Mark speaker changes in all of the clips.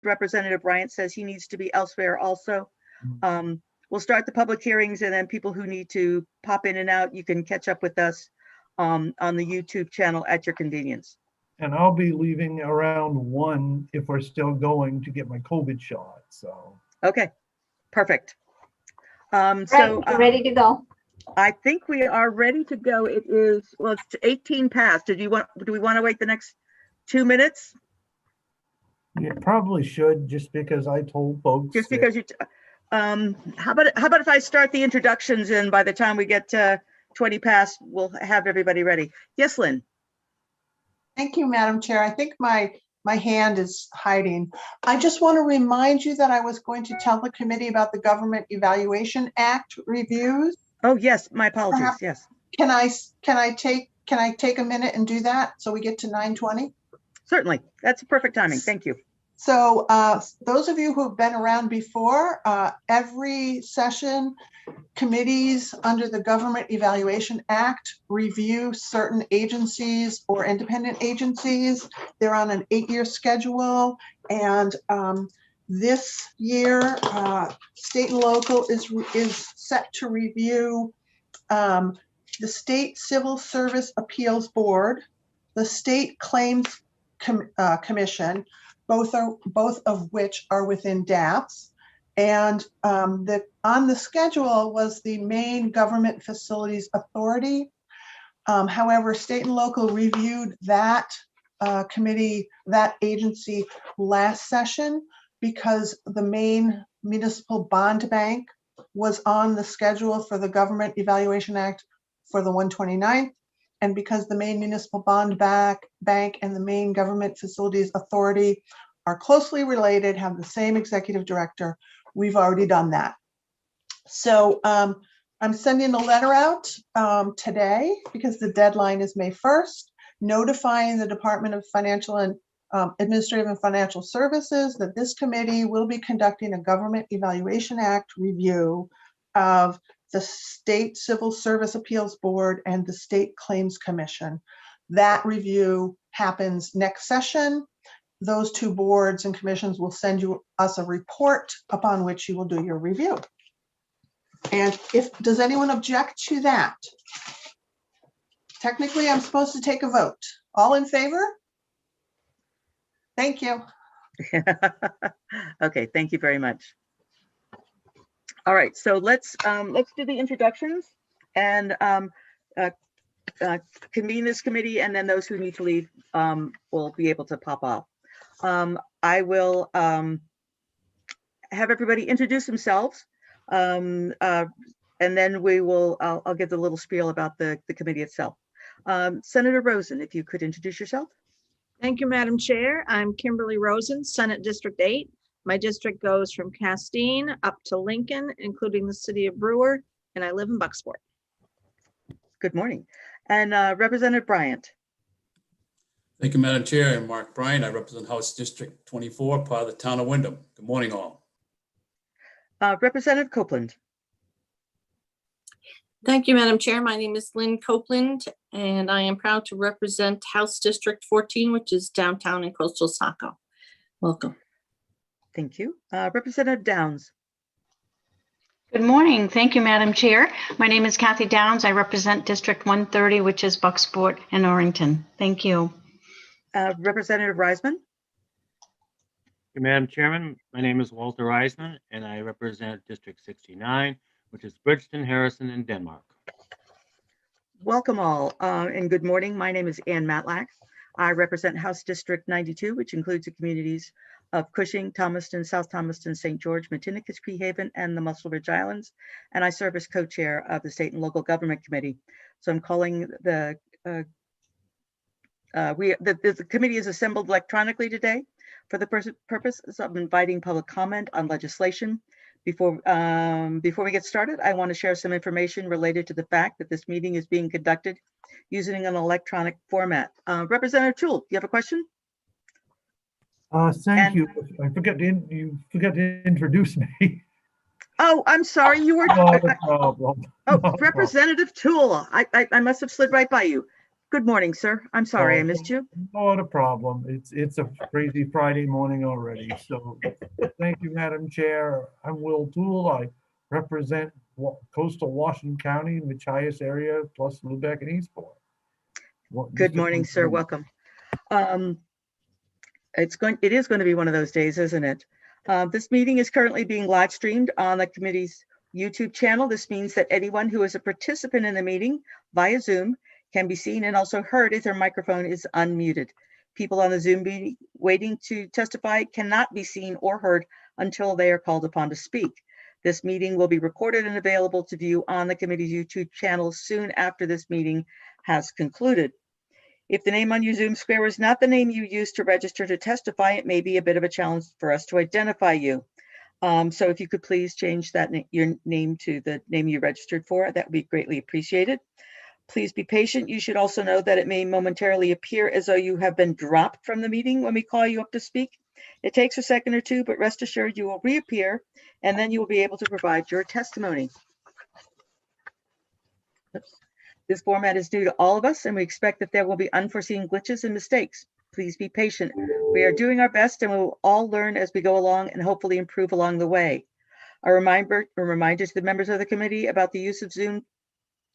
Speaker 1: Representative Bryant says he needs to be elsewhere also. We'll start the public hearings, and then people who need to pop in and out, you can catch up with us on the YouTube channel at your convenience.
Speaker 2: And I'll be leaving around 1 if we're still going to get my COVID shot. So
Speaker 1: okay, perfect.
Speaker 3: So ready to go.
Speaker 1: I think we are ready to go. It is, well, it's 18 past. Do we want to wait the next 2 minutes?
Speaker 2: you probably should, just because I told folks.
Speaker 1: Just because you. How about if I start the introductions, and by the time we get to 20 past, we'll have everybody ready. Yes, Lynn.
Speaker 4: Thank you, Madam Chair. I think my hand is hiding. I just want to remind you that I was going to tell the committee about the Government Evaluation Act reviews.
Speaker 1: Oh, yes, my apologies.
Speaker 4: Perhaps,
Speaker 1: yes.
Speaker 4: Can I take a minute and do that so we get to 9:20?
Speaker 1: Certainly. That's perfect timing. Thank you.
Speaker 4: So those of you who have been around before, every session, committees under the Government Evaluation Act review certain agencies or independent agencies. They're on an 8-year schedule. And this year, state and local is set to review the State Civil Service Appeals Board, the State Claims Commission, both of which are within DAPS. And on the schedule was the Maine Government Facilities Authority. However, state and local reviewed that committee, that agency last session, because the Maine Municipal Bond Bank was on the schedule for the Government Evaluation Act for the 129th. And because the Maine Municipal Bond Bank and the Maine Government Facilities Authority are closely related, have the same executive director, we've already done that. So I'm sending a letter out today, because the deadline is May 1st, notifying the Department of Financial and Administrative and Financial Services that this committee will be conducting a Government Evaluation Act review of the State Civil Service Appeals Board and the State Claims Commission. That review happens next session. Those two boards and commissions will send us a report upon which you will do your review. And does anyone object to that? Technically, I'm supposed to take a vote. All in favor? Thank you.
Speaker 1: Okay, thank you very much. All right, so let's do the introductions and convene this committee, and then those who need to leave will be able to pop off. I will have everybody introduce themselves, and then I'll give the little spiel about the committee itself. Senator Rosen, if you could introduce yourself.
Speaker 5: Thank you, Madam Chair. I'm Kimberly Rosen, Senate District 8. My district goes from Castine up to Lincoln, including the city of Brewer, and I live in Bucksport.
Speaker 1: Good morning. And Representative Bryant.
Speaker 6: Thank you, Madam Chair. I'm Mark Bryant. I represent House District 24, part of the town of Wyndham. Good morning, all.
Speaker 1: Representative Copeland.
Speaker 7: Thank you, Madam Chair. My name is Lynn Copeland, and I am proud to represent House District 14, which is downtown and coastal Saco. Welcome.
Speaker 1: Thank you. Representative Downs.
Speaker 3: Good morning. Thank you, Madam Chair. My name is Kathy Downs. I represent District 130, which is Bucksport and Orrington. Thank you.
Speaker 1: Representative Reisman.
Speaker 8: Madam Chairman, my name is Walter Reisman, and I represent District 69, which is Bridgeton, Harrison, and Denmark.
Speaker 1: Welcome all, and good morning. My name is Ann Matlack. I represent House District 92, which includes the communities of Cushing, Thomaston, South Thomaston, St. George, Matinicus, Peahaven, and the Muscle Ridge Islands. And I serve as co-chair of the State and Local Government Committee. So I'm calling the committee is assembled electronically today for the purpose of inviting public comment on legislation. Before we get started, I want to share some information related to the fact that this meeting is being conducted using an electronic format. Representative Toole, do you have a question?
Speaker 2: Thank you. You forgot to introduce me.
Speaker 1: Oh, I'm sorry. You were.
Speaker 2: Not a problem.
Speaker 1: Representative Toole. I must have slid right by you. Good morning, sir. I'm sorry I missed you.
Speaker 2: Not a problem. It's a crazy Friday morning already. So thank you, Madam Chair. I'm Will Toole. I represent coastal Washington County, Machias area, plus Lubec and Eastport.
Speaker 1: Good morning, sir. Welcome. It is going to be one of those days, isn't it? This meeting is currently being live streamed on the committee's YouTube channel. This means that anyone who is a participant in the meeting via Zoom can be seen and also heard if their microphone is unmuted. People on the Zoom meeting waiting to testify cannot be seen or heard until they are called upon to speak. This meeting will be recorded and available to view on the committee's YouTube channel soon after this meeting has concluded. If the name on your Zoom square is not the name you used to register to testify, it may be a bit of a challenge for us to identify you. So if you could please change that your name to the name you registered for, that would be greatly appreciated. Please be patient. You should also know that it may momentarily appear as though you have been dropped from the meeting when we call you up to speak. It takes a second or two, but rest assured you will reappear and then you will be able to provide your testimony. Oops. This format is new to all of us and we expect that there will be unforeseen glitches and mistakes. Please be patient. We are doing our best and we will all learn as we go along and hopefully improve along the way. A reminder to the members of the committee about the use of Zoom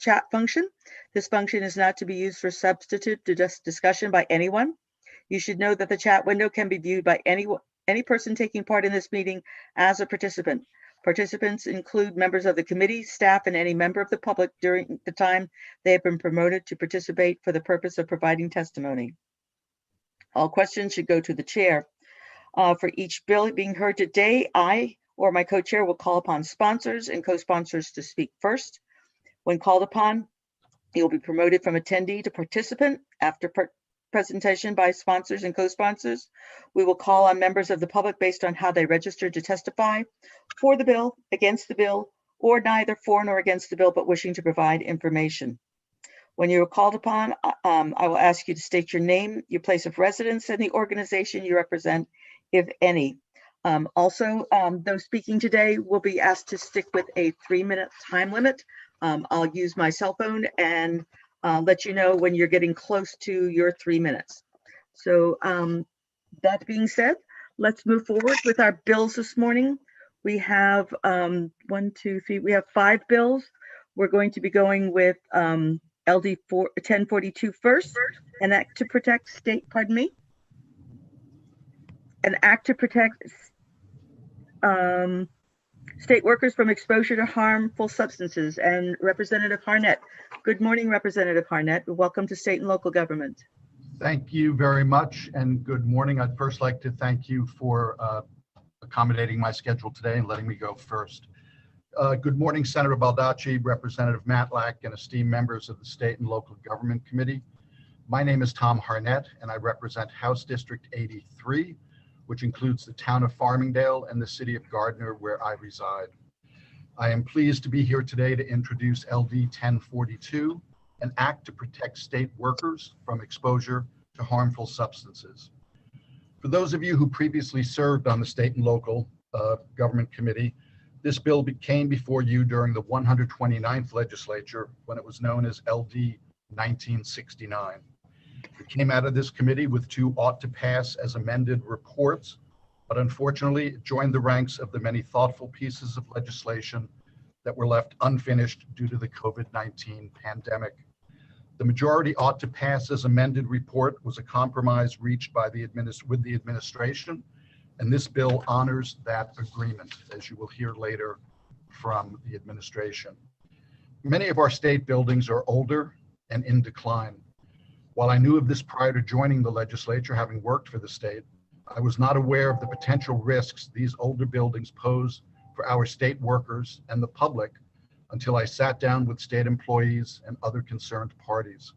Speaker 1: chat function. This function is not to be used for substitute discussion by anyone. You should know that the chat window can be viewed by any person taking part in this meeting as a participant. Participants include members of the committee, staff, and any member of the public during the time they have been promoted to participate for the purpose of providing testimony. All questions should go to the chair. For each bill being heard today, I or my co-chair will call upon sponsors and co-sponsors to speak first. When called upon, you will be promoted from attendee to participant. After presentation by sponsors and co-sponsors, we will call on members of the public based on how they registered to testify for the bill, against the bill, or neither for nor against the bill, but wishing to provide information. When you are called upon, I will ask you to state your name, your place of residence, and the organization you represent, if any. Also, those speaking today will be asked to stick with a 3-minute time limit. I'll use my cell phone and let you know when you're getting close to your 3 minutes. So that being said, let's move forward with our bills this morning. We have 1, 2, 3, we have 5 bills. We're going to be going with LD 1042 first, an act to protect state, pardon me, an act to protect state workers from exposure to harmful substances, and Representative Harnett. Good morning, Representative Harnett. Welcome to State and Local Government.
Speaker 9: Thank you very much and good morning. I'd first like to thank you for accommodating my schedule today and letting me go first. Good morning, Senator Baldacci, Representative Matlack, and esteemed members of the State and Local Government Committee. My name is Tom Harnett and I represent House District 83, which includes the town of Farmingdale and the city of Gardner, where I reside. I am pleased to be here today to introduce LD 1042, an act to protect state workers from exposure to harmful substances. For those of you who previously served on the State and Local Government Committee, this bill came before you during the 129th legislature when it was known as LD 1969. It came out of this committee with 2 ought to pass as amended reports, but unfortunately it joined the ranks of the many thoughtful pieces of legislation that were left unfinished due to the COVID-19 pandemic. The majority ought to pass as amended report was a compromise reached by with the administration, and this bill honors that agreement, as you will hear later from the administration. Many of our state buildings are older and in decline. While I knew of this prior to joining the legislature, having worked for the state, I was not aware of the potential risks these older buildings pose for our state workers and the public until I sat down with state employees and other concerned parties.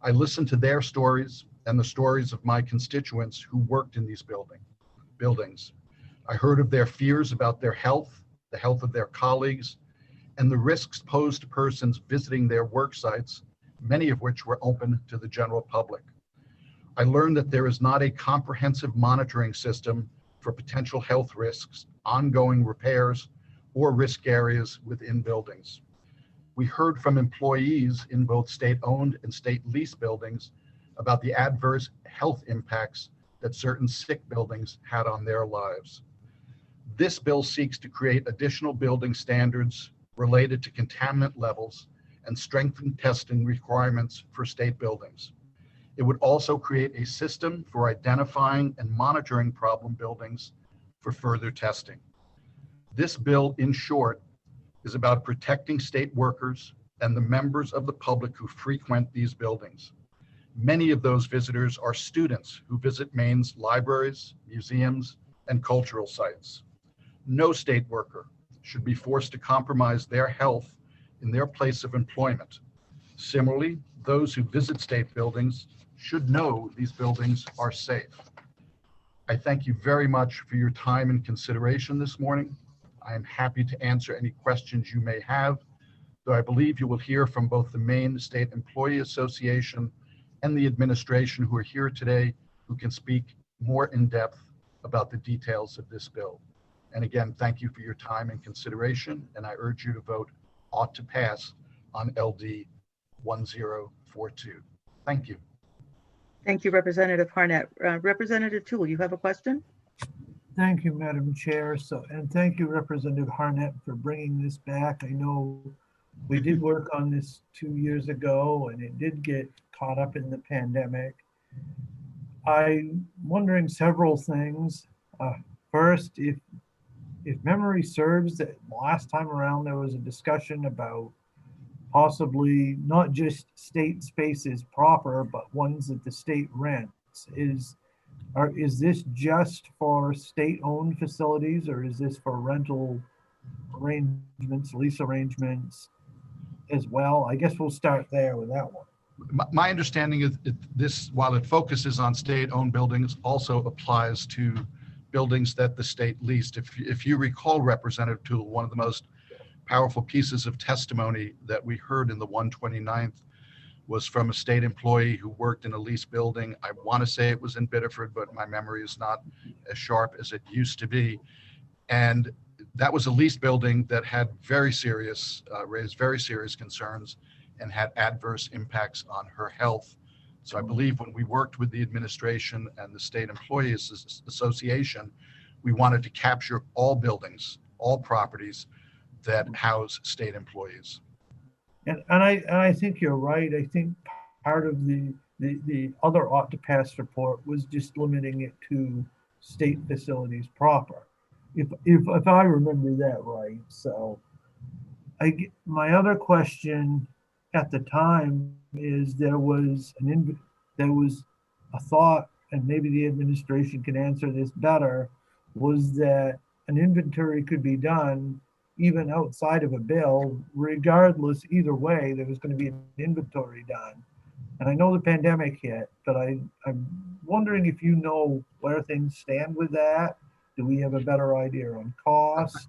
Speaker 9: I listened to their stories and the stories of my constituents who worked in these buildings. I heard of their fears about their health, the health of their colleagues, and the risks posed to persons visiting their work sites, many of which were open to the general public. I learned that there is not a comprehensive monitoring system for potential health risks, ongoing repairs, or risk areas within buildings. we heard from employees in both state-owned and state-leased buildings about the adverse health impacts that certain sick buildings had on their lives. This bill seeks to create additional building standards related to contaminant levels and strengthen testing requirements for state buildings. It would also create a system for identifying and monitoring problem buildings for further testing. This bill, in short, is about protecting state workers and the members of the public who frequent these buildings. Many of those visitors are students who visit Maine's libraries, museums, and cultural sites. No state worker should be forced to compromise their health in their place of employment. Similarly, those who visit state buildings should know these buildings are safe. I thank you very much for your time and consideration this morning. I am happy to answer any questions you may have, though I believe you will hear from both the Maine State Employee Association and the administration who are here today, who can speak more in depth about the details of this bill. And again, thank you for your time and consideration, and I urge you to vote ought to pass on LD 1042. Thank you.
Speaker 1: Thank you, Representative Harnett. Representative Toole, you have a question?
Speaker 2: Thank you, Madam Chair. And thank you, Representative Harnett, for bringing this back. I know we did work on this 2 years ago, and it did get caught up in the pandemic. I'm wondering several things. First, if memory serves, that last time around there was a discussion about possibly not just state spaces proper, but ones that the state rents. Is this just for state-owned facilities, or is this for rental arrangements, lease arrangements as well? I guess we'll start there with that one.
Speaker 9: My understanding is this, while it focuses on state-owned buildings, also applies to buildings that the state leased. If you recall, Representative Toole, one of the most powerful pieces of testimony that we heard in the 129th was from a state employee who worked in a leased building. I want to say it was in Biddeford, but my memory is not as sharp as it used to be. And that was a leased building that had raised very serious concerns and had adverse impacts on her health. So I believe when we worked with the administration and the State Employees Association, we wanted to capture all buildings, all properties that house state employees.
Speaker 2: And I think you're right. I think part of the other ought to pass report was just limiting it to state facilities proper, if I remember that right. So my other question at the time is there was a thought, and maybe the administration can answer this better, was that an inventory could be done even outside of a bill, regardless, either way, there was going to be an inventory done. And I know the pandemic hit, but I'm wondering if you know where things stand with that. Do we have a better idea on cost,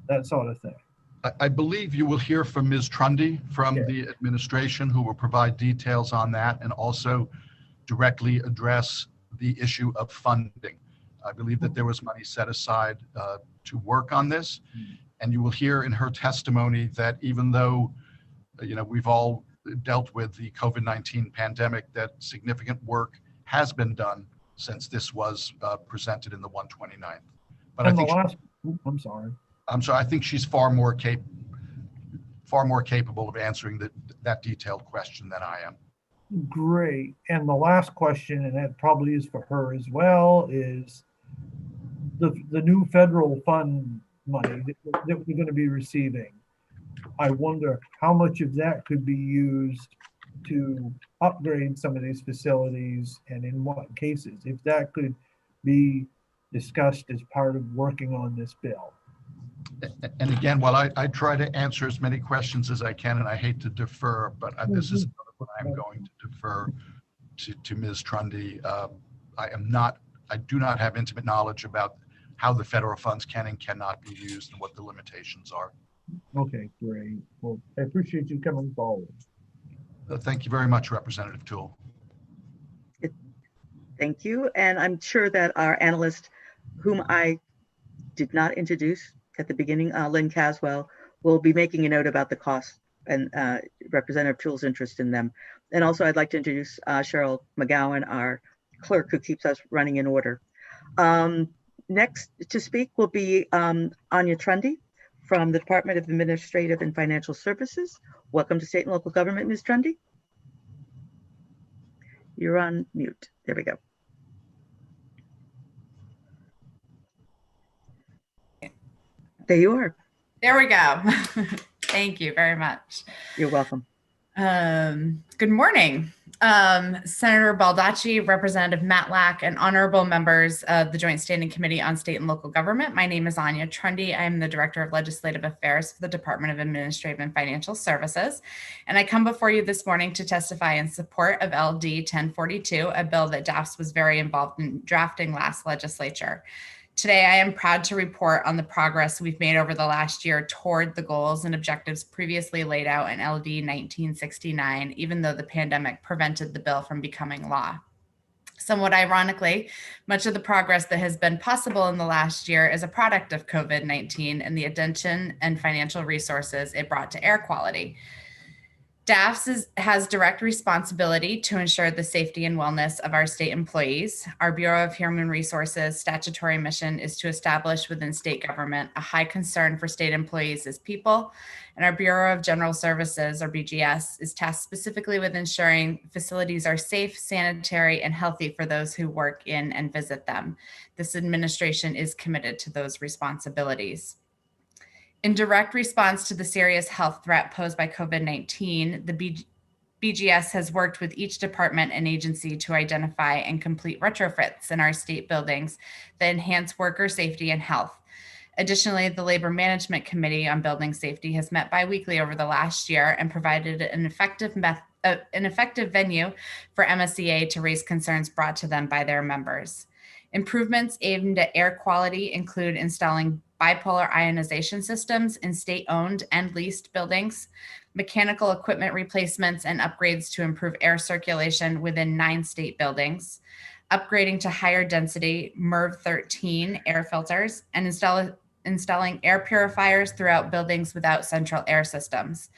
Speaker 2: that sort of thing?
Speaker 9: I believe you will hear from Ms. Trundy from the administration, who will provide details on that and also directly address the issue of funding. I believe that there was money set aside to work on this. And you will hear in her testimony that even though, we've all dealt with the COVID-19 pandemic, that significant work has been done since this was presented in the 129th. But I think I think she's far more capable of answering that detailed question than I am.
Speaker 2: Great. And the last question, and that probably is for her as well, is the new federal fund money that we're going to be receiving. I wonder how much of that could be used to upgrade some of these facilities, and in what cases, if that could be discussed as part of working on this bill.
Speaker 9: And again, while I try to answer as many questions as I can, and I hate to defer, but this is another one I'm going to defer to Ms. Trundy. I do not have intimate knowledge about how the federal funds can and cannot be used and what the limitations are.
Speaker 2: Okay, great. Well, I appreciate you coming forward.
Speaker 9: Thank you very much, Representative Toole.
Speaker 1: Thank you. And I'm sure that our analyst, whom I did not introduce at the beginning, Lynn Caswell, will be making a note about the cost and Representative Tool's interest in them. And also I'd like to introduce Cheryl McGowan, our clerk, who keeps us running in order. Next to speak will be Anya Trundy from the Department of Administrative and Financial Services. Welcome to State and Local Government, Ms. Trundy. You're on mute. There we go. There you are.
Speaker 10: There we go. Thank you very much.
Speaker 1: You're welcome.
Speaker 10: Good morning, Senator Baldacci, Representative Matlack, and honorable members of the Joint Standing Committee on State and Local Government. My name is Anya Trundy. I am the Director of Legislative Affairs for the Department of Administrative and Financial Services. And I come before you this morning to testify in support of LD 1042, a bill that DAFS was very involved in drafting last legislature. Today, I am proud to report on the progress we've made over the last year toward the goals and objectives previously laid out in LD 1969, even though the pandemic prevented the bill from becoming law. Somewhat ironically, much of the progress that has been possible in the last year is a product of COVID-19 and the attention and financial resources it brought to air quality. DAFS has direct responsibility to ensure the safety and wellness of our state employees. Our Bureau of Human Resources statutory mission is to establish within state government a high concern for state employees as people, and our Bureau of General Services, or BGS, is tasked specifically with ensuring facilities are safe, sanitary, and healthy for those who work in and visit them. This administration is committed to those responsibilities. In direct response to the serious health threat posed by COVID-19, the BGS has worked with each department and agency to identify and complete retrofits in our state buildings that enhance worker safety and health. Additionally, the Labor Management Committee on Building Safety has met biweekly over the last year and provided an effective venue for MSEA to raise concerns brought to them by their members. Improvements aimed at air quality include installing bipolar ionization systems in state-owned and leased buildings, mechanical equipment replacements and upgrades to improve air circulation within 9 state buildings, upgrading to higher density MERV 13 air filters, and installing air purifiers throughout buildings without central air systems.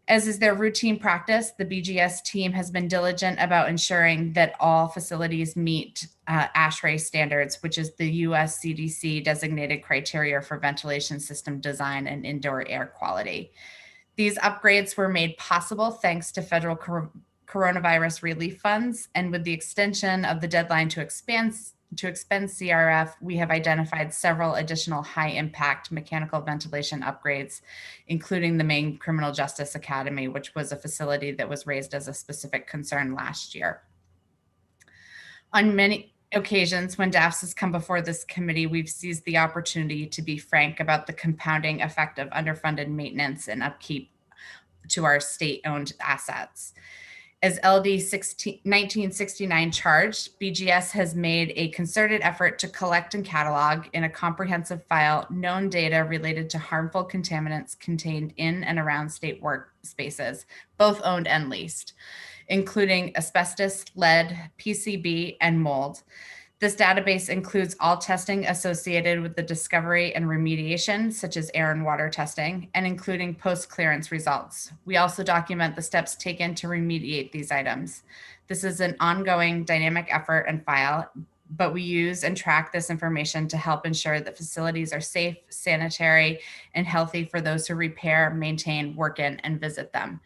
Speaker 10: As is their routine practice, the BGS team has been diligent about ensuring that all facilities meet ASHRAE standards, which is the US CDC designated criteria for ventilation system design and indoor air quality. These upgrades were made possible thanks to federal coronavirus relief funds, and with the extension of the deadline to expend CRF, we have identified several additional high-impact mechanical ventilation upgrades, including the Maine Criminal Justice Academy, which was a facility that was raised as a specific concern last year. On many occasions when DAFS has come before this committee, we've seized the opportunity to be frank about the compounding effect of underfunded maintenance and upkeep to our state-owned assets. As LD 1969 charged, BGS has made a concerted effort to collect and catalog in a comprehensive file known data related to harmful contaminants contained in and around state workspaces, both owned and leased, including asbestos, lead, PCB, and mold. This database includes all testing associated with the discovery and remediation, such as air and water testing, and including post-clearance results. We also document the steps taken to remediate these items. This is an ongoing dynamic effort and file, but we use and track this information to help ensure that facilities are safe, sanitary, and healthy for those who repair, maintain, work in, and visit them.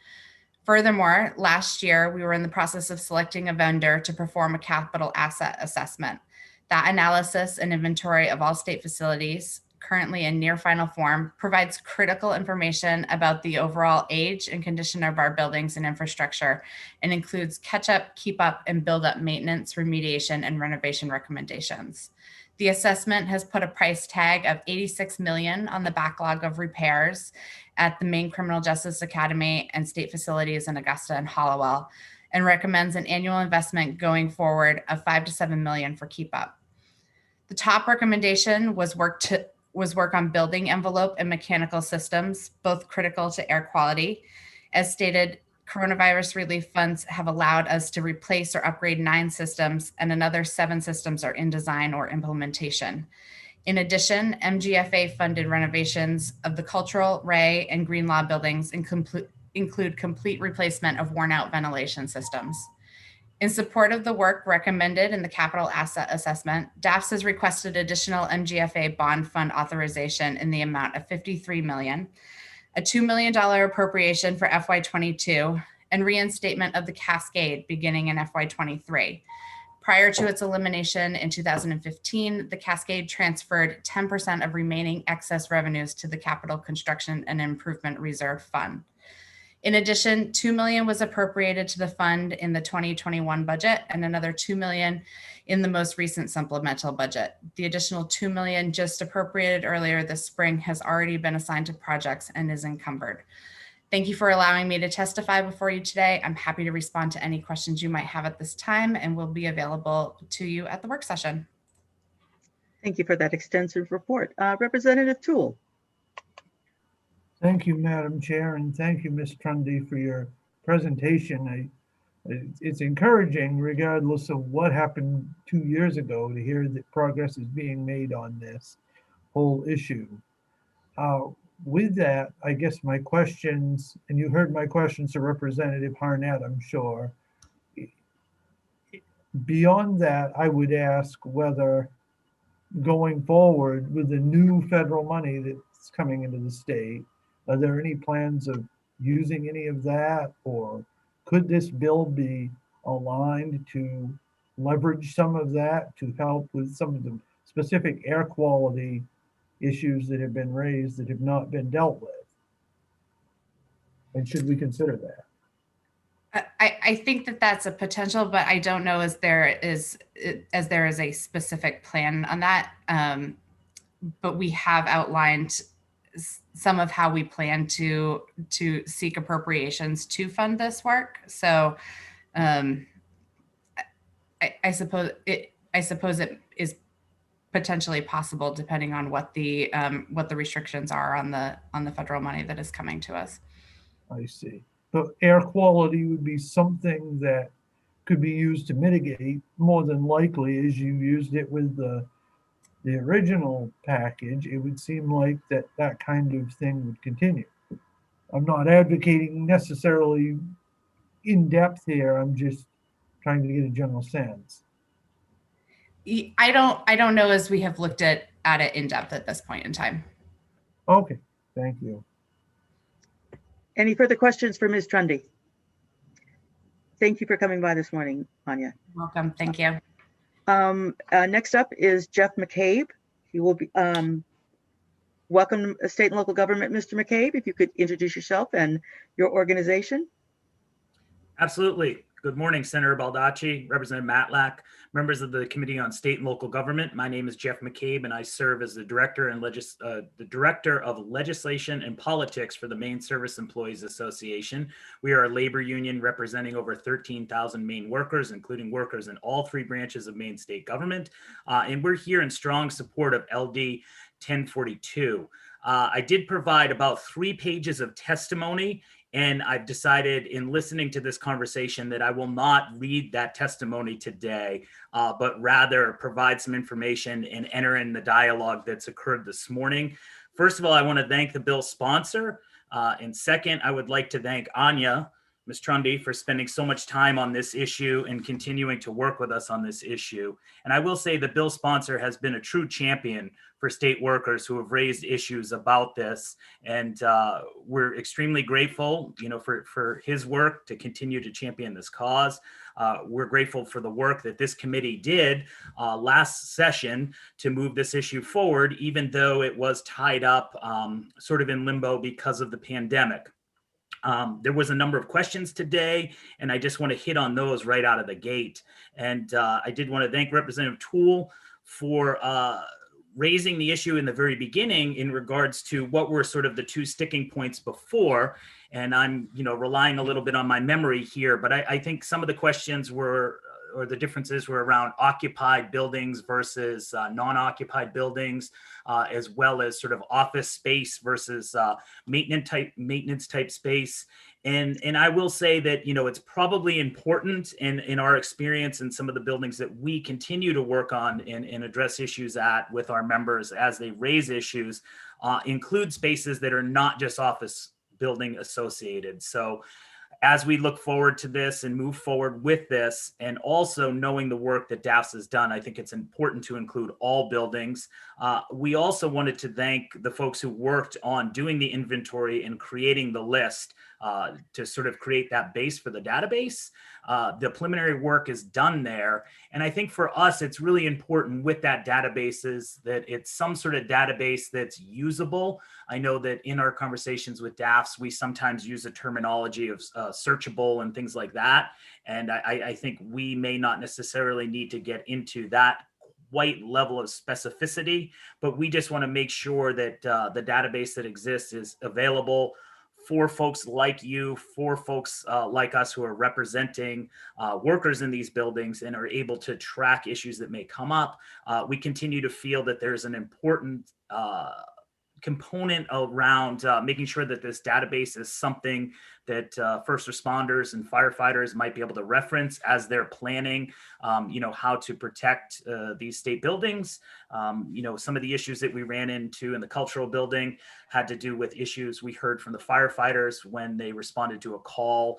Speaker 10: Furthermore, last year, we were in the process of selecting a vendor to perform a capital asset assessment. That analysis and inventory of all state facilities, currently in near final form, provides critical information about the overall age and condition of our buildings and infrastructure, and includes catch-up, keep-up, and build-up maintenance, remediation, and renovation recommendations. The assessment has put a price tag of $86 million on the backlog of repairs at the Maine Criminal Justice Academy and state facilities in Augusta and Hallowell, and recommends an annual investment going forward of $5 to $7 million for keep up. The top recommendation was work on building envelope and mechanical systems, both critical to air quality. As stated, coronavirus relief funds have allowed us to replace or upgrade 9 systems, and another 7 systems are in design or implementation. In addition, MGFA funded renovations of the Cultural, Ray, and Greenlaw buildings, include complete replacement of worn out ventilation systems. In support of the work recommended in the capital asset assessment, DAFS has requested additional MGFA bond fund authorization in the amount of $53 million, a $2 million appropriation for FY22, and reinstatement of the Cascade beginning in FY23. Prior to its elimination in 2015, the Cascade transferred 10% of remaining excess revenues to the Capital Construction and Improvement Reserve Fund. In addition, $2 million was appropriated to the fund in the 2021 budget and another $2 million in the most recent supplemental budget. The additional $2 million just appropriated earlier this spring has already been assigned to projects and is encumbered. Thank you for allowing me to testify before you today. I'm happy to respond to any questions you might have at this time and will be available to you at the work session.
Speaker 1: Thank you for that extensive report. Representative Toole.
Speaker 2: Thank you, Madam Chair, and thank you, Ms. Trundy, for your presentation. It's encouraging, regardless of what happened 2 years ago, to hear that progress is being made on this whole issue. With that, I guess my questions, and you heard my questions to Representative Harnett, I'm sure. Beyond that, I would ask whether going forward with the new federal money that's coming into the state, are there any plans of using any of that, or could this bill be aligned to leverage some of that to help with some of the specific air quality issues that have been raised that have not been dealt with? And should we consider that?
Speaker 10: I think that that's a potential, but I don't know as there is a specific plan on that. But we have outlined some of how we plan to seek appropriations to fund this work. So I suppose it is potentially possible, depending on what the restrictions are on the federal money that is coming to us.
Speaker 2: I see. But air quality would be something that could be used to mitigate, more than likely, as you used it with the original package. It would seem like that kind of thing would continue. I'm not advocating necessarily in depth here. I'm just trying to get a general sense.
Speaker 10: I don't know as we have looked at it in depth at this point in time.
Speaker 2: Okay, thank you.
Speaker 1: Any further questions for Ms. Trundy? Thank you for coming by this morning, Anya.
Speaker 10: Welcome, thank you.
Speaker 1: Next up is Jeff McCabe. He will be welcome, state and local government, Mr. McCabe. If you could introduce yourself and your organization.
Speaker 11: Absolutely. Good morning, Senator Baldacci, Representative Matlack, members of the Committee on State and Local Government. My name is Jeff McCabe, and I serve as the Director of Legislation and Politics for the Maine Service Employees Association. We are a labor union representing over 13,000 Maine workers, including workers in all three branches of Maine state government. And we're here in strong support of LD 1042. I did provide about 3 pages of testimony, and I've decided in listening to this conversation that I will not read that testimony today, but rather provide some information and enter in the dialogue that's occurred this morning. First of all, I want to thank the bill sponsor. And second, I would like to thank Anya, Ms. Trundy, for spending so much time on this issue and continuing to work with us on this issue. And I will say the bill sponsor has been a true champion for state workers who have raised issues about this. And we're extremely grateful, for his work to continue to champion this cause. We're grateful for the work that this committee did last session to move this issue forward, even though it was tied up sort of in limbo because of the pandemic. There was a number of questions today, and I just want to hit on those right out of the gate. And I did want to thank Representative Toole for raising the issue in the very beginning in regards to what were sort of the 2 sticking points before. And I'm, relying a little bit on my memory here, but I think some of the questions were, or the differences were around occupied buildings versus non-occupied buildings, as well as sort of office space versus maintenance type space. And I will say that, it's probably important in our experience in some of the buildings that we continue to work on and address issues with our members as they raise issues, include spaces that are not just office building associated. So as we look forward to this and move forward with this, and also knowing the work that DAFS has done, I think it's important to include all buildings. We also wanted to thank the folks who worked on doing the inventory and creating the list to sort of create that base for the database. The preliminary work is done there. And I think for us, it's really important with that database is that it's some sort of database that's usable. I know that in our conversations with DAFs, we sometimes use a terminology of searchable and things like that. And I think we may not necessarily need to get into that quite level of specificity, but we just want to make sure that the database that exists is available for folks like you, for folks like us who are representing workers in these buildings and are able to track issues that may come up. We continue to feel that there's an important component around making sure that this database is something that first responders and firefighters might be able to reference as they're planning, how to protect these state buildings. Some of the issues that we ran into in the cultural building had to do with issues we heard from the firefighters when they responded to a call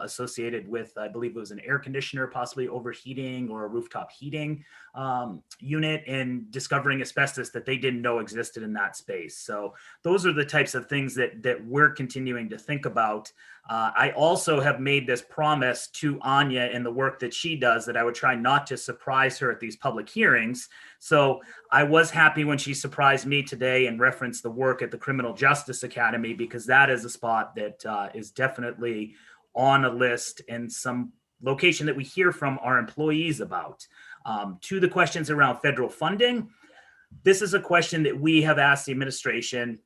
Speaker 11: associated with, I believe it was an air conditioner possibly overheating or a rooftop heating unit, and discovering asbestos that they didn't know existed in that space. So those are the types of things that we're continuing to think about. I also have made this promise to Anya in the work that she does that I would try not to surprise her at these public hearings. So I was happy when she surprised me today and referenced the work at the Criminal Justice Academy, because that is a spot that is definitely on a list and some location that we hear from our employees about. To the questions around federal funding, this is a question that we have asked the administration.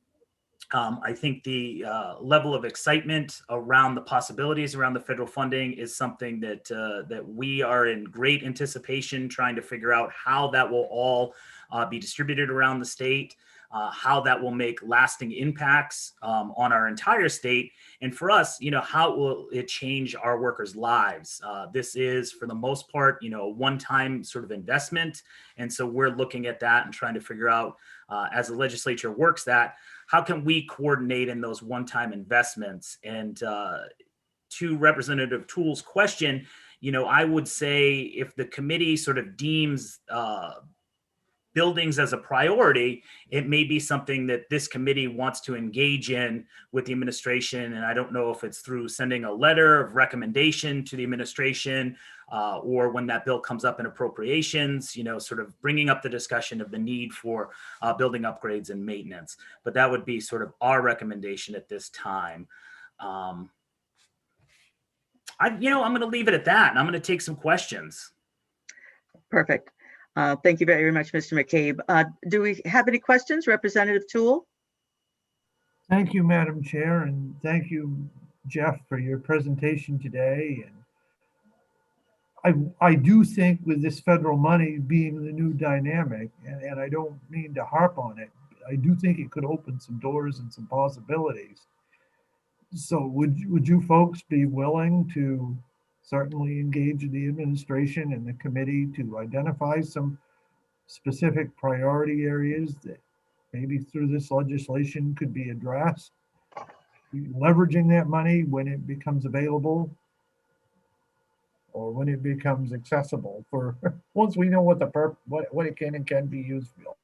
Speaker 11: I think the level of excitement around the possibilities around the federal funding is something that we are in great anticipation, trying to figure out how that will all be distributed around the state, how that will make lasting impacts on our entire state. And for us, how will it change our workers' lives? This is, for the most part, a one-time sort of investment. And so we're looking at that and trying to figure out, as the legislature works that, how can we coordinate in those one-time investments? And to Representative Toole's question, I would say if the committee sort of deems buildings as a priority, it may be something that this committee wants to engage in with the administration. And I don't know if it's through sending a letter of recommendation to the administration or when that bill comes up in appropriations, sort of bringing up the discussion of the need for building upgrades and maintenance. But that would be sort of our recommendation at this time. I'm going to leave it at that, and I'm going to take some questions.
Speaker 1: Perfect. Thank you very much, Mr. McCabe. Do we have any questions, Representative Toole?
Speaker 2: Thank you, Madam Chair, and thank you, Jeff, for your presentation today. And I do think with this federal money being the new dynamic, and I don't mean to harp on it, I do think it could open some doors and some possibilities. So would you folks be willing to certainly engage the administration and the committee to identify some specific priority areas that maybe through this legislation could be addressed, leveraging that money when it becomes available or when it becomes accessible for once we know what it can and can be used for.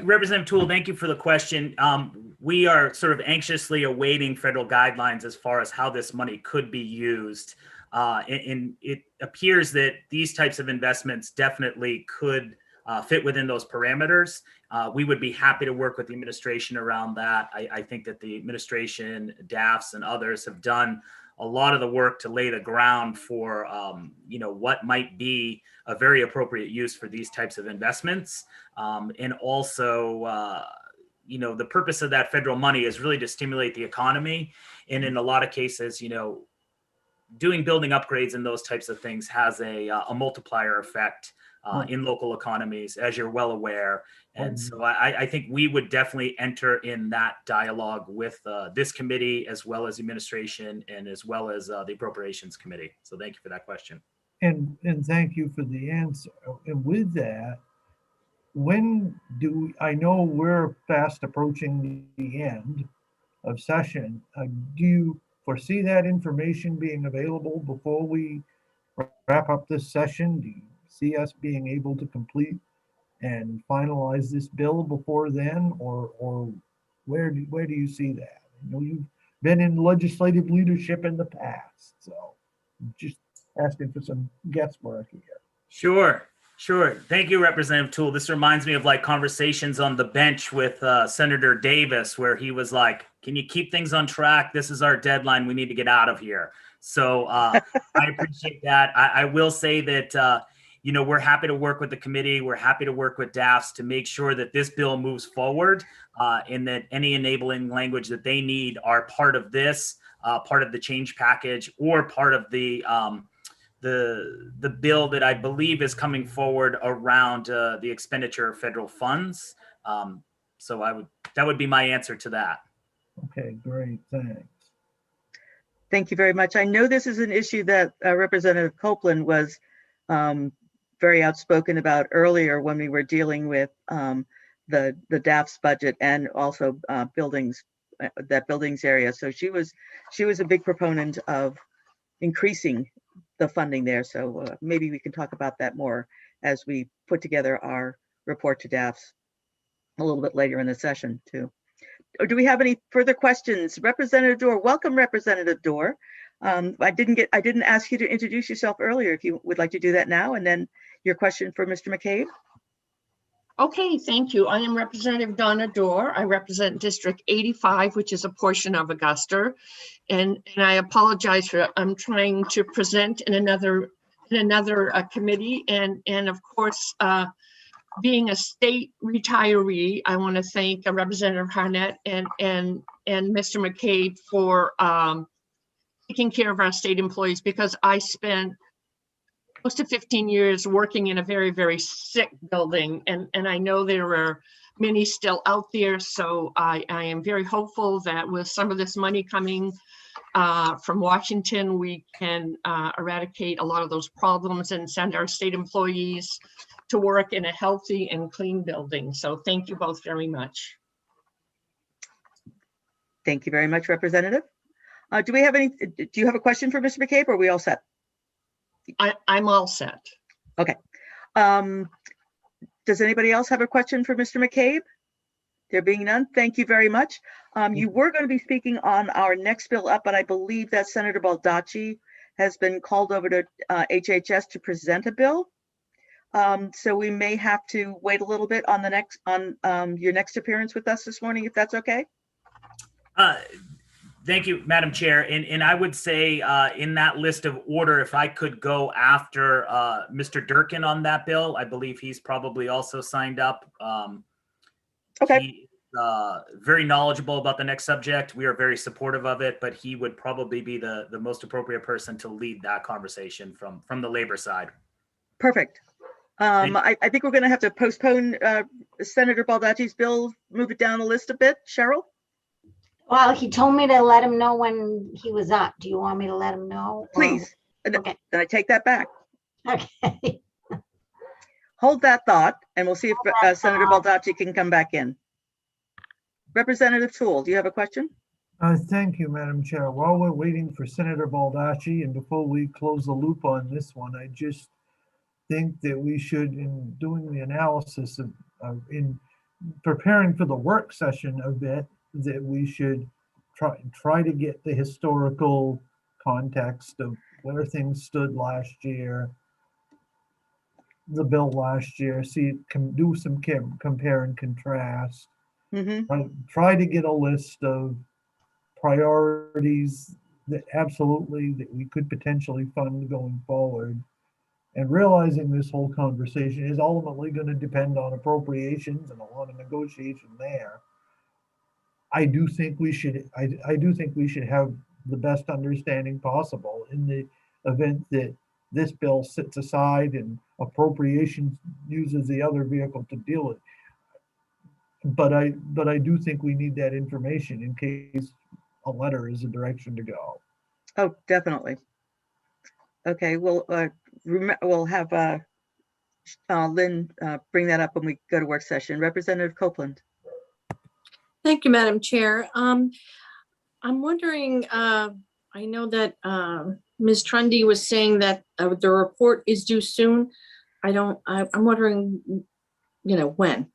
Speaker 11: Representative Toole, thank you for the question. We are sort of anxiously awaiting federal guidelines as far as how this money could be used. And it appears that these types of investments definitely could fit within those parameters. We would be happy to work with the administration around that. I think that the administration, DAFs, and others have done a lot of the work to lay the ground for, what might be a very appropriate use for these types of investments. And also, the purpose of that federal money is really to stimulate the economy. And in a lot of cases, doing building upgrades and those types of things has a multiplier effect in local economies, as you're well aware. And so I think we would definitely enter in that dialogue with this committee, as well as administration, and as well as the Appropriations Committee. So thank you for that question.
Speaker 2: And thank you for the answer. And with that, when I know we're fast approaching the end of session. Do you foresee that information being available before we wrap up this session? Do you see us being able to complete and finalize this bill before then, or where do you see that? I know you've been in legislative leadership in the past, so just asking for some guesswork here.
Speaker 11: Sure. Thank you, Representative Toole. This reminds me of like conversations on the bench with Senator Davis, where he was like, can you keep things on track? This is our deadline. We need to get out of here. So I appreciate that. I will say that, we're happy to work with the committee. We're happy to work with DAFs to make sure that this bill moves forward and that any enabling language that they need are part of this, part of the change package, or part of the bill that I believe is coming forward around the expenditure of federal funds. So that would be my answer to that.
Speaker 2: Okay, great, thanks.
Speaker 1: Thank you very much. I know this is an issue that Representative Copeland was very outspoken about earlier when we were dealing with the DAF's budget and also buildings, that buildings area. So she was a big proponent of increasing the funding there. So maybe we can talk about that more as we put together our report to DAFs a little bit later in the session too. Or do we have any further questions? Representative Dorr, welcome, Representative Dorr. I didn't ask you to introduce yourself earlier. If you would like to do that now, and then your question for Mr. McCabe.
Speaker 12: Okay, thank you. I am Representative Donna Dorr. I represent District 85, which is a portion of Augusta. And I apologize for, I'm trying to present in another committee. And of course, being a state retiree, I want to thank Representative Harnett and Mr. McCabe for taking care of our state employees, because I spent close to 15 years working in a very, very sick building. And I know there are many still out there. So I am very hopeful that with some of this money coming from Washington, we can eradicate a lot of those problems and send our state employees to work in a healthy and clean building. So thank you both very much.
Speaker 1: Thank you very much, Representative. Do you have a question for Mr. McCabe, or are we all set?
Speaker 12: I'm all set.
Speaker 1: Okay. Does anybody else have a question for Mr. McCabe? There being none, thank you very much. You were going to be speaking on our next bill up, but I believe that Senator Baldacci has been called over to HHS to present a bill. So we may have to wait a little bit on your next appearance with us this morning, if that's okay.
Speaker 11: Thank you, Madam Chair. And I would say in that list of order, if I could go after Mr. Durkin on that bill, I believe he's probably also signed up.
Speaker 1: Okay.
Speaker 11: He very knowledgeable about the next subject. We are very supportive of it, but he would probably be the most appropriate person to lead that conversation from the labor side.
Speaker 1: Perfect. I think we're going to have to postpone Senator Baldacci's bill, move it down the list a bit. Cheryl?
Speaker 13: Well, he told me to let him know when he was up. Do you want me to let him know?
Speaker 1: Please.
Speaker 13: Okay.
Speaker 1: Then I take that back.
Speaker 13: Okay.
Speaker 1: Hold that thought, and we'll see if Senator Baldacci can come back in. Representative Toole, do you have a question?
Speaker 2: Thank you, Madam Chair. While we're waiting for Senator Baldacci, and before we close the loop on this one, I just think that we should, in doing the analysis in preparing for the work session a bit, that we should try to get the historical context of where things stood last year, the bill last year, do some compare and contrast.
Speaker 1: Mm-hmm.
Speaker 2: Try to get a list of priorities that we could potentially fund going forward. And realizing this whole conversation is ultimately going to depend on appropriations and a lot of negotiation there. I do think we should have the best understanding possible in the event that this bill sits aside and appropriations uses the other vehicle to deal with it. But I do think we need that information in case a letter is the direction to go.
Speaker 1: Oh, definitely. Okay, we'll have Lynn bring that up when we go to work session. Representative Copeland.
Speaker 7: Thank you, Madam Chair. I'm wondering, I know that Ms. Trundy was saying that the report is due soon. I'm wondering, when,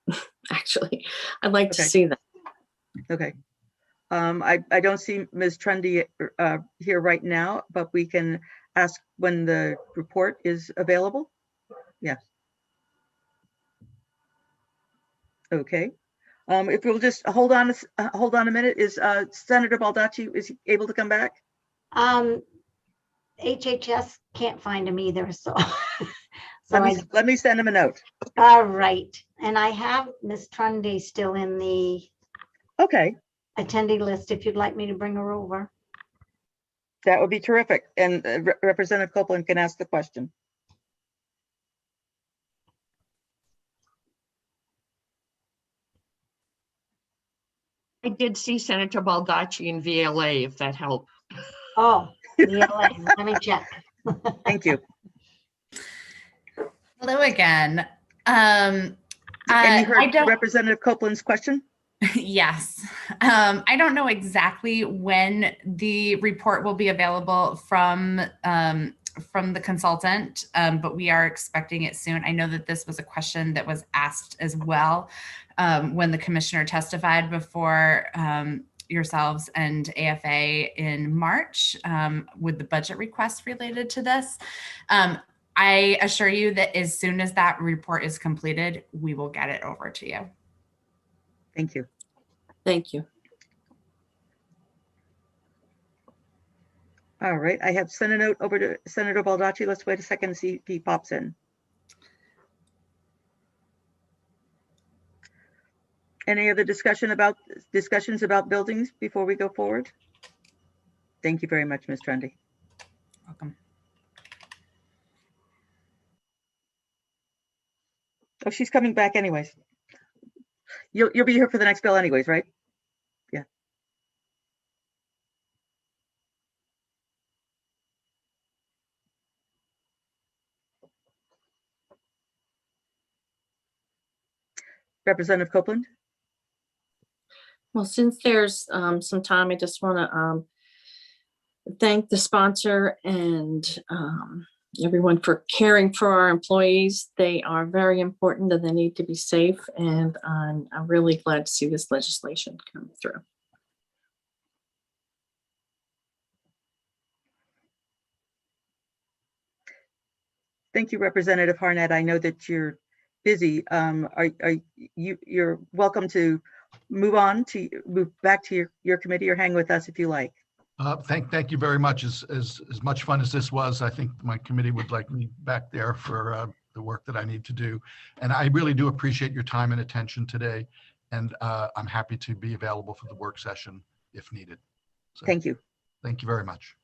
Speaker 7: actually. I'd like to
Speaker 1: Okay.
Speaker 7: see that.
Speaker 1: Okay. I don't see Ms. Trundy here right now, but we can ask when the report is available. Yes. Okay. If we'll just hold on a minute, is Senator Baldacci, is he able to come back?
Speaker 13: HHS can't find him either, so.
Speaker 1: Let me send him a note.
Speaker 13: All right, and I have Miss Trundy still in the attendee list if you'd like me to bring her over.
Speaker 1: That would be terrific. And Representative Copeland can ask the question.
Speaker 12: I did see Senator Baldacci in VLA, if that helped.
Speaker 13: Oh, VLA, let me check.
Speaker 1: Thank you.
Speaker 10: Hello again.
Speaker 1: And you heard Representative Copeland's question?
Speaker 10: Yes. I don't know exactly when the report will be available from the consultant, but we are expecting it soon. I know that this was a question that was asked as well when the commissioner testified before yourselves and AFA in March with the budget request related to this. I assure you that as soon as that report is completed, we will get it over to you.
Speaker 1: Thank you.
Speaker 7: Thank you.
Speaker 1: All right, I have sent a note over to Senator Baldacci. Let's wait a second and see if he pops in. Any other discussions about buildings before we go forward? Thank you very much, Ms. Trundy.
Speaker 10: Welcome.
Speaker 1: Oh, she's coming back anyways. You'll be here for the next bill anyways, right? Yeah. Representative Copeland.
Speaker 7: Well, since there's some time, I just want to thank the sponsor and everyone for caring for our employees. They are very important and they need to be safe. And I'm really glad to see this legislation come through.
Speaker 1: Thank you, Representative Harnett. I know that you're busy. You're welcome to move back to your committee or hang with us if you like.
Speaker 9: Thank you very much. As much fun as this was, I think my committee would like me back there for the work that I need to do. And I really do appreciate your time and attention today. And I'm happy to be available for the work session if needed. So,
Speaker 1: thank you.
Speaker 9: Thank you very much.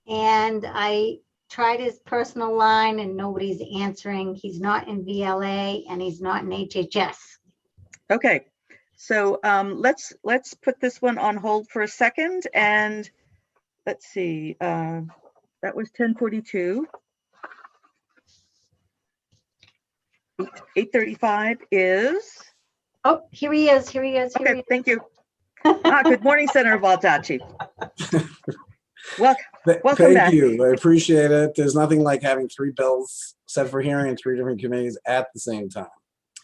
Speaker 13: And I tried his personal line and nobody's answering. He's not in VLA and he's not in HHS.
Speaker 1: Okay. So let's put this one on hold for a second, and let's see. That was 10:42. 8:35 is.
Speaker 13: Oh, here he is. Here he is. Here
Speaker 1: Okay,
Speaker 13: he is.
Speaker 1: thank you. Good morning, Senator Baldacci. Welcome
Speaker 14: Thank
Speaker 1: back.
Speaker 14: you. I appreciate it. There's nothing like having 3 bills set for hearing in 3 different committees at the same time.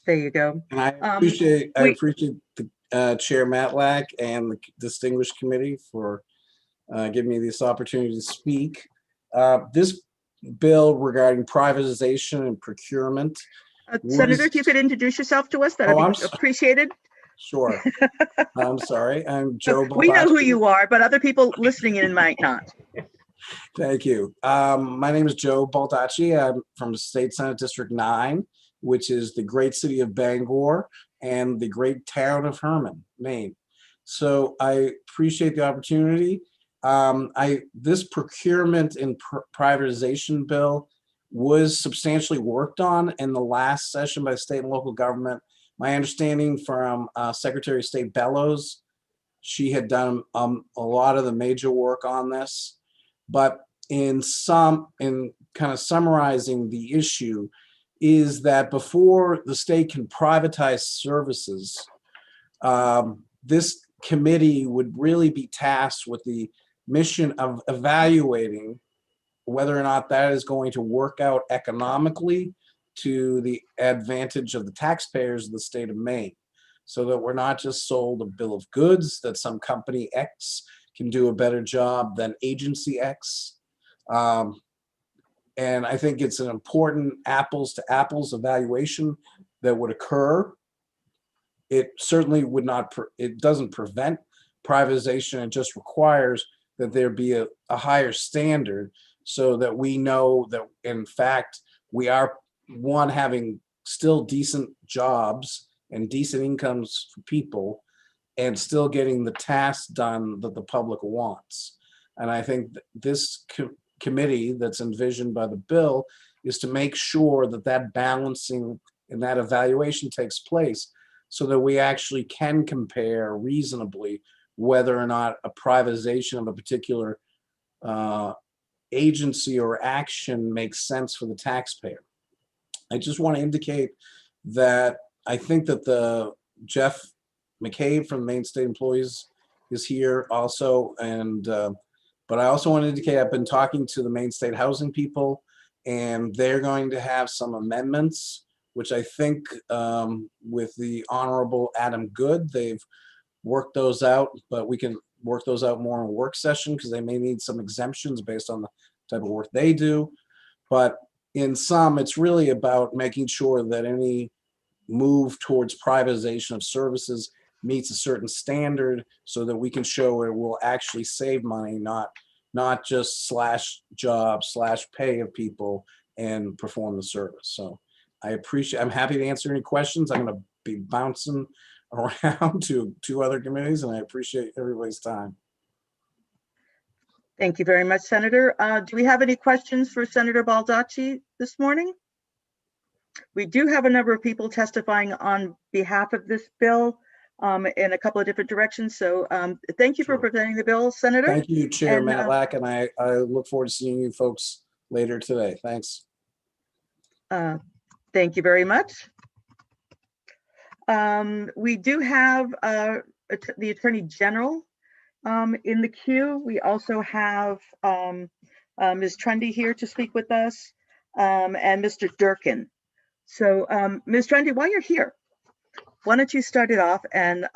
Speaker 1: There you go.
Speaker 14: And I appreciate the Chair Matlack and the distinguished committee for giving me this opportunity to speak. This bill regarding privatization and procurement.
Speaker 1: Senator, if you could introduce yourself to us, that would be appreciated.
Speaker 14: Sure. I'm sorry. I'm Joe Baldacci.
Speaker 1: We know who you are, but other people listening in might not.
Speaker 14: Thank you. My name is Joe Baldacci. I'm from State Senate District 9, which is the great city of Bangor and the great town of Herman, Maine. So I appreciate the opportunity. This procurement and privatization bill was substantially worked on in the last session by state and local government. My understanding from Secretary of State Bellows, she had done a lot of the major work on this, but in kind of summarizing the issue is that before the state can privatize services, this committee would really be tasked with the mission of evaluating whether or not that is going to work out economically to the advantage of the taxpayers of the state of Maine, so that we're not just sold a bill of goods that some company X can do a better job than agency X. And I think it's an important apples to apples evaluation that would occur. It certainly would not, it doesn't prevent privatization. It just requires that there be a higher standard so that we know that in fact, we are one, having still decent jobs and decent incomes for people and still getting the tasks done that the public wants. And I think this committee that's envisioned by the bill is to make sure that that balancing and that evaluation takes place so that we actually can compare reasonably whether or not a privatization of a particular agency or action makes sense for the taxpayer. I just want to indicate that I think that the Jeff McCabe from Maine State Employees is here also, and but I also want to indicate I've been talking to the Maine State Housing people, and they're going to have some amendments, which I think with the Honorable Adam Good, they've worked those out, but we can work those out more in a work session because they may need some exemptions based on the type of work they do. But in sum, it's really about making sure that any move towards privatization of services meets a certain standard so that we can show it will actually save money, not just slash job, slash pay of people and perform the service. So I'm happy to answer any questions. I'm going to be bouncing around to two other committees, and I appreciate everybody's time.
Speaker 1: Thank you very much, Senator. Do we have any questions for Senator Baldacci this morning? We do have a number of people testifying on behalf of this bill in a couple of different directions. So thank you for presenting the bill, Senator.
Speaker 14: Thank you, Chair Matlack, and I look forward to seeing you folks later today. Thanks.
Speaker 1: Thank you very much. We do have the Attorney General in the queue. We also have Ms. Trundy here to speak with us and Mr. Durkin. So Ms. Trundy, while you're here, why don't you start it off, and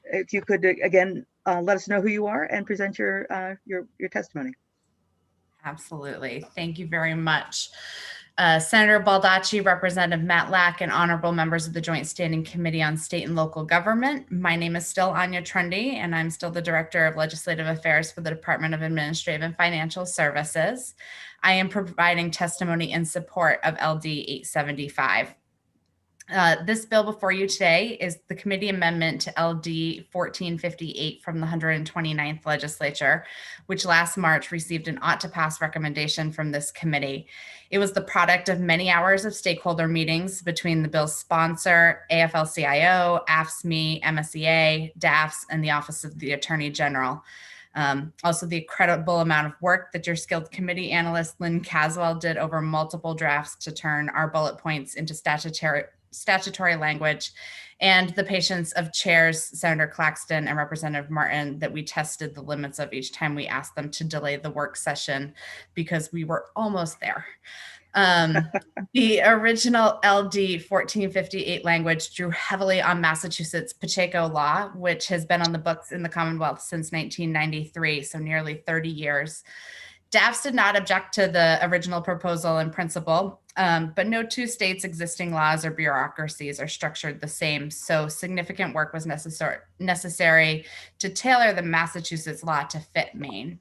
Speaker 1: if you could again let us know who you are and present your testimony.
Speaker 10: Absolutely. Thank you very much. Senator Baldacci, Representative Matlack, and honorable members of the Joint Standing Committee on State and Local Government. My name is still Anya Trundy, and I'm still the Director of Legislative Affairs for the Department of Administrative and Financial Services. I am providing testimony in support of LD 875. This bill before you today is the committee amendment to LD 1458 from the 129th legislature, which last March received an ought to pass recommendation from this committee. It was the product of many hours of stakeholder meetings between the bill's sponsor, AFL-CIO, AFSCME, MSEA, DAFS, and the Office of the Attorney General. Also the incredible amount of work that your skilled committee analyst, Lynn Caswell, did over multiple drafts to turn our bullet points into statutory language, and the patience of chairs Senator Claxton and Representative Martin that we tested the limits of each time we asked them to delay the work session because we were almost there. The original LD 1458 language drew heavily on Massachusetts Pacheco law, which has been on the books in the Commonwealth since 1993, so nearly 30 years. DAFs did not object to the original proposal in principle, but no two states' existing laws or bureaucracies are structured the same, so significant work was necessary to tailor the Massachusetts law to fit Maine.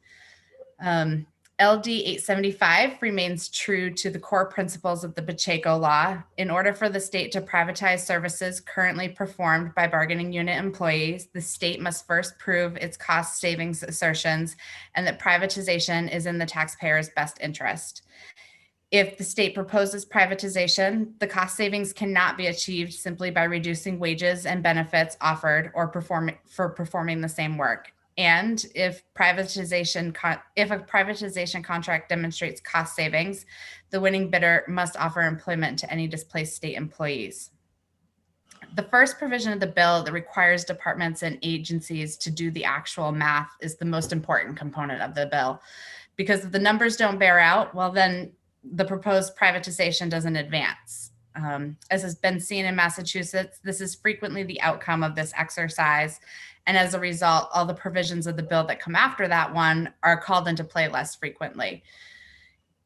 Speaker 10: LD 875 remains true to the core principles of the Pacheco law. In order for the state to privatize services currently performed by bargaining unit employees, the state must first prove its cost savings assertions and that privatization is in the taxpayer's best interest. If the state proposes privatization, the cost savings cannot be achieved simply by reducing wages and benefits offered or performing the same work. And if a privatization contract demonstrates cost savings, the winning bidder must offer employment to any displaced state employees. The first provision of the bill that requires departments and agencies to do the actual math is the most important component of the bill, because if the numbers don't bear out, well, then the proposed privatization doesn't advance. As has been seen in Massachusetts, this is frequently the outcome of this exercise. And as a result, all the provisions of the bill that come after that one are called into play less frequently.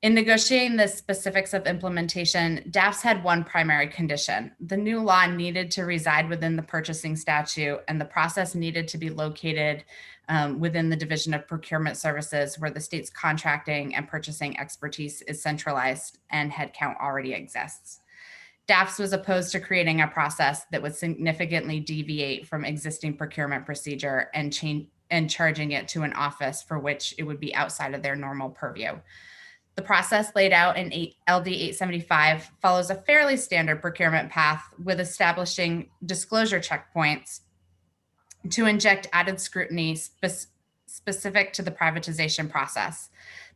Speaker 10: In negotiating the specifics of implementation, DAFS had one primary condition. The new law needed to reside within the purchasing statute, and the process needed to be located within the Division of Procurement Services, where the state's contracting and purchasing expertise is centralized and headcount already exists. DAFS was opposed to creating a process that would significantly deviate from existing procurement procedure and charging it to an office for which it would be outside of their normal purview. The process laid out in LD 875 follows a fairly standard procurement path, with establishing disclosure checkpoints to inject added scrutiny specific to the privatization process.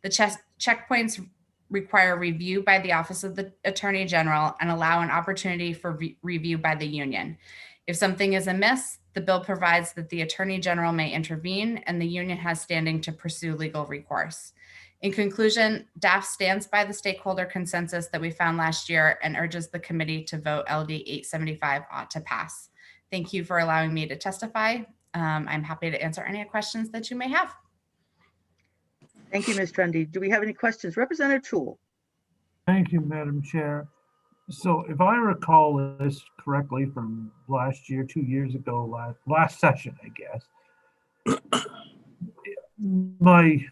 Speaker 10: The checkpoints require review by the Office of the Attorney General and allow an opportunity for review by the union. If something is amiss, the bill provides that the Attorney General may intervene and the union has standing to pursue legal recourse. In conclusion, DAF stands by the stakeholder consensus that we found last year and urges the committee to vote LD 875 ought to pass. Thank you for allowing me to testify. I'm happy to answer any questions that you may have.
Speaker 1: Thank you, Ms. Trundy. Do we have any questions? Representative Tool.
Speaker 2: Thank you, Madam Chair. So if I recall this correctly from last year, 2 years ago, last session, I guess, my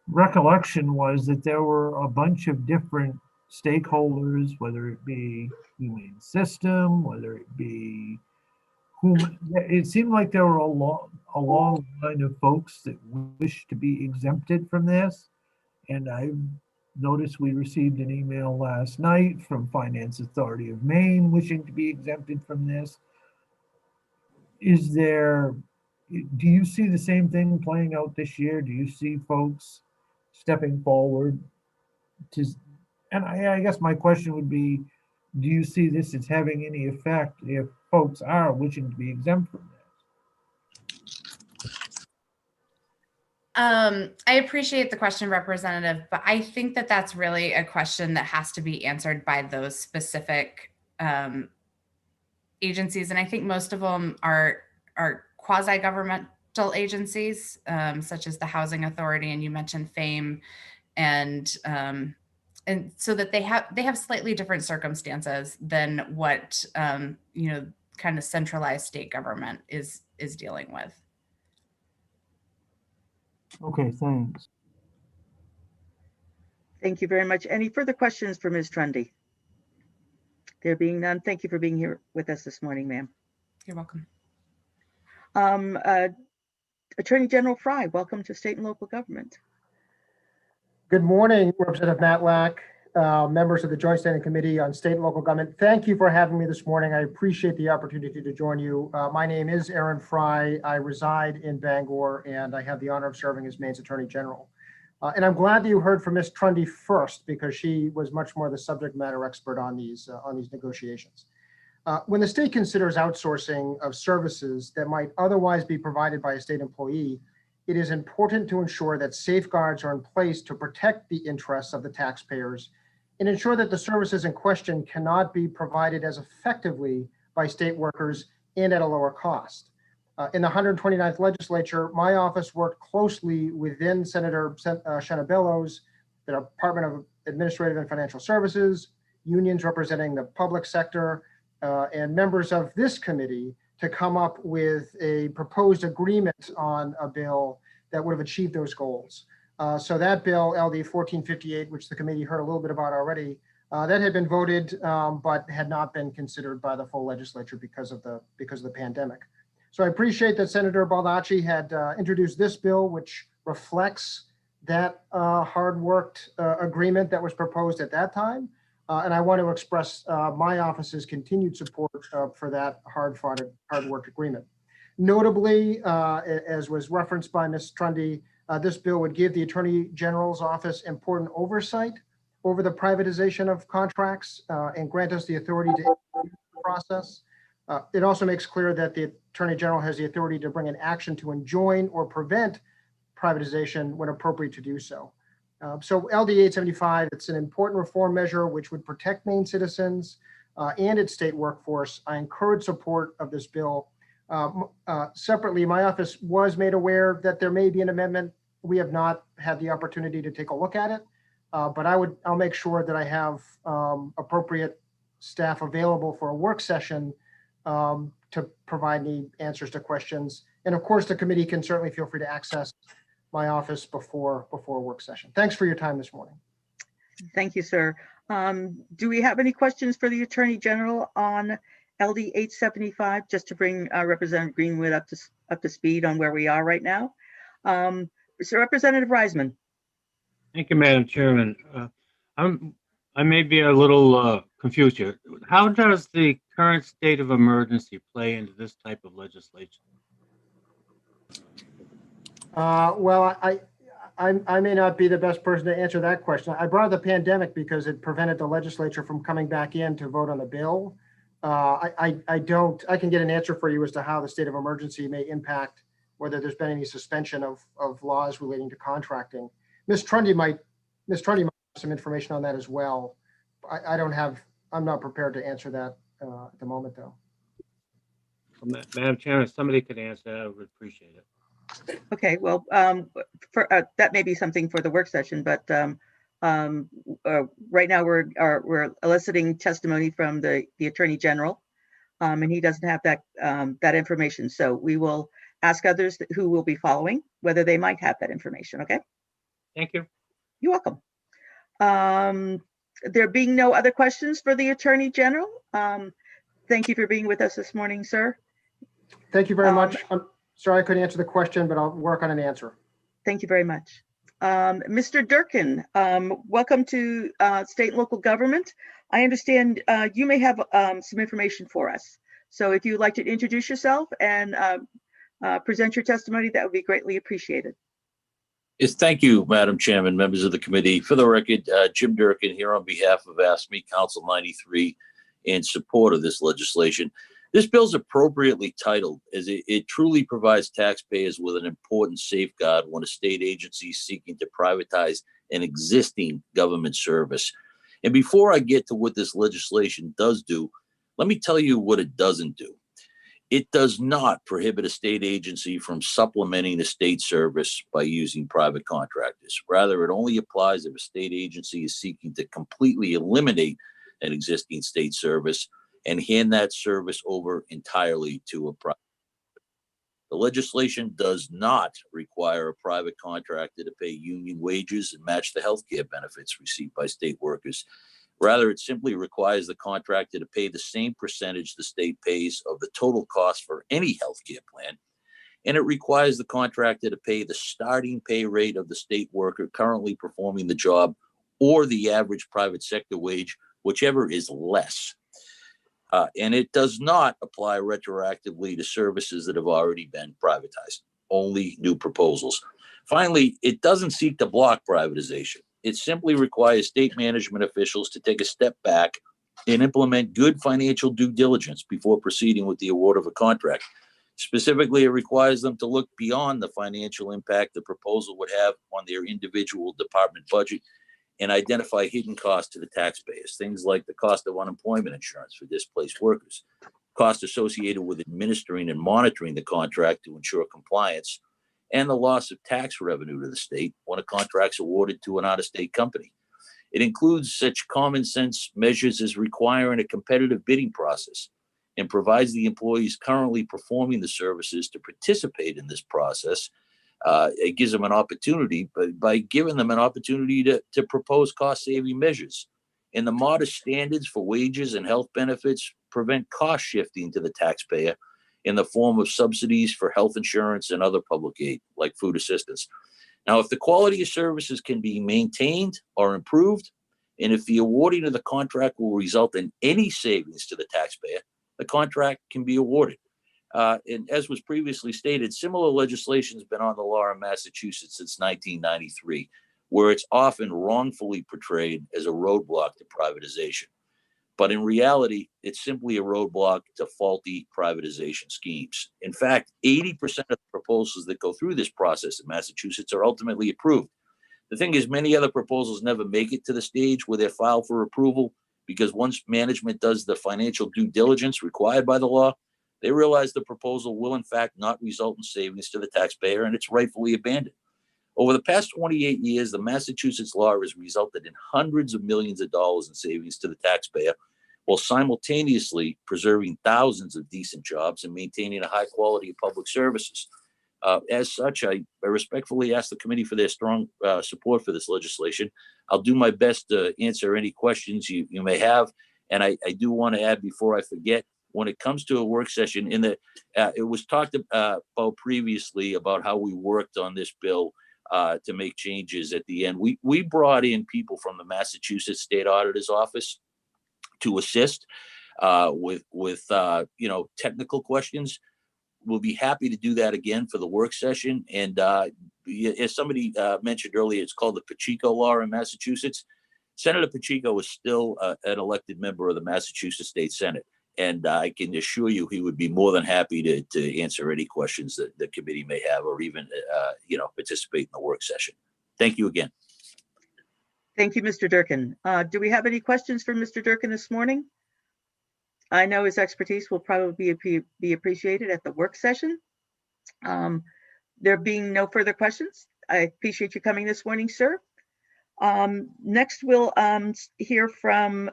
Speaker 2: recollection was that there were a bunch of different stakeholders, whether it be humane system, whether it be whom, it seemed like there were a long line of folks that wish to be exempted from this. And I noticed we received an email last night from Finance Authority of Maine wishing to be exempted from this. Do you see the same thing playing out this year? Do you see folks stepping forward and I guess my question would be, do you see this as having any effect if folks are wishing to be exempt from this?
Speaker 10: I appreciate the question, Representative, but I think that that's really a question that has to be answered by those specific agencies. And I think most of them are quasi-governmental agencies, such as the Housing Authority, and you mentioned FAME, and so that they have slightly different circumstances than what kind of centralized state government is dealing with.
Speaker 2: Okay, thanks.
Speaker 1: Thank you very much. Any further questions for Ms. Trundy? There being none, thank you for being here with us this morning, ma'am.
Speaker 10: You're welcome.
Speaker 1: Attorney General Fry, welcome to State and Local Government.
Speaker 15: Good morning, Representative Matlack, members of the Joint Standing Committee on State and Local Government. Thank you for having me this morning. I appreciate the opportunity to join you. My name is Aaron Fry. I reside in Bangor, and I have the honor of serving as Maine's Attorney General. And I'm glad that you heard from Ms. Trundy first, because she was much more the subject matter expert on these negotiations. When the state considers outsourcing of services that might otherwise be provided by a state employee, it is important to ensure that safeguards are in place to protect the interests of the taxpayers and ensure that the services in question cannot be provided as effectively by state workers and at a lower cost. In the 129th legislature, my office worked closely within Senator Shenna-Bellows, the Department of Administrative and Financial Services, unions representing the public sector, and members of this committee to come up with a proposed agreement on a bill that would have achieved those goals. So that bill, LD 1458, which the committee heard a little bit about already, that had been voted, but had not been considered by the full legislature because of the pandemic. So I appreciate that Senator Baldacci had introduced this bill, which reflects that hard-worked agreement that was proposed at that time. And I want to express my office's continued support for that hard-worked agreement. Notably, as was referenced by Ms. Trundy, this bill would give the Attorney General's office important oversight over the privatization of contracts and grant us the authority to process. It also makes clear that the Attorney General has the authority to bring an action to enjoin or prevent privatization when appropriate to do so. So LD 875, it's an important reform measure which would protect Maine citizens and its state workforce. I encourage support of this bill. Separately, my office was made aware that there may be an amendment. We have not had the opportunity to take a look at it, but I'll make sure that I have appropriate staff available for a work session to provide me answers to questions. And of course, the committee can certainly feel free to access my office before a work session. Thanks for your time this morning.
Speaker 1: Thank you, sir. Do we have any questions for the Attorney General on LD 875, just to bring Representative Greenwood up to speed on where we are right now? So Representative Reisman.
Speaker 8: Thank you, Madam Chairman. I may be a little confused here. How does the current state of emergency play into this type of legislation?
Speaker 15: Well, I may not be the best person to answer that question. I brought up the pandemic because it prevented the legislature from coming back in to vote on the bill. I can get an answer for you as to how the state of emergency may impact whether there's been any suspension of laws relating to contracting. Ms. Trundy might have some information on that as well. I'm not prepared to answer that at the moment, though.
Speaker 8: Madam Chairman, if somebody could answer that, I would appreciate it.
Speaker 1: Okay, well, that may be something for the work session, but right now we're eliciting testimony from the Attorney General, and he doesn't have that information. So we will ask others who will be following whether they might have that information. Okay.
Speaker 8: Thank you.
Speaker 1: You're welcome. There being no other questions for the Attorney General, thank you for being with us this morning, sir.
Speaker 15: Thank you very much. I'm sorry I couldn't answer the question, but I'll work on an answer.
Speaker 1: Thank you very much. Mr. Durkin, welcome to State and Local Government. I understand you may have some information for us. So if you'd like to introduce yourself and present your testimony, that would be greatly appreciated.
Speaker 16: Yes, thank you, Madam Chairman, members of the committee. For the record, Jim Durkin here on behalf of AFSCME Council 93 in support of this legislation. This bill is appropriately titled as it truly provides taxpayers with an important safeguard when a state agency is seeking to privatize an existing government service. And before I get to what this legislation does do, let me tell you what it doesn't do. It does not prohibit a state agency from supplementing a state service by using private contractors. Rather, it only applies if a state agency is seeking to completely eliminate an existing state service and hand that service over entirely to a private. The legislation does not require a private contractor to pay union wages and match the health care benefits received by state workers. Rather, it simply requires the contractor to pay the same percentage the state pays of the total cost for any health care plan. And it requires the contractor to pay the starting pay rate of the state worker currently performing the job or the average private sector wage, whichever is less. And it does not apply retroactively to services that have already been privatized, only new proposals. Finally, it doesn't seek to block privatization. It simply requires state management officials to take a step back and implement good financial due diligence before proceeding with the award of a contract. Specifically, it requires them to look beyond the financial impact the proposal would have on their individual department budget and identify hidden costs to the taxpayers, things like the cost of unemployment insurance for displaced workers, costs associated with administering and monitoring the contract to ensure compliance, and the loss of tax revenue to the state when a contract's awarded to an out-of-state company. It includes such common sense measures as requiring a competitive bidding process and provides the employees currently performing the services to participate in this process. It gives them an opportunity, but by giving them an opportunity to propose cost-saving measures. And the modest standards for wages and health benefits prevent cost shifting to the taxpayer in the form of subsidies for health insurance and other public aid, like food assistance. Now, if the quality of services can be maintained or improved, and if the awarding of the contract will result in any savings to the taxpayer, the contract can be awarded. And as was previously stated, similar legislation has been on the law in Massachusetts since 1993, where it's often wrongfully portrayed as a roadblock to privatization. But in reality, it's simply a roadblock to faulty privatization schemes. In fact, 80% of the proposals that go through this process in Massachusetts are ultimately approved. The thing is, many other proposals never make it to the stage where they're filed for approval, because once management does the financial due diligence required by the law, they realize the proposal will in fact not result in savings to the taxpayer, and it's rightfully abandoned. Over the past 28 years, the Massachusetts law has resulted in hundreds of millions of dollars in savings to the taxpayer, while simultaneously preserving thousands of decent jobs and maintaining a high quality of public services. As such, I respectfully ask the committee for their strong support for this legislation. I'll do my best to answer any questions you may have. And I do want to add, before I forget, when it comes to a work session, it was talked about previously about how we worked on this bill to make changes at the end. We brought in people from the Massachusetts State Auditor's Office to assist with technical questions. We'll be happy to do that again for the work session. And as somebody mentioned earlier, it's called the Pacheco Law in Massachusetts. Senator Pacheco is still an elected member of the Massachusetts State Senate. And I can assure you he would be more than happy to answer any questions that the committee may have, or even participate in the work session. Thank you again.
Speaker 1: Thank you, Mr. Durkin. Do we have any questions for Mr. Durkin this morning? I know his expertise will probably be appreciated at the work session. There being no further questions, I appreciate you coming this morning, sir. Next, we'll hear from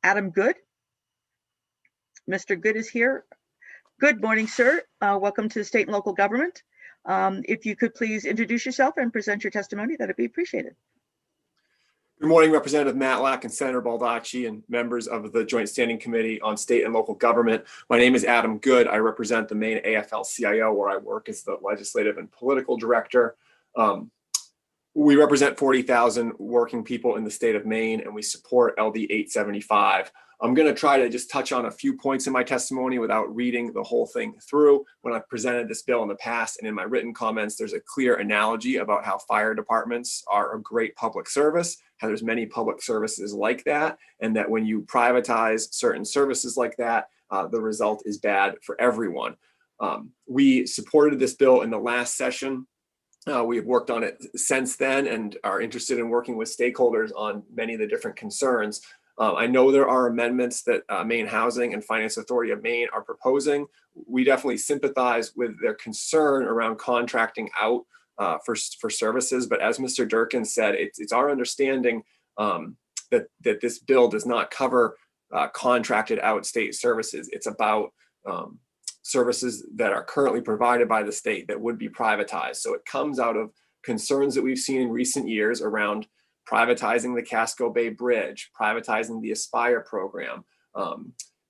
Speaker 1: Adam Good. Mr. Good is here. Good morning, sir. Welcome to the State and Local Government. If you could please introduce yourself and present your testimony, that'd be appreciated.
Speaker 17: Good morning, Representative Matlack and Senator Baldacci and members of the Joint Standing Committee on State and Local Government. My name is Adam Good. I represent the Maine AFL-CIO, where I work as the Legislative and Political Director. We represent 40,000 working people in the state of Maine, and we support LD 875. I'm going to try to just touch on a few points in my testimony without reading the whole thing through. When I've presented this bill in the past and in my written comments, there's a clear analogy about how fire departments are a great public service, how there's many public services like that, and that when you privatize certain services like that, the result is bad for everyone. We supported this bill in the last session. We have worked on it since then and are interested in working with stakeholders on many of the different concerns. I know there are amendments that Maine Housing and Finance Authority of Maine are proposing. We definitely sympathize with their concern around contracting out for services. But as Mr. Durkin said, it's our understanding that this bill does not cover contracted out state services. It's about services that are currently provided by the state that would be privatized. So it comes out of concerns that we've seen in recent years around privatizing the Casco Bay Bridge, privatizing the Aspire program,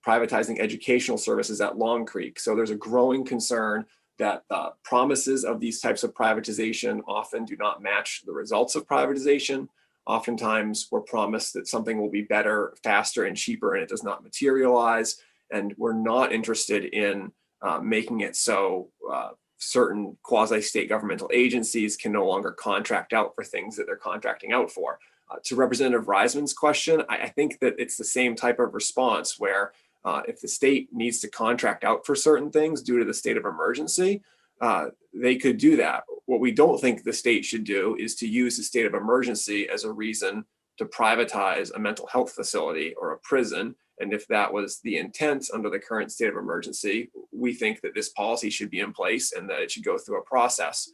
Speaker 17: privatizing educational services at Long Creek. So there's a growing concern that promises of these types of privatization often do not match the results of privatization. Oftentimes we're promised that something will be better, faster, and cheaper, and it does not materialize. And we're not interested in making it so certain quasi-state governmental agencies can no longer contract out for things that they're contracting out for. To Representative Reisman's question, I think that it's the same type of response where if the state needs to contract out for certain things due to the state of emergency, they could do that. What we don't think the state should do is to use the state of emergency as a reason to privatize a mental health facility or a prison. And if that was the intent under the current state of emergency, we think that this policy should be in place and that it should go through a process.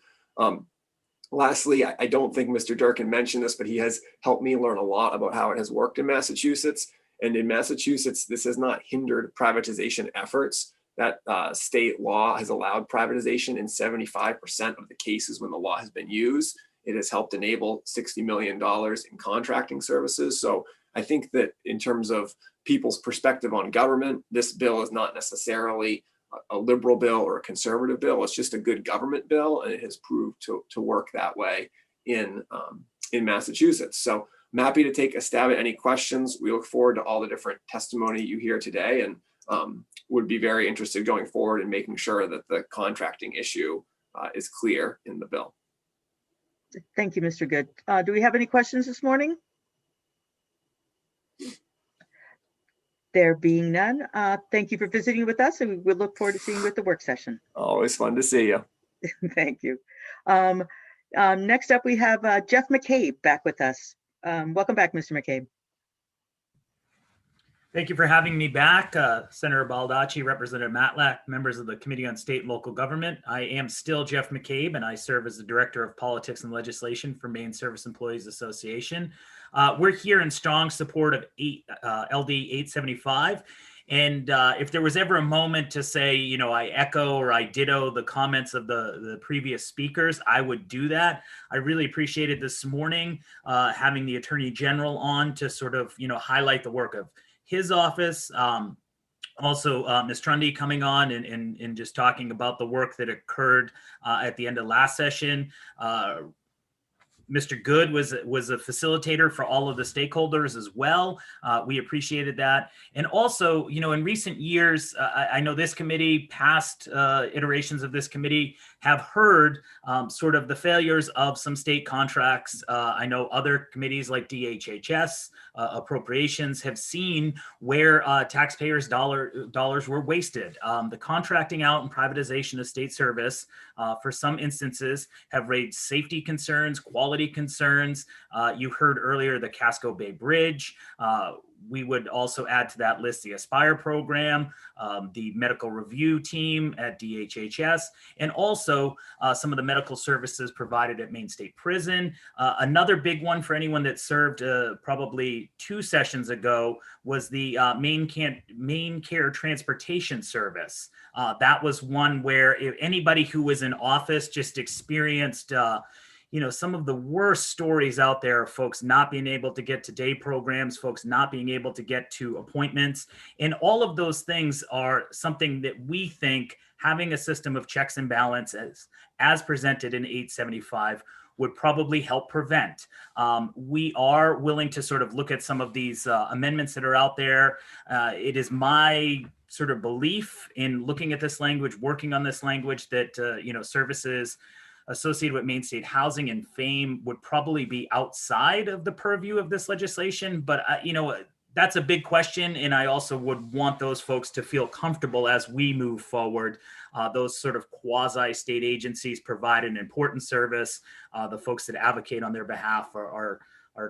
Speaker 17: Lastly, I don't think Mr. Durkin mentioned this, but he has helped me learn a lot about how it has worked in Massachusetts. And in Massachusetts, this has not hindered privatization efforts. That state law has allowed privatization in 75% of the cases when the law has been used. It has helped enable $60 million in contracting services. So I think that in terms of people's perspective on government, this bill is not necessarily a liberal bill or a conservative bill. It's just a good government bill, and it has proved to work that way in Massachusetts. So I'm happy to take a stab at any questions. We look forward to all the different testimony you hear today, and would be very interested going forward in making sure that the contracting issue is clear in the bill.
Speaker 1: Thank you, Mr. Good. Do we have any questions this morning? There being none, thank you for visiting with us, and we will look forward to seeing you at the work session.
Speaker 17: Always fun to see you.
Speaker 1: Thank you. Next up, we have Jeff McCabe back with us. Welcome back, Mr. McCabe.
Speaker 11: Thank you for having me back, Senator Baldacci, Representative Matlack, members of the Committee on State and Local Government. I am still Jeff McCabe, and I serve as the Director of Politics and Legislation for Maine Service Employees Association. We're here in strong support of LD 875. And if there was ever a moment to say, you know, I echo or I ditto the comments of the previous speakers, I would do that. I really appreciated this morning having the Attorney General on to sort of, you know, highlight the work of his office. Also, Ms. Trundy coming on and just talking about the work that occurred at the end of last session. Mr. Good was a facilitator for all of the stakeholders as well. We appreciated that. And also, you know, in recent years, I know this committee, past iterations of this committee have heard sort of the failures of some state contracts. I know other committees like DHHS, appropriations have seen where taxpayers' dollars were wasted. The contracting out and privatization of state service, for some instances, have raised safety concerns, quality concerns. You heard earlier the Casco Bay Bridge. We would also add to that list the Aspire program, the medical review team at DHHS, and also some of the medical services provided at Maine State Prison. Another big one for anyone that served probably 2 sessions ago was the Maine Care Transportation Service. That was one where if anybody who was in office just experienced you know, some of the worst stories out there are folks not being able to get to day programs, folks not being able to get to appointments. And all of those things are something that we think having a system of checks and balances as presented in 875 would probably help prevent. We are willing to sort of look at some of these amendments that are out there. It is my sort of belief in looking at this language, working on this language, that you know, services associated with Maine State Housing and FAME would probably be outside of the purview of this legislation. But, you know, that's a big question. And I also would want those folks to feel comfortable as we move forward. Those sort of quasi-state agencies provide an important service. The folks that advocate on their behalf are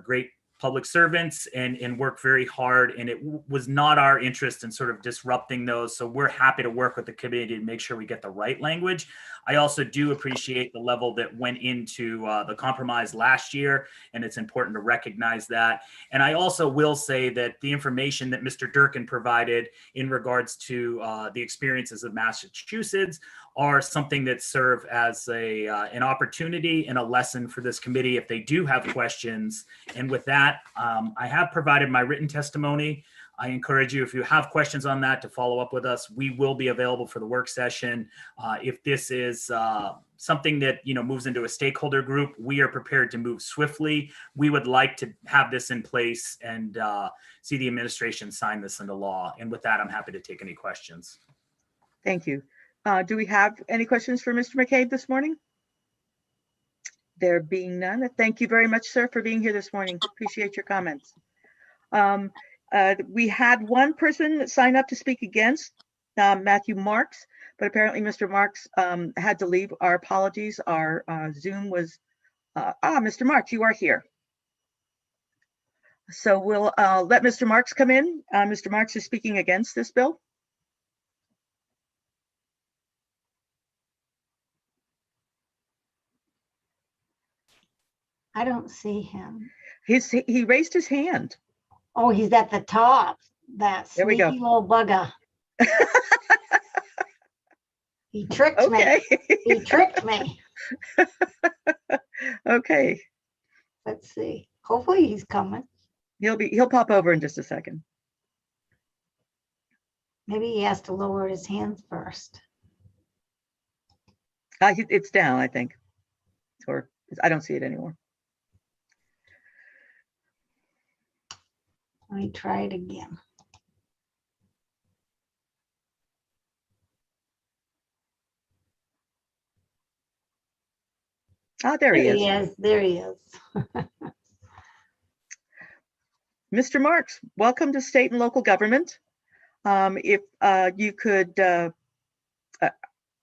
Speaker 11: great public servants and work very hard. And it was not our interest in sort of disrupting those. So we're happy to work with the committee to make sure we get the right language. I also do appreciate the level that went into the compromise last year, and it's important to recognize that. And I also will say that the information that Mr. Durkin provided in regards to the experiences of Massachusetts are something that serve as an opportunity and a lesson for this committee if they do have questions. And with that, I have provided my written testimony. I encourage you, if you have questions on that, to follow up with us. We will be available for the work session. If this is something that, you know, moves into a stakeholder group, we are prepared to move swiftly. We would like to have this in place and see the administration sign this into law. And with that, I'm happy to take any questions.
Speaker 1: Thank you. Do we have any questions for Mr. McCabe this morning? There being none, thank you very much, sir, for being here this morning. Appreciate your comments. We had one person sign up to speak against, Matthew Marks, but apparently Mr. Marks had to leave. Our apologies. Our Zoom was, Mr. Marks, you are here. So we'll let Mr. Marks come in. Mr. Marks is speaking against this bill.
Speaker 13: I don't see him.
Speaker 1: He raised his hand.
Speaker 13: Oh, he's at the top. That
Speaker 1: There we go.
Speaker 13: sneaky little bugger. He tricked
Speaker 1: Okay.
Speaker 13: me. He tricked me.
Speaker 1: Okay.
Speaker 13: Let's see. Hopefully he's coming.
Speaker 1: He'll pop over in just a second.
Speaker 13: Maybe he has to lower his hands first.
Speaker 1: It's down, I think. Or I don't see it anymore.
Speaker 13: Let me try it again.
Speaker 1: Ah, there he is.
Speaker 13: There he is.
Speaker 1: Mr. Marks, welcome to State and Local Government. If you could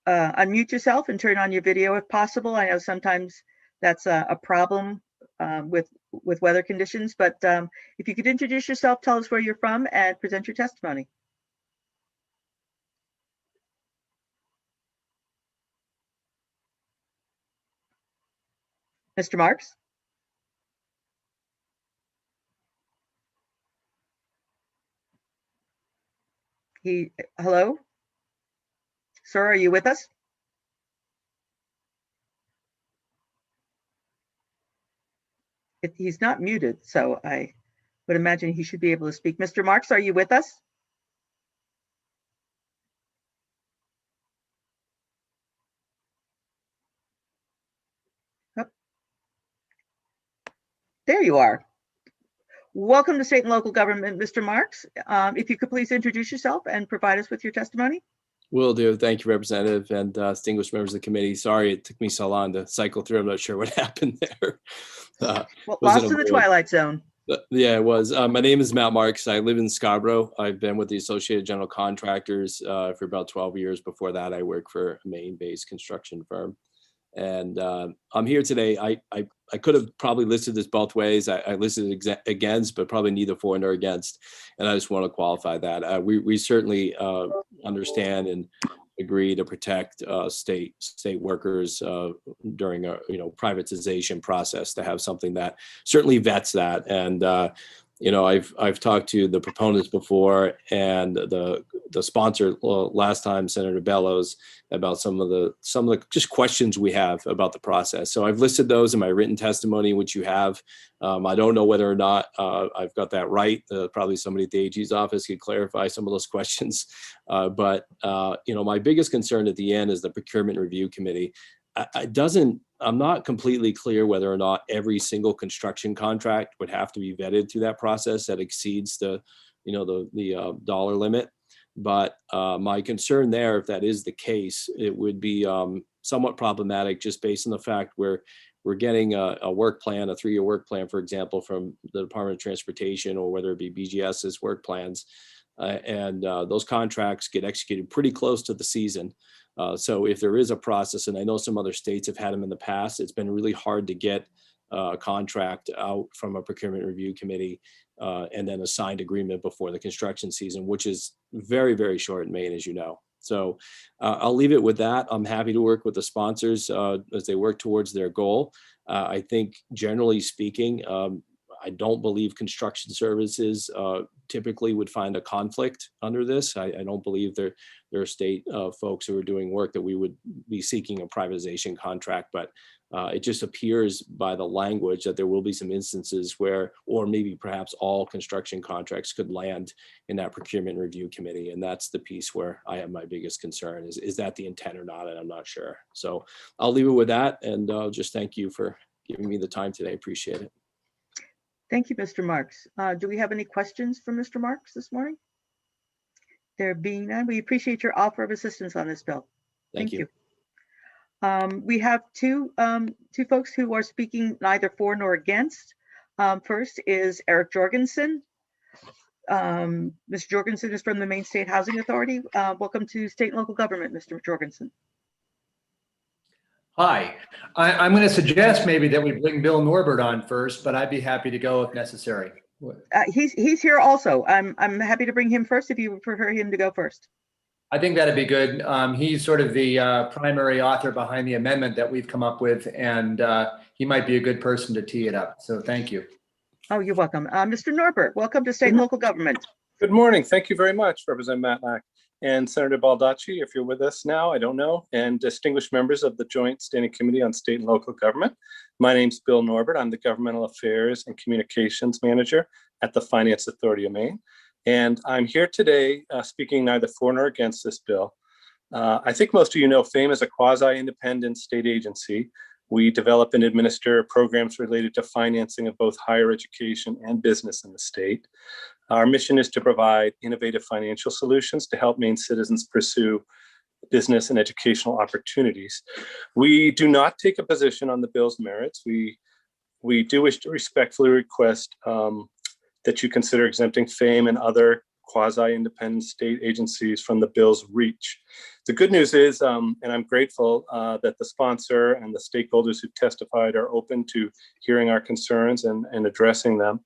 Speaker 1: unmute yourself and turn on your video if possible. I know sometimes that's a problem with weather conditions, but if you could introduce yourself, tell us where you're from, and present your testimony. Mr. Marks? Hello? Sir, are you with us? He's not muted, so I would imagine he should be able to speak. Mr. Marks, are you with us? Oh. There you are. Welcome to State and Local Government, Mr. Marks. If you could please introduce yourself and provide us with your testimony.
Speaker 18: Will do. Thank you, Representative and distinguished members of the committee. Sorry it took me so long to cycle through. I'm not sure what happened there.
Speaker 1: Well, lost in the twilight zone.
Speaker 18: Yeah, it was. My name is Matt Marks. I live in Scarborough. I've been with the Associated General Contractors for about 12 years. Before that, I worked for a Maine-based construction firm. And I'm here today. I could have probably listed this both ways. I listed it against, but probably neither for nor against. And I just want to qualify that. We certainly understand and agree to protect state workers during a privatization process, to have something that certainly vets that. And I've talked to the proponents before and the sponsor last time, Senator Bellows, about some of the just questions we have about the process. So I've listed those in my written testimony, which you have. I don't know whether or not I've got that right. Probably somebody at the AG's office could clarify some of those questions. But my biggest concern at the end is the Procurement Review Committee. I'm not completely clear whether or not every single construction contract would have to be vetted through that process that exceeds the dollar limit. But my concern there, if that is the case, it would be somewhat problematic just based on the fact we're getting a work plan, a 3-year work plan, for example, from the Department of Transportation, or whether it be BGS's work plans. And those contracts get executed pretty close to the season. So if there is a process, and I know some other states have had them in the past, it's been really hard to get a contract out from a procurement review committee and then a signed agreement before the construction season, which is very, very short in Maine, as you know. So I'll leave it with that. I'm happy to work with the sponsors as they work towards their goal. I think generally speaking, I don't believe construction services typically would find a conflict under this. I don't believe there are state folks who are doing work that we would be seeking a privatization contract, but it just appears by the language that there will be some instances where, or maybe perhaps all construction contracts could land in that procurement review committee. And that's the piece where I have my biggest concern is that the intent or not? And I'm not sure. So I'll leave it with that. And just thank you for giving me the time today. Appreciate it.
Speaker 1: Thank you, Mr. Marks. Do we have any questions for Mr. Marks this morning? There being none, we appreciate your offer of assistance on this bill.
Speaker 18: Thank you.
Speaker 1: We have two folks who are speaking neither for nor against. First is Eric Jorgensen. Mr. Jorgensen is from the Maine State Housing Authority. Welcome to State and Local Government, Mr. Jorgensen.
Speaker 19: Hi, I'm going to suggest maybe that we bring Bill Norbert on first, but I'd be happy to go if necessary.
Speaker 1: He's here also. I'm happy to bring him first if you would prefer him to go first.
Speaker 19: I think that'd be good. He's sort of the primary author behind the amendment that we've come up with, and he might be a good person to tee it up. So thank you.
Speaker 1: Oh, you're welcome. Mr. Norbert, welcome to State and Local Government.
Speaker 20: Good morning. Thank you very much, Representative Matlack. And Senator Baldacci, if you're with us now, I don't know, and distinguished members of the Joint Standing Committee on State and Local Government. My name's Bill Norbert. I'm the Governmental Affairs and Communications Manager at the Finance Authority of Maine. And I'm here today speaking neither for nor against this bill. I think most of you know FAME is a quasi-independent state agency. We develop and administer programs related to financing of both higher education and business in the state. Our mission is to provide innovative financial solutions to help Maine citizens pursue business and educational opportunities. We do not take a position on the bill's merits. We do wish to respectfully request that you consider exempting FAME and other quasi-independent state agencies from the bill's reach. The good news is, and I'm grateful that the sponsor and the stakeholders who testified are open to hearing our concerns and addressing them.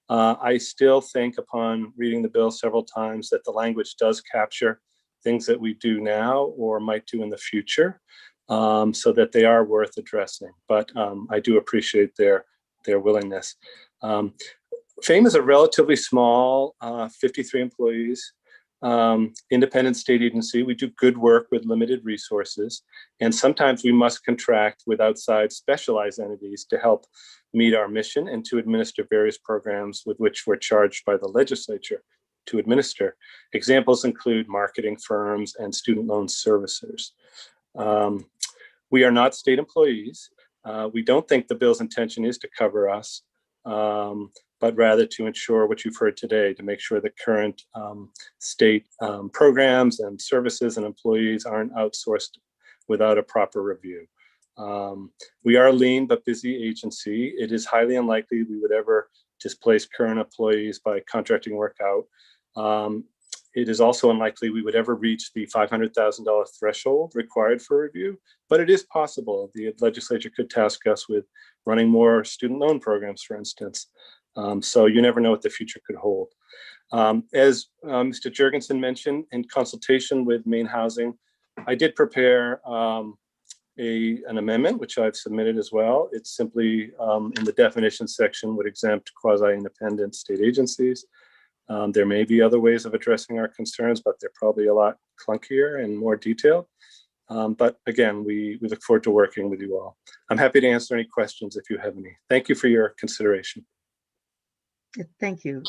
Speaker 20: I still think upon reading the bill several times that the language does capture things that we do now or might do in the future, so that they are worth addressing. But I do appreciate their willingness. FAME is a relatively small, 53 employees, independent state agency. We do good work with limited resources, and sometimes we must contract with outside specialized entities to help meet our mission and to administer various programs with which we're charged by the legislature to administer. Examples include marketing firms and student loan servicers. We are not state employees. We don't think the bill's intention is to cover us, but rather to ensure what you've heard today, to make sure that current state programs and services and employees aren't outsourced without a proper review. We are a lean but busy agency. It is highly unlikely we would ever displace current employees by contracting work out. It is also unlikely we would ever reach the $500,000 threshold required for review, but it is possible. The legislature could task us with running more student loan programs, for instance. So you never know what the future could hold. As Mr. Jurgensen mentioned, in consultation with Maine Housing, I did prepare an amendment, which I've submitted as well. It's simply in the definition section would exempt quasi-independent state agencies. There may be other ways of addressing our concerns, but they're probably a lot clunkier and more detailed. But again, we look forward to working with you all. I'm happy to answer any questions if you have any. Thank you for your consideration.
Speaker 1: Thank you.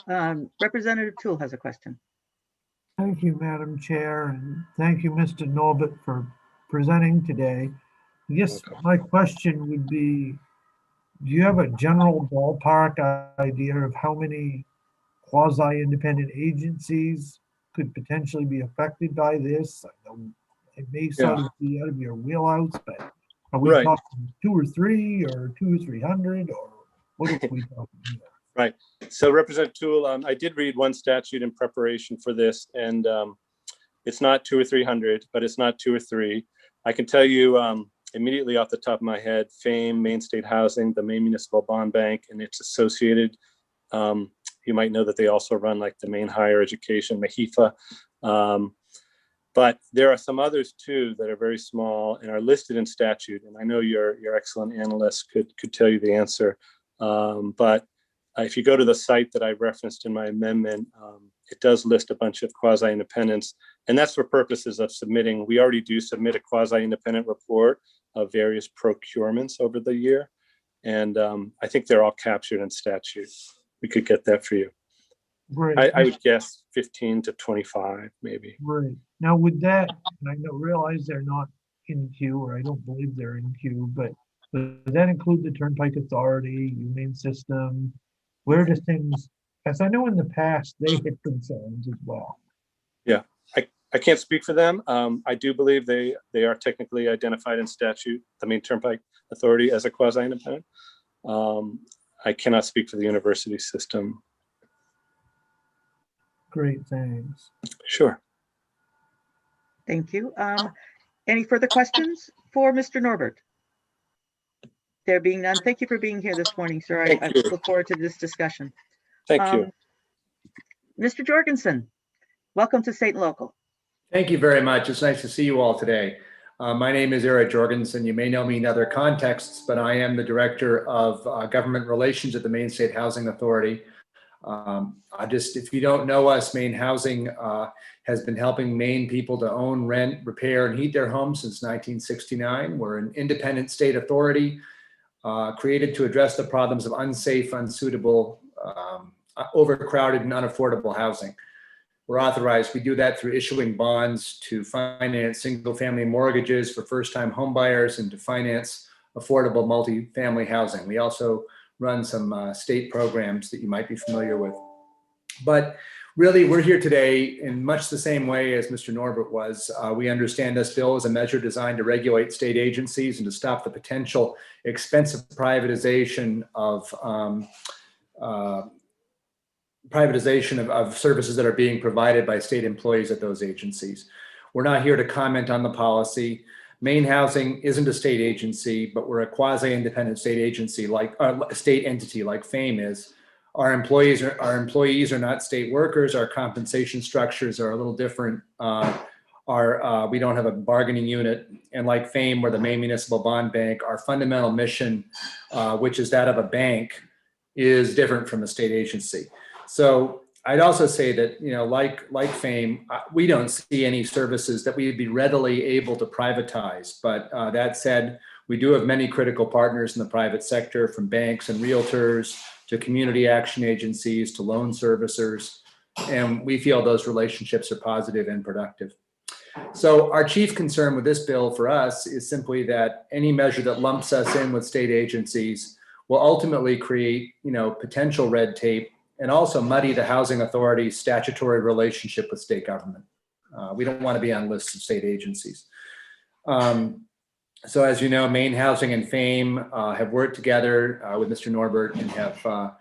Speaker 1: Representative Toole has a question.
Speaker 2: Thank you, Madam Chair, and thank you, Mr. Norbert, for presenting today. I guess my question would be, do you have a general ballpark idea of how many quasi-independent agencies could potentially be affected by this? I know it may sort of be out of your wheelhouse, but are we talking 2 or 3 or 200 or 300, or what are we talking about?
Speaker 20: Right. So Representative Toole, I did read one statute in preparation for this, and it's not 200 or 300, but it's not 2 or 3. I can tell you immediately off the top of my head, FAME, Maine State Housing, the Maine Municipal Bond Bank, and its associated. You might know that they also run like the Maine Higher Education, MAHIFA. But there are some others too that are very small and are listed in statute. And I know your excellent analyst could tell you the answer. But if you go to the site that I referenced in my amendment, it does list a bunch of quasi-independents, and that's for purposes of submitting. We already do submit a quasi-independent report of various procurements over the year, and I think they're all captured in statute. We could get that for you.
Speaker 2: Right.
Speaker 20: I would guess 15 to 25, maybe.
Speaker 2: Right. Now with that, and I realize they're not in queue, or I don't believe they're in queue, but does that include the Turnpike Authority, Humane System? Where do things, as I know in the past, they hit concerns as well.
Speaker 20: Yeah, I can't speak for them. I do believe they are technically identified in statute, the Maine Turnpike Authority, as a quasi-independent. I cannot speak for the university system.
Speaker 2: Great, thanks.
Speaker 20: Sure.
Speaker 1: Thank you. Any further questions for Mr. Norbert? There being none, thank you for being here this morning, sir. I look forward to this discussion.
Speaker 20: Thank you.
Speaker 1: Mr. Jorgensen, welcome to State and Local.
Speaker 19: Thank you very much. It's nice to see you all today. My name is Eric Jorgensen. You may know me in other contexts, but I am the Director of Government Relations at the Maine State Housing Authority. If you don't know us, Maine Housing has been helping Maine people to own, rent, repair, and heat their homes since 1969. We're an independent state authority created to address the problems of unsafe, unsuitable, overcrowded, and unaffordable housing. We're authorized, we do that through issuing bonds to finance single-family mortgages for first-time home buyers and to finance affordable multifamily housing. We also run some state programs that you might be familiar with. But Really, we're here today in much the same way as Mr. Norbert was. We understand this bill is a measure designed to regulate state agencies and to stop the potential expensive privatization of services that are being provided by state employees at those agencies. We're not here to comment on the policy. Maine Housing isn't a state agency, but we're a quasi-independent state agency, like a state entity like FAME is. Our employees are not state workers. Our compensation structures are a little different. We don't have a bargaining unit, and like FAME, we're the Maine Municipal Bond Bank. Our fundamental mission, which is that of a bank, is different from a state agency. So I'd also say that, like FAME, we don't see any services that we'd be readily able to privatize. But that said, we do have many critical partners in the private sector, from banks and realtors to community action agencies to loan servicers. And we feel those relationships are positive and productive. So our chief concern with this bill for us is simply that any measure that lumps us in with state agencies will ultimately create, potential red tape and also muddy the housing authority's statutory relationship with state government. We don't want to be on lists of state agencies. So as you know, Maine Housing and FAME have worked together with Mr. Norbert and have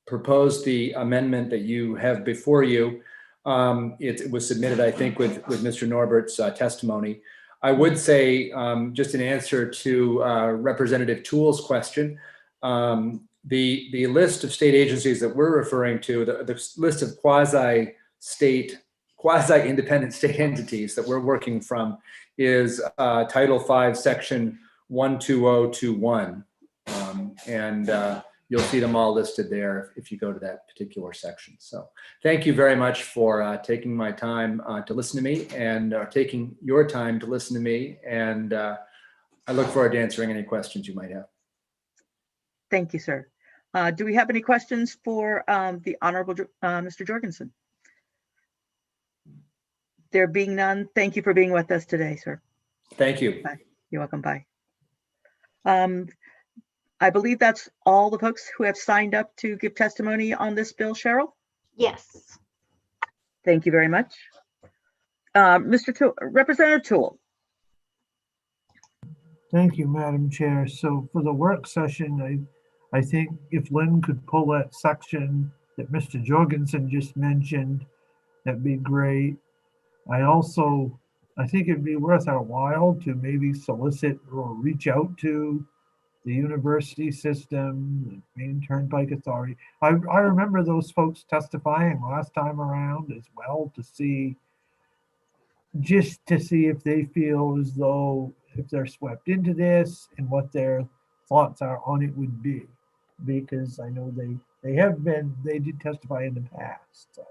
Speaker 19: proposed the amendment that you have before you. It was submitted, I think, with Mr. Norbert's testimony. I would say, just in answer to Representative Toole's question, the list of state agencies that we're referring to, the list of quasi-independent state entities that we're working from is Title V, Section 12021. You'll see them all listed there if you go to that particular section. So thank you very much for taking my time to listen to me and taking your time to listen to me. And I look forward to answering any questions you might have.
Speaker 1: Thank you, sir. Do we have any questions for the Honorable Mr. Jorgensen? There being none, thank you for being with us today, sir.
Speaker 19: Thank you.
Speaker 1: Bye. You're welcome. Bye. I believe that's all the folks who have signed up to give testimony on this bill, Cheryl?
Speaker 13: Yes.
Speaker 1: Thank you very much. Representative Toole.
Speaker 2: Thank you, Madam Chair. So for the work session, I think if Lynn could pull that section that Mr. Jorgensen just mentioned, that'd be great. I think it'd be worth our while to maybe solicit or reach out to the university system, the Maine Turnpike Authority. I remember those folks testifying last time around as well to see if they feel as though if they're swept into this and what their thoughts are on it would be. Because I know they did testify in the past. So.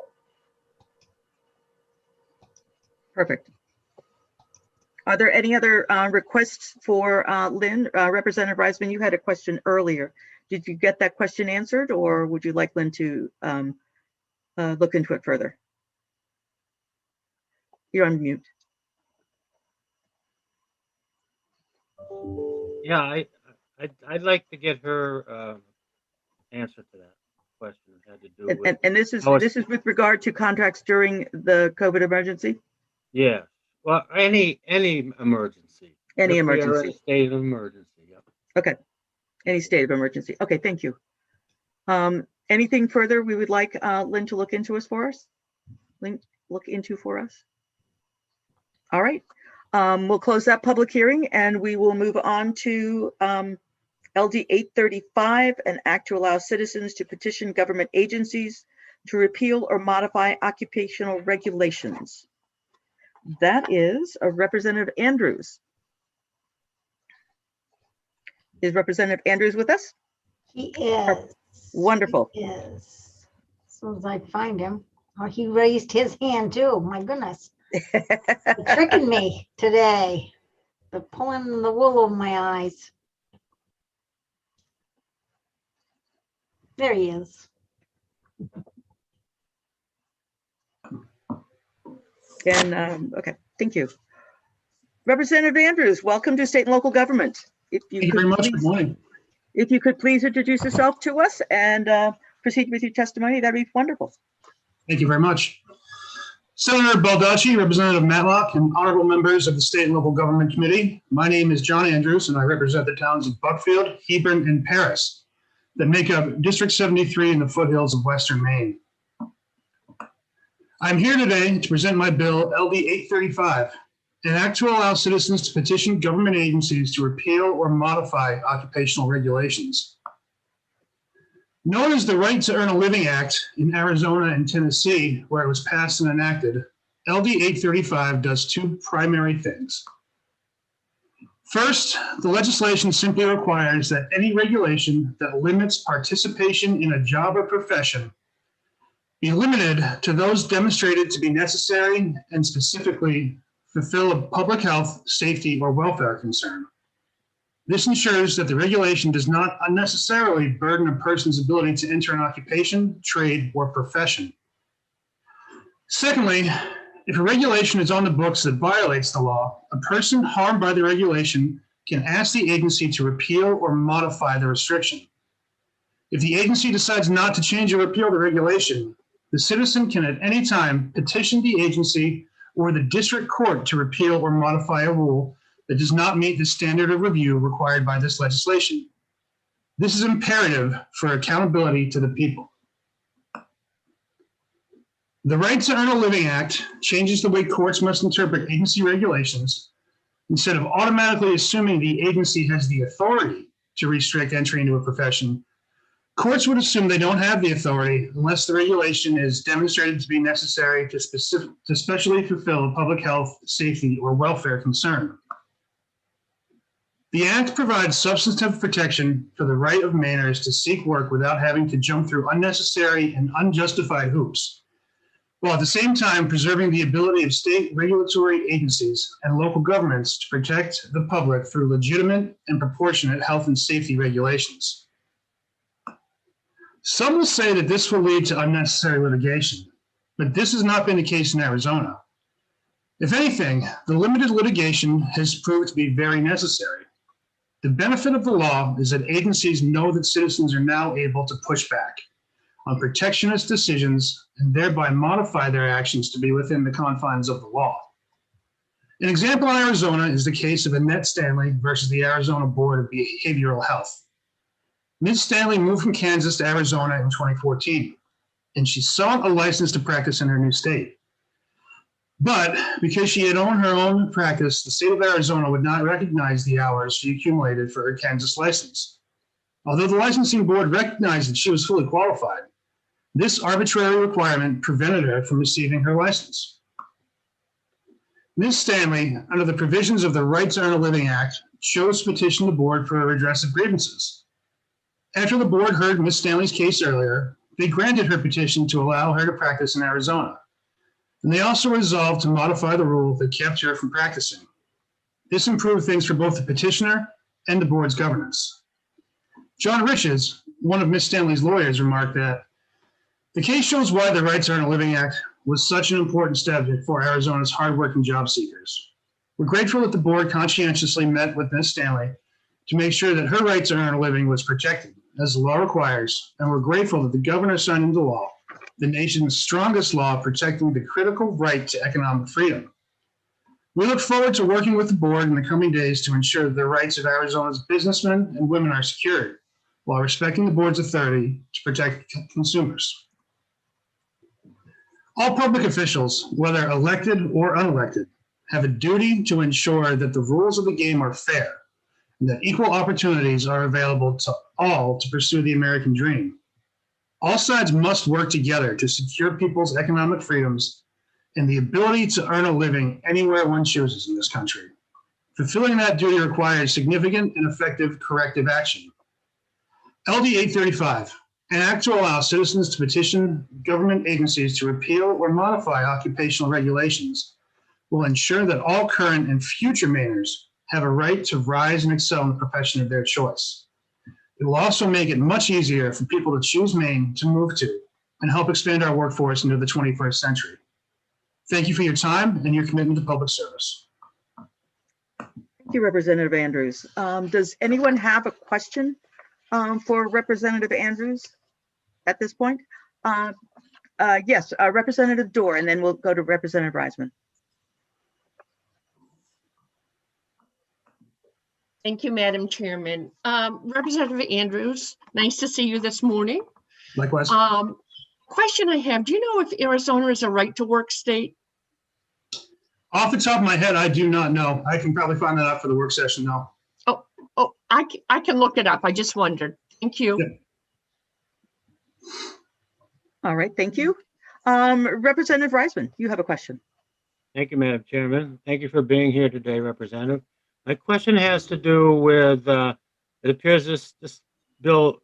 Speaker 1: Perfect. Are there any other requests for Lynn? Representative Reisman, you had a question earlier. Did you get that question answered, or would you like Lynn to look into it further? You're on mute.
Speaker 8: Yeah, I'd like to get her answer to that question. It had to do with,
Speaker 1: and this is with regard to contracts during the COVID emergency?
Speaker 8: Yeah. Well, any emergency.
Speaker 1: Any
Speaker 8: If we are in
Speaker 1: emergency.
Speaker 8: a state of emergency, yeah.
Speaker 1: Okay. Any state of emergency. Okay, thank you. Anything further we would like Lynn to look into for us? All right. We'll close that public hearing and we will move on to LD 835, an act to allow citizens to petition government agencies to repeal or modify occupational regulations. That is Representative Andrews. Is Representative Andrews with us?
Speaker 13: He is.
Speaker 1: Wonderful.
Speaker 13: He is. As soon as I find him. Oh, he raised his hand too. My goodness. You're tricking me today. They're pulling the wool over my eyes. There he is.
Speaker 1: And okay, thank you. Representative Andrews, welcome to State and Local Government. Thank you very much. Good morning. If you could please introduce yourself to us and proceed with your testimony, that'd be wonderful.
Speaker 21: Thank you very much. Senator Baldacci, Representative Matlock, and honorable members of the State and Local Government Committee. My name is John Andrews, and I represent the towns of Buckfield, Hebron, and Paris that make up District 73 in the foothills of Western Maine. I'm here today to present my bill, LD 835, an act to allow citizens to petition government agencies to repeal or modify occupational regulations. Known as the Right to Earn a Living Act in Arizona and Tennessee, where it was passed and enacted, LD 835 does two primary things. First, the legislation simply requires that any regulation that limits participation in a job or profession be limited to those demonstrated to be necessary and specifically fulfill a public health, safety, or welfare concern. This ensures that the regulation does not unnecessarily burden a person's ability to enter an occupation, trade, or profession. Secondly, if a regulation is on the books that violates the law, a person harmed by the regulation can ask the agency to repeal or modify the restriction. If the agency decides not to change or repeal the regulation, the citizen can at any time petition the agency or the district court to repeal or modify a rule that does not meet the standard of review required by this legislation. This is imperative for accountability to the people. The Right to Earn a Living Act changes the way courts must interpret agency regulations. Instead of automatically assuming the agency has the authority to restrict entry into a profession, courts would assume they don't have the authority unless the regulation is demonstrated to be necessary to specially fulfill a public health, safety, or welfare concern. The Act provides substantive protection for the right of Mainers to seek work without having to jump through unnecessary and unjustified hoops, while at the same time preserving the ability of state regulatory agencies and local governments to protect the public through legitimate and proportionate health and safety regulations. Some will say that this will lead to unnecessary litigation, but this has not been the case in Arizona. If anything, the limited litigation has proved to be very necessary. The benefit of the law is that agencies know that citizens are now able to push back on protectionist decisions and thereby modify their actions to be within the confines of the law. An example in Arizona is the case of Annette Stanley versus the Arizona Board of Behavioral Health. Ms. Stanley moved from Kansas to Arizona in 2014, and she sought a license to practice in her new state. But because she had owned her own practice, the state of Arizona would not recognize the hours she accumulated for her Kansas license. Although the licensing board recognized that she was fully qualified, this arbitrary requirement prevented her from receiving her license. Ms. Stanley, under the provisions of the Right to Earn a Living Act, chose to petition the board for a redress of grievances. After the board heard Ms. Stanley's case earlier, they granted her petition to allow her to practice in Arizona. And they also resolved to modify the rule that kept her from practicing. This improved things for both the petitioner and the board's governance. John Riches, one of Ms. Stanley's lawyers, remarked that the case shows why the Right to Earn a Living Act was such an important step for Arizona's hardworking job seekers. We're grateful that the board conscientiously met with Ms. Stanley to make sure that her right to earn a living was protected, as the law requires, and we're grateful that the governor signed into law the nation's strongest law protecting the critical right to economic freedom. We look forward to working with the board in the coming days to ensure that the rights of Arizona's businessmen and women are secured, while respecting the board's authority to protect consumers. All public officials, whether elected or unelected, have a duty to ensure that the rules of the game are fair and that equal opportunities are available to all to pursue the American dream. All sides must work together to secure people's economic freedoms and the ability to earn a living anywhere one chooses in this country. Fulfilling that duty requires significant and effective corrective action. LD 835, an act to allow citizens to petition government agencies to repeal or modify occupational regulations, will ensure that all current and future Mainers have a right to rise and excel in the profession of their choice. It will also make it much easier for people to choose Maine to move to and help expand our workforce into the 21st century. Thank you for your time and your commitment to public service.
Speaker 1: Thank you, Representative Andrews. Does anyone have a question for Representative Andrews at this point? Yes, Representative Dorr, and then we'll go to Representative Reisman.
Speaker 12: Thank you, Madam Chairman. Representative Andrews, nice to see you this morning.
Speaker 21: Likewise.
Speaker 12: Question I have, do you know if Arizona is a right to work state?
Speaker 21: Off the top of my head, I do not know. I can probably find that out for the work session now.
Speaker 12: Oh, I can look it up. I just wondered. Thank you.
Speaker 21: Yeah.
Speaker 1: All right, thank you. Representative Reisman, you have a question.
Speaker 8: Thank you, Madam Chairman. Thank you for being here today, Representative. My question has to do with, it appears this bill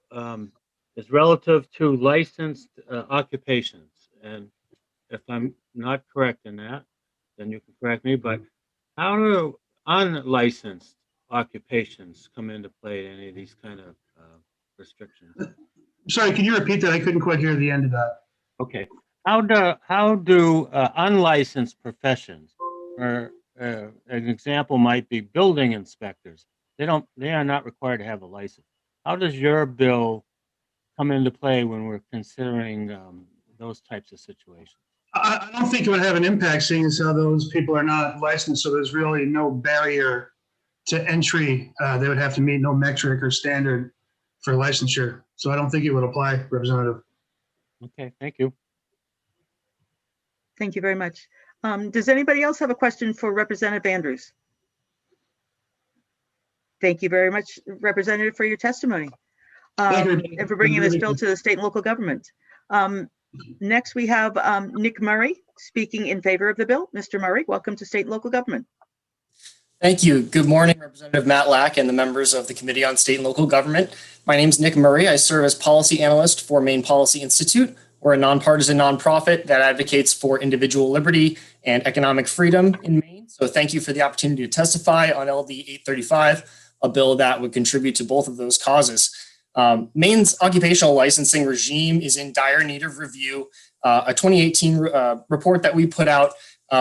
Speaker 8: is relative to licensed occupations. And if I'm not correct in that, then you can correct me, but how do unlicensed occupations come into play in any of these kind of restrictions?
Speaker 21: Sorry, can you repeat that? I couldn't quite hear the end of that.
Speaker 8: Okay. How do unlicensed professions, or an example might be building inspectors, they are not required to have a license. How does your bill come into play when we're considering those types of situations?
Speaker 21: I don't think it would have an impact, seeing as how those people are not licensed, so there's really no barrier to entry. They would have to meet no metric or standard for licensure. So I don't think it would apply, Representative.
Speaker 8: Okay, thank you.
Speaker 1: Thank you very much. Does anybody else have a question for Representative Andrews? Thank you very much, Representative, for your testimony and for bringing this bill to the state and local government. Next, we have Nick Murray speaking in favor of the bill. Mr. Murray, welcome to state and local government.
Speaker 4: Thank you. Good morning, Representative Matlack and the members of the Committee on State and Local Government. My name is Nick Murray. I serve as policy analyst for Maine Policy Institute. We're a nonpartisan nonprofit that advocates for individual liberty and economic freedom in Maine. So thank you for the opportunity to testify on LD 835, a bill that would contribute to both of those causes. Maine's occupational licensing regime is in dire need of review. A 2018 report that we put out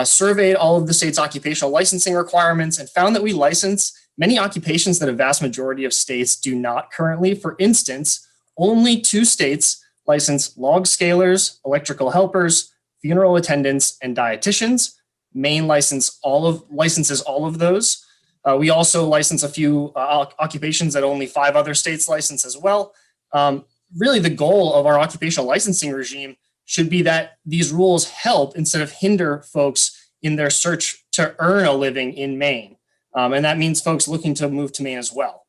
Speaker 4: surveyed all of the state's occupational licensing requirements and found that we license many occupations that a vast majority of states do not currently. For instance, only 2 states license log scalers, electrical helpers, funeral attendants, and dietitians. Maine licenses all of those. We also license a few occupations that only 5 other states license as well. Really, the goal of our occupational licensing regime should be that these rules help instead of hinder folks in their search to earn a living in Maine. And that means folks looking to move to Maine as well.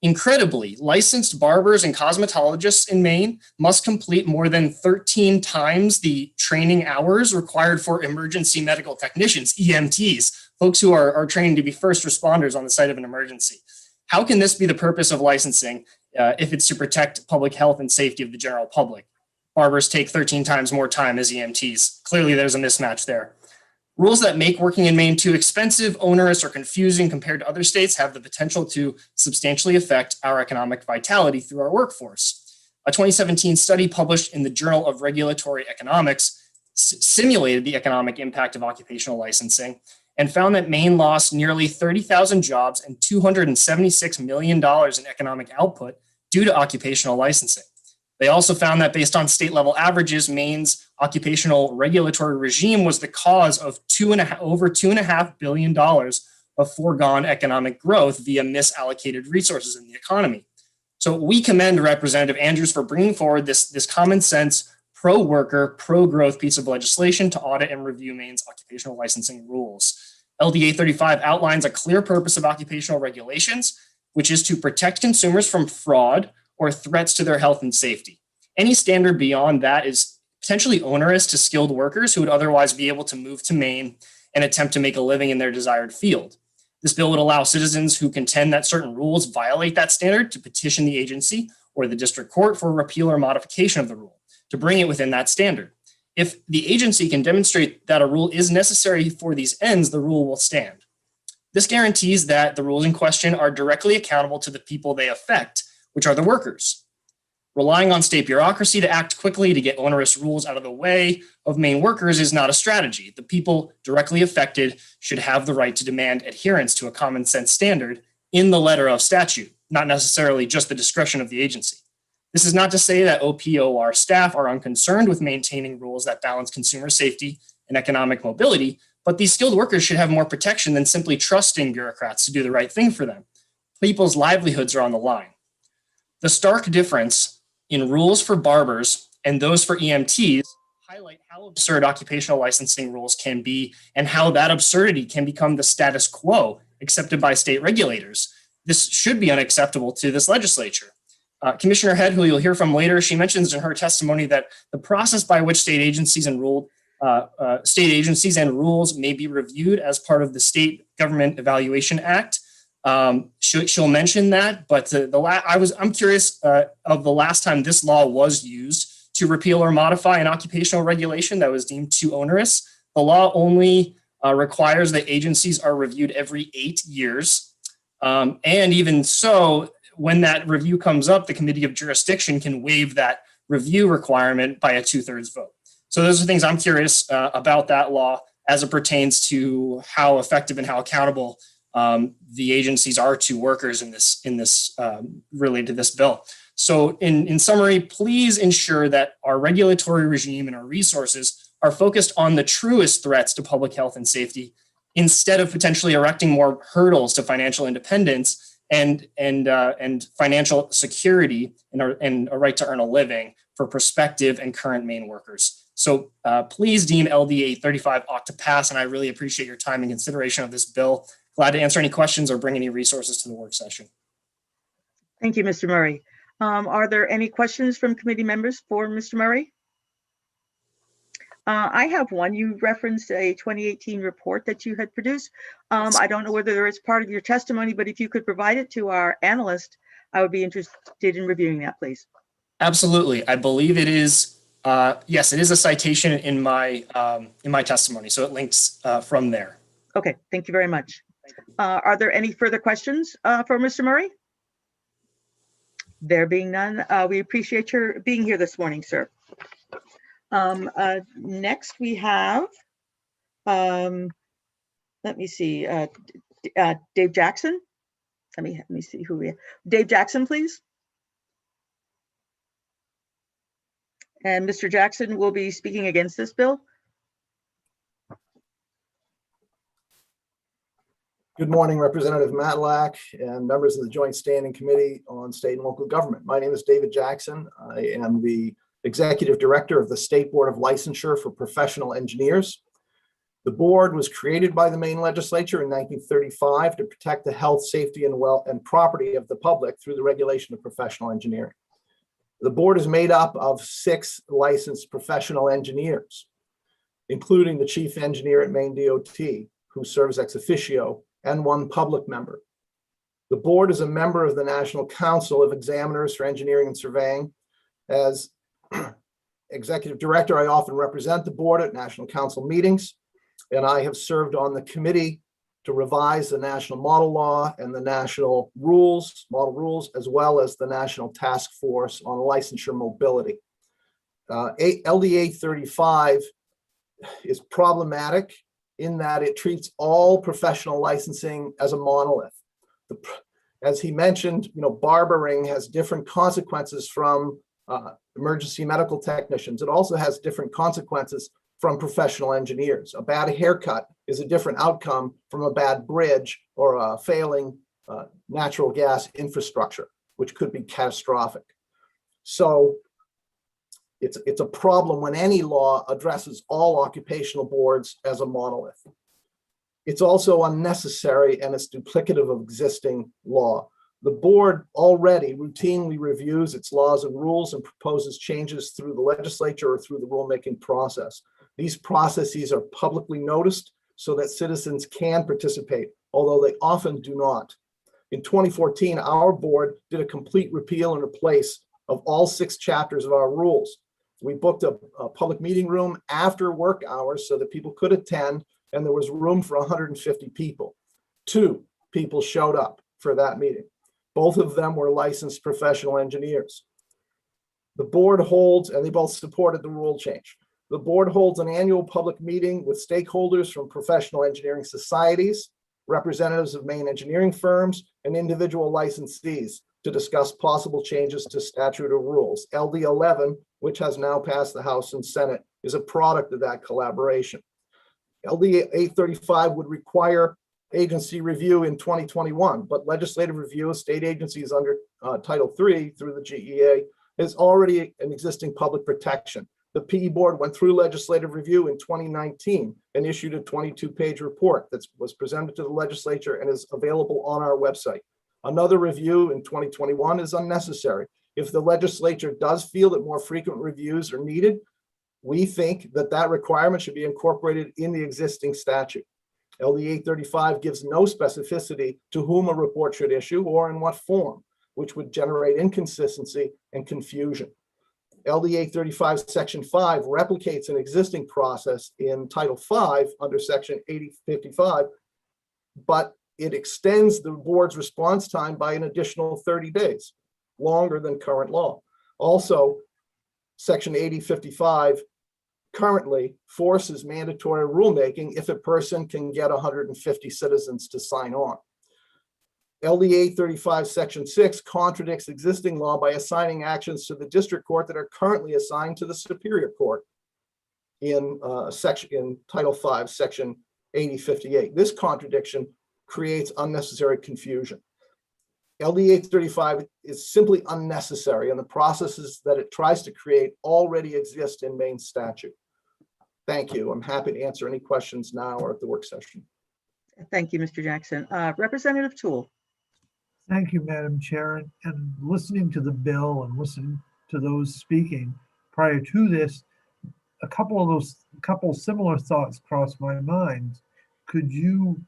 Speaker 4: Incredibly, licensed barbers and cosmetologists in Maine must complete more than 13 times the training hours required for emergency medical technicians, EMTs, folks who are trained to be first responders on the site of an emergency. How can this be the purpose of licensing if it's to protect public health and safety of the general public? Barbers take 13 times more time as EMTs. Clearly, there's a mismatch there. Rules that make working in Maine too expensive, onerous, or confusing compared to other states have the potential to substantially affect our economic vitality through our workforce. A 2017 study published in the Journal of Regulatory Economics simulated the economic impact of occupational licensing and found that Maine lost nearly 30,000 jobs and $276 million in economic output due to occupational licensing. They also found that based on state level averages, Maine's occupational regulatory regime was the cause of over $2.5 billion of foregone economic growth via misallocated resources in the economy. So we commend Representative Andrews for bringing forward this common sense, pro-worker, pro-growth piece of legislation to audit and review Maine's occupational licensing rules. LD 835 outlines a clear purpose of occupational regulations, which is to protect consumers from fraud or threats to their health and safety. Any standard beyond that is potentially onerous to skilled workers who would otherwise be able to move to Maine and attempt to make a living in their desired field. This bill would allow citizens who contend that certain rules violate that standard to petition the agency or the district court for a repeal or modification of the rule to bring it within that standard. If the agency can demonstrate that a rule is necessary for these ends, the rule will stand. This guarantees that the rules in question are directly accountable to the people they affect, which are the workers. Relying on state bureaucracy to act quickly to get onerous rules out of the way of Maine workers is not a strategy. The people directly affected should have the right to demand adherence to a common sense standard in the letter of statute, not necessarily just the discretion of the agency. This is not to say that OPOR staff are unconcerned with maintaining rules that balance consumer safety and economic mobility, but these skilled workers should have more protection than simply trusting bureaucrats to do the right thing for them. People's livelihoods are on the line. The stark difference in rules for barbers and those for EMTs highlight how absurd occupational licensing rules can be and how that absurdity can become the status quo accepted by state regulators. This should be unacceptable to this legislature. Commissioner Head, who you'll hear from later, she mentions in her testimony that the process by which state agencies and rules may be reviewed as part of the State Government Evaluation Act. She'll mention that, but I'm curious of the last time this law was used to repeal or modify an occupational regulation that was deemed too onerous. The law only requires that agencies are reviewed every 8 years. And even so, when that review comes up, the Committee of Jurisdiction can waive that review requirement by a 2/3 vote. So those are things I'm curious about that law as it pertains to how effective and how accountable the agencies are to workers in this related to this bill. So in summary, please ensure that our regulatory regime and our resources are focused on the truest threats to public health and safety, instead of potentially erecting more hurdles to financial independence and financial security and a right to earn a living for prospective and current Maine workers. So please deem LD 835 ought to pass, and I really appreciate your time and consideration of this bill. Glad to answer any questions or bring any resources to the work session.
Speaker 1: Thank you, Mr. Murray. Are there any questions from committee members for Mr. Murray? I have one. You referenced a 2018 report that you had produced. I don't know whether it's part of your testimony, but if you could provide it to our analyst, I would be interested in reviewing that, please.
Speaker 4: Absolutely. I believe it is, yes, it is a citation in my testimony, so it links from there.
Speaker 1: Okay, thank you very much. Are there any further questions for Mr. Murray? There being none, we appreciate your being here this morning, sir. Next we have, let me see, Dave Jackson. Let me see who we have. Dave Jackson, please. And Mr. Jackson will be speaking against this bill.
Speaker 5: Good morning, Representative Matlack and members of the Joint Standing Committee on State and Local Government. My name is David Jackson. I am the Executive Director of the State Board of Licensure for Professional Engineers. The board was created by the Maine legislature in 1935 to protect the health, safety, and property of the public through the regulation of professional engineering. The board is made up of 6 licensed professional engineers, including the chief engineer at Maine DOT, who serves ex officio, and 1 public member. The board is a member of the National Council of Examiners for Engineering and Surveying. As executive director, I often represent the board at National Council meetings, and I have served on the committee to revise the National Model Law and the National Model Rules, as well as the National Task Force on Licensure Mobility. LD 835 is problematic in that it treats all professional licensing as a monolith. As he mentioned, barbering has different consequences from emergency medical technicians. It also has different consequences from professional engineers. A bad haircut is a different outcome from a bad bridge or a failing natural gas infrastructure, which could be catastrophic. So it's a problem when any law addresses all occupational boards as a monolith. It's also unnecessary and it's duplicative of existing law. The board already routinely reviews its laws and rules and proposes changes through the legislature or through the rulemaking process. These processes are publicly noticed so that citizens can participate, although they often do not. In 2014, our board did a complete repeal and replace of all 6 chapters of our rules. We booked a public meeting room after work hours so that people could attend, and there was room for 150 people. 2 people showed up for that meeting. Both of them were licensed professional engineers. The board holds, and they both supported the rule change. The board holds an annual public meeting with stakeholders from professional engineering societies, representatives of Maine engineering firms, and individual licensees to discuss possible changes to statute or rules. LD 11, which has now passed the House and Senate, is a product of that collaboration. LD 835 would require agency review in 2021, but legislative review of state agencies under Title III through the GEA is already an existing public protection. The PE board went through legislative review in 2019 and issued a 22-page report that was presented to the legislature and is available on our website. Another review in 2021 is unnecessary. If the legislature does feel that more frequent reviews are needed, we think that that requirement should be incorporated in the existing statute. LD 835 gives no specificity to whom a report should issue or in what form, which would generate inconsistency and confusion. LD 835 Section 5 replicates an existing process in Title V under Section 8055, but it extends the board's response time by an additional 30 days, longer than current law. Also, Section 8055 currently forces mandatory rulemaking if a person can get 150 citizens to sign on. LD 835 Section 6 contradicts existing law by assigning actions to the district court that are currently assigned to the Superior Court in Title V, Section 8058. This contradiction creates unnecessary confusion. LD 835 is simply unnecessary, and the processes that it tries to create already exist in Maine statute. Thank you. I'm happy to answer any questions now or at the work session.
Speaker 1: Thank you, Mr. Jackson. Representative Toole.
Speaker 2: Thank you, Madam Chair. And listening to the bill and listening to those speaking prior to this, a couple similar thoughts crossed my mind. Could you,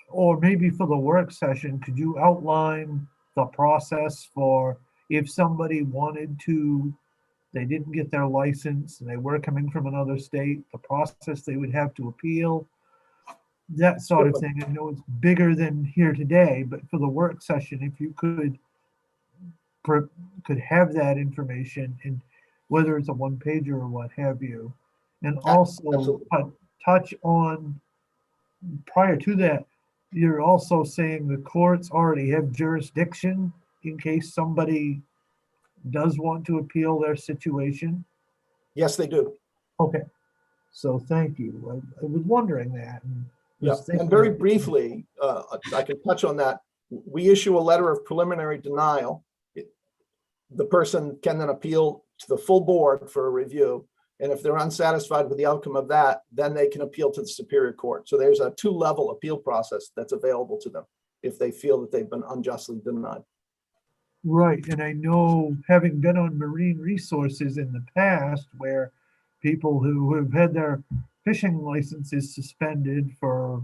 Speaker 2: or maybe for the work session, could you outline the process for if somebody wanted to, they didn't get their license and they were coming from another state, the process they would have to appeal, that sort of thing? I know it's bigger than here today, but for the work session, if you could have that information, and whether it's a one-pager or what have you, and also touch on, prior to that, you're also saying the courts already have jurisdiction in case somebody does want to appeal their situation?
Speaker 5: Yes, they do.
Speaker 2: Okay, so thank you. I was wondering that.
Speaker 5: And very briefly, I can touch on that. We issue a letter of preliminary denial. The person can then appeal to the full board for a review. And if they're unsatisfied with the outcome of that, then they can appeal to the Superior Court. So there's a two-level appeal process that's available to them if they feel that they've been unjustly denied.
Speaker 2: Right, and I know, having been on marine resources in the past, where people who have had their fishing licenses suspended for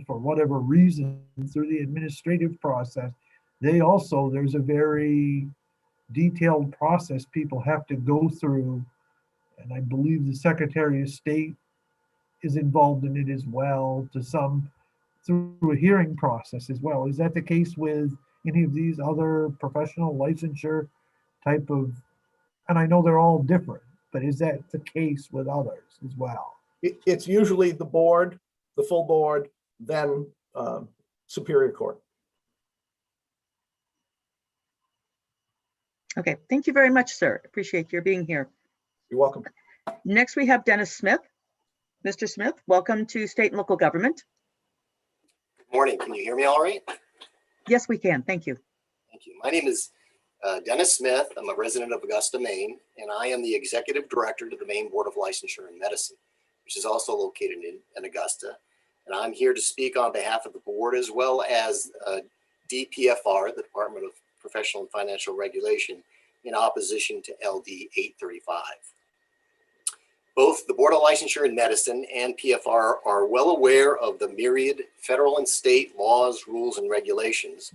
Speaker 2: whatever reason through the administrative process, there's a very detailed process people have to go through, and I believe the Secretary of State is involved in it as well, through a hearing process as well. Is that the case with any of these other professional licensure type of, and I know they're all different, but is that the case with others as well?
Speaker 5: It's usually the board, the full board, then Superior Court.
Speaker 1: Okay, thank you very much, sir. Appreciate your being here.
Speaker 5: You're welcome.
Speaker 1: Next, we have Dennis Smith. Mr. Smith, welcome to State and Local Government.
Speaker 6: Good morning. Can you hear me all right?
Speaker 1: Yes, we can. Thank you.
Speaker 6: Thank you. My name is Dennis Smith. I'm a resident of Augusta, Maine, and I am the Executive Director to the Maine Board of Licensure and Medicine, which is also located in Augusta. And I'm here to speak on behalf of the board as well as DPFR, the Department of Professional and Financial Regulation, in opposition to LD 835. Both the Board of Licensure and Medicine and PFR are well aware of the myriad federal and state laws, rules, and regulations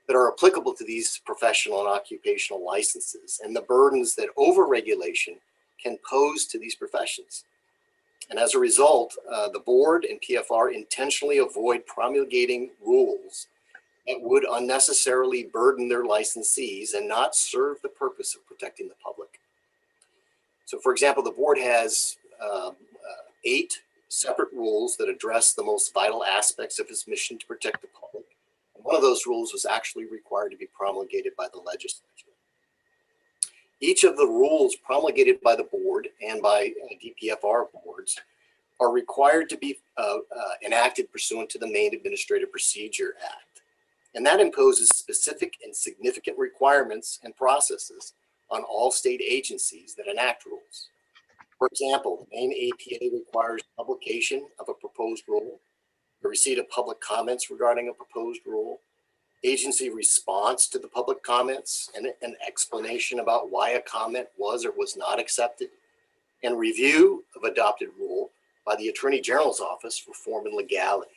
Speaker 6: that are applicable to these professional and occupational licenses and the burdens that overregulation can pose to these professions. And as a result, the board and PFR intentionally avoid promulgating rules that would unnecessarily burden their licensees and not serve the purpose of protecting the public. So for example, the board has 8 separate rules that address the most vital aspects of his mission to protect the public. And one of those rules was actually required to be promulgated by the legislature. Each of the rules promulgated by the board and by DPFR boards are required to be enacted pursuant to the Maine Administrative Procedure Act. And that imposes specific and significant requirements and processes on all state agencies that enact rules. For example, the Maine APA requires publication of a proposed rule, the receipt of public comments regarding a proposed rule, agency response to the public comments, and an explanation about why a comment was or was not accepted, and review of adopted rule by the Attorney General's Office for form and legality.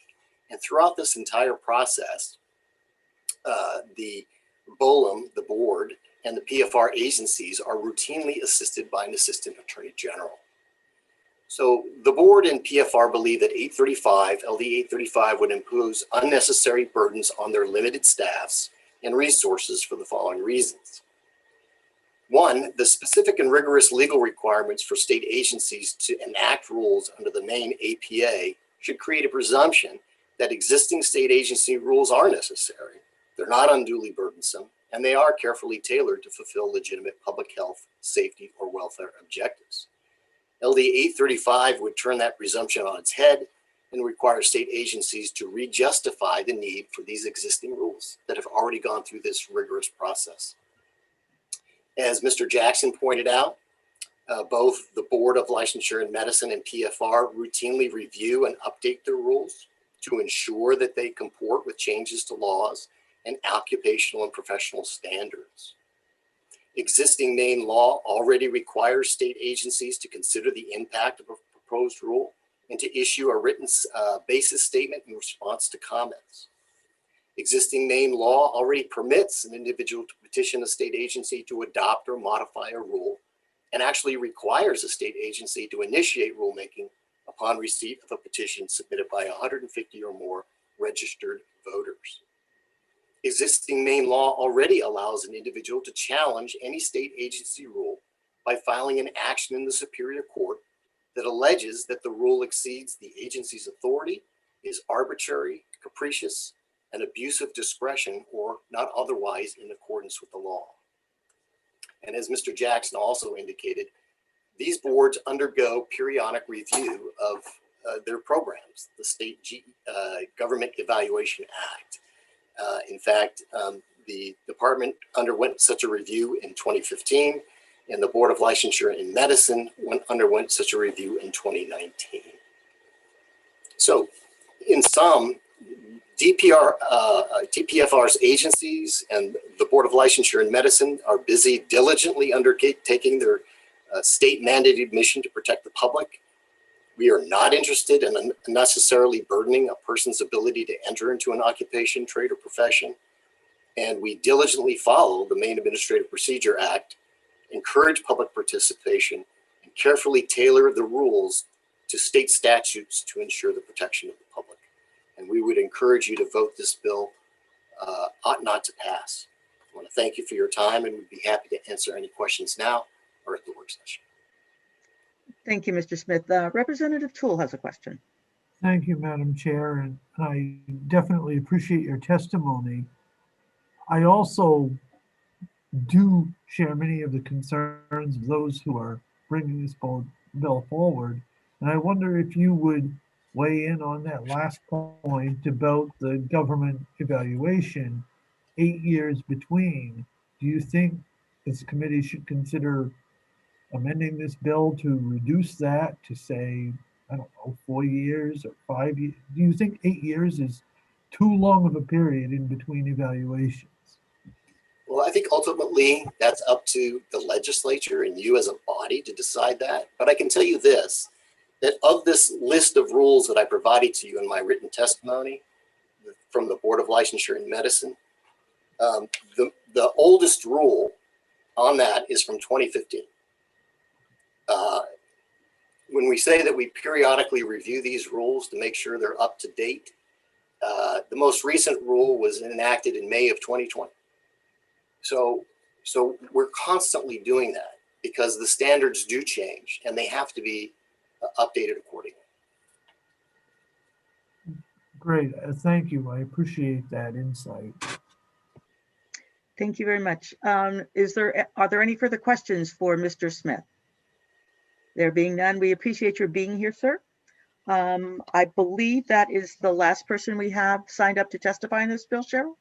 Speaker 6: And throughout this entire process, the BOLM, the board, and the PFR agencies are routinely assisted by an Assistant Attorney General. So the board and PFR believe that LD 835 would impose unnecessary burdens on their limited staffs and resources for the following reasons. One, the specific and rigorous legal requirements for state agencies to enact rules under the Maine APA should create a presumption that existing state agency rules are necessary. They're not unduly burdensome, and they are carefully tailored to fulfill legitimate public health, safety, or welfare objectives. LD 835 would turn that presumption on its head and require state agencies to re-justify the need for these existing rules that have already gone through this rigorous process. As Mr. Jackson pointed out, both the Board of Licensure in Medicine and PFR routinely review and update their rules to ensure that they comport with changes to laws and occupational and professional standards. Existing Maine law already requires state agencies to consider the impact of a proposed rule and to issue a written basis statement in response to comments. Existing Maine law already permits an individual to petition a state agency to adopt or modify a rule, and actually requires a state agency to initiate rulemaking upon receipt of a petition submitted by 150 or more registered voters. Existing Maine law already allows an individual to challenge any state agency rule by filing an action in the Superior Court that alleges that the rule exceeds the agency's authority, is arbitrary, capricious, and abuse of discretion, or not otherwise in accordance with the law. And as Mr. Jackson also indicated, these boards undergo periodic review of their programs, the State Government Evaluation Act. In fact, the department underwent such a review in 2015, and the Board of Licensure in Medicine underwent such a review in 2019. So in sum, DPFR's agencies and the Board of Licensure in Medicine are busy diligently undertaking their state mandated mission to protect the public. We are not interested in unnecessarily burdening a person's ability to enter into an occupation, trade, or profession. And we diligently follow the Maine Administrative Procedure Act, encourage public participation, and carefully tailor the rules to state statutes to ensure the protection of the public. And we would encourage you to vote this bill ought not to pass. I want to thank you for your time, and we'd be happy to answer any questions now or at the work session.
Speaker 1: Thank you, Mr. Smith. Representative Toole has a question.
Speaker 2: Thank you, Madam Chair, and I definitely appreciate your testimony. I also do share many of the concerns of those who are bringing this bill forward, and I wonder if you would weigh in on that last point about the government evaluation, 8 years between. Do you think this committee should consider amending this bill to reduce that to, say, I don't know, 4 years or 5 years? Do you think 8 years is too long of a period in between evaluations?
Speaker 6: Well, I think ultimately that's up to the legislature and you as a body to decide that. But I can tell you this, that of this list of rules that I provided to you in my written testimony from the Board of Licensure in Medicine, the oldest rule on that is from 2015. When we say that we periodically review these rules to make sure they're up to date, the most recent rule was enacted in May of 2020. So we're constantly doing that because the standards do change and they have to be updated accordingly.
Speaker 2: Great, thank you. I appreciate that insight.
Speaker 1: Thank you very much. Are there any further questions for Mr. Smith? There being none, we appreciate your being here, sir. I believe that is the last person we have signed up to testify in this bill, Cheryl.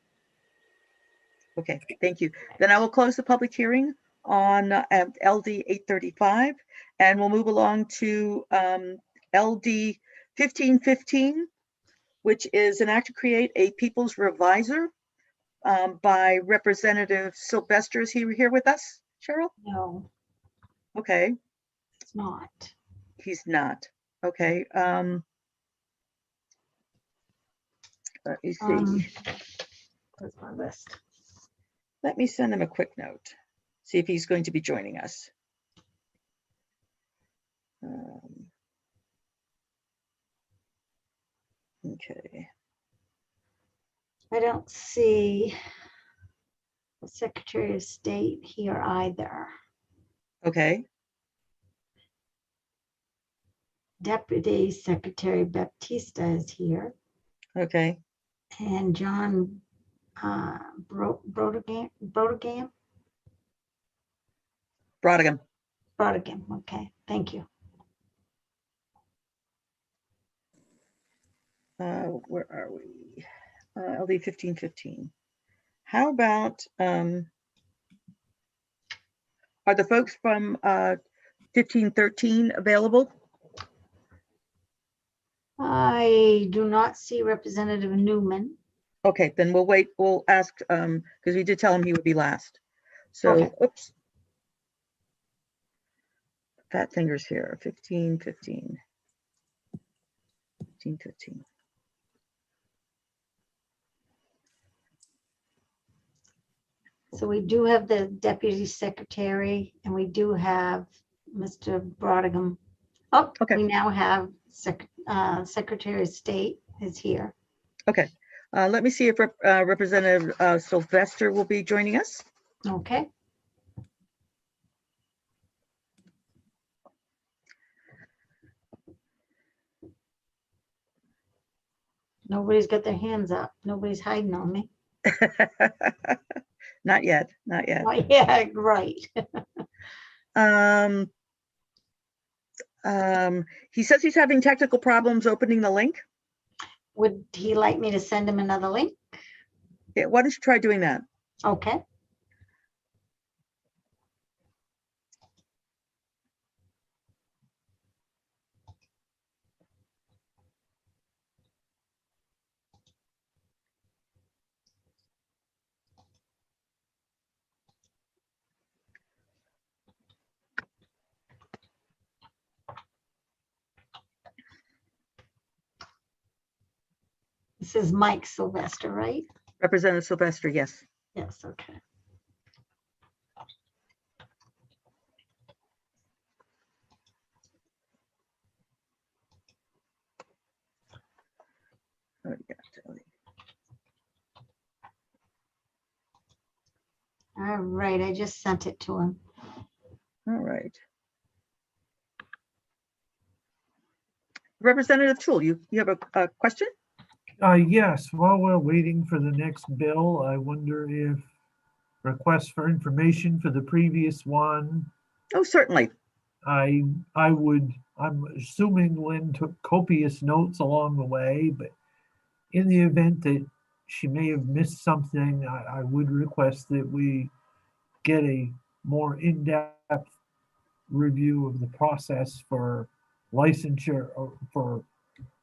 Speaker 1: Okay, thank you. Then I will close the public hearing on LD 835, and we'll move along to LD 1515, which is an act to create a People's Revisor by Representative Sylvester. Is he here with us, Cheryl?
Speaker 13: No,
Speaker 1: Okay,
Speaker 13: it's not.
Speaker 1: he's not. Okay. Let me see.
Speaker 13: Where's my list?
Speaker 1: Let me send him a quick note. See if he's going to be joining us. Okay.
Speaker 13: I don't see the Secretary of State here either.
Speaker 1: Okay.
Speaker 13: Deputy Secretary Baptista is here,
Speaker 1: Okay.
Speaker 13: and John Brodigam.
Speaker 1: Brodigan.
Speaker 13: Okay, thank you.
Speaker 1: Where are we? LD 1515. How about are the folks from 1513 available?
Speaker 13: I do not see Representative Newman.
Speaker 1: Okay, then we'll wait. We'll ask because we did tell him he would be last. So,
Speaker 13: Okay.
Speaker 1: oops. Fat fingers here. 1515. 1515.
Speaker 13: So we do have the Deputy Secretary, and we do have Mr. Brodigam. Oh,
Speaker 1: okay.
Speaker 13: We now have Secretary of State is here.
Speaker 1: Okay. Let me see if Representative Sylvester will be joining us.
Speaker 13: Okay. Nobody's got their hands up. Nobody's hiding on me.
Speaker 1: Not yet. Not yet.
Speaker 13: Oh, yeah, right.
Speaker 1: He says he's having technical problems opening the link.
Speaker 13: Would he like me to send him another link?
Speaker 1: Yeah, why don't you try doing that?
Speaker 13: Okay. This is Mike Sylvester, right?
Speaker 1: Representative Sylvester, yes.
Speaker 13: Yes, okay.
Speaker 1: Oh, yeah, totally.
Speaker 13: All right, I just sent it to him.
Speaker 1: All right. Representative Tool, you have a question?
Speaker 2: Yes, while we're waiting for the next bill, I wonder if requests for information for the previous one.
Speaker 1: Oh, certainly.
Speaker 2: I'm assuming Lynn took copious notes along the way, but in the event that she may have missed something, I would request that we get a more in-depth review of the process for licensure or for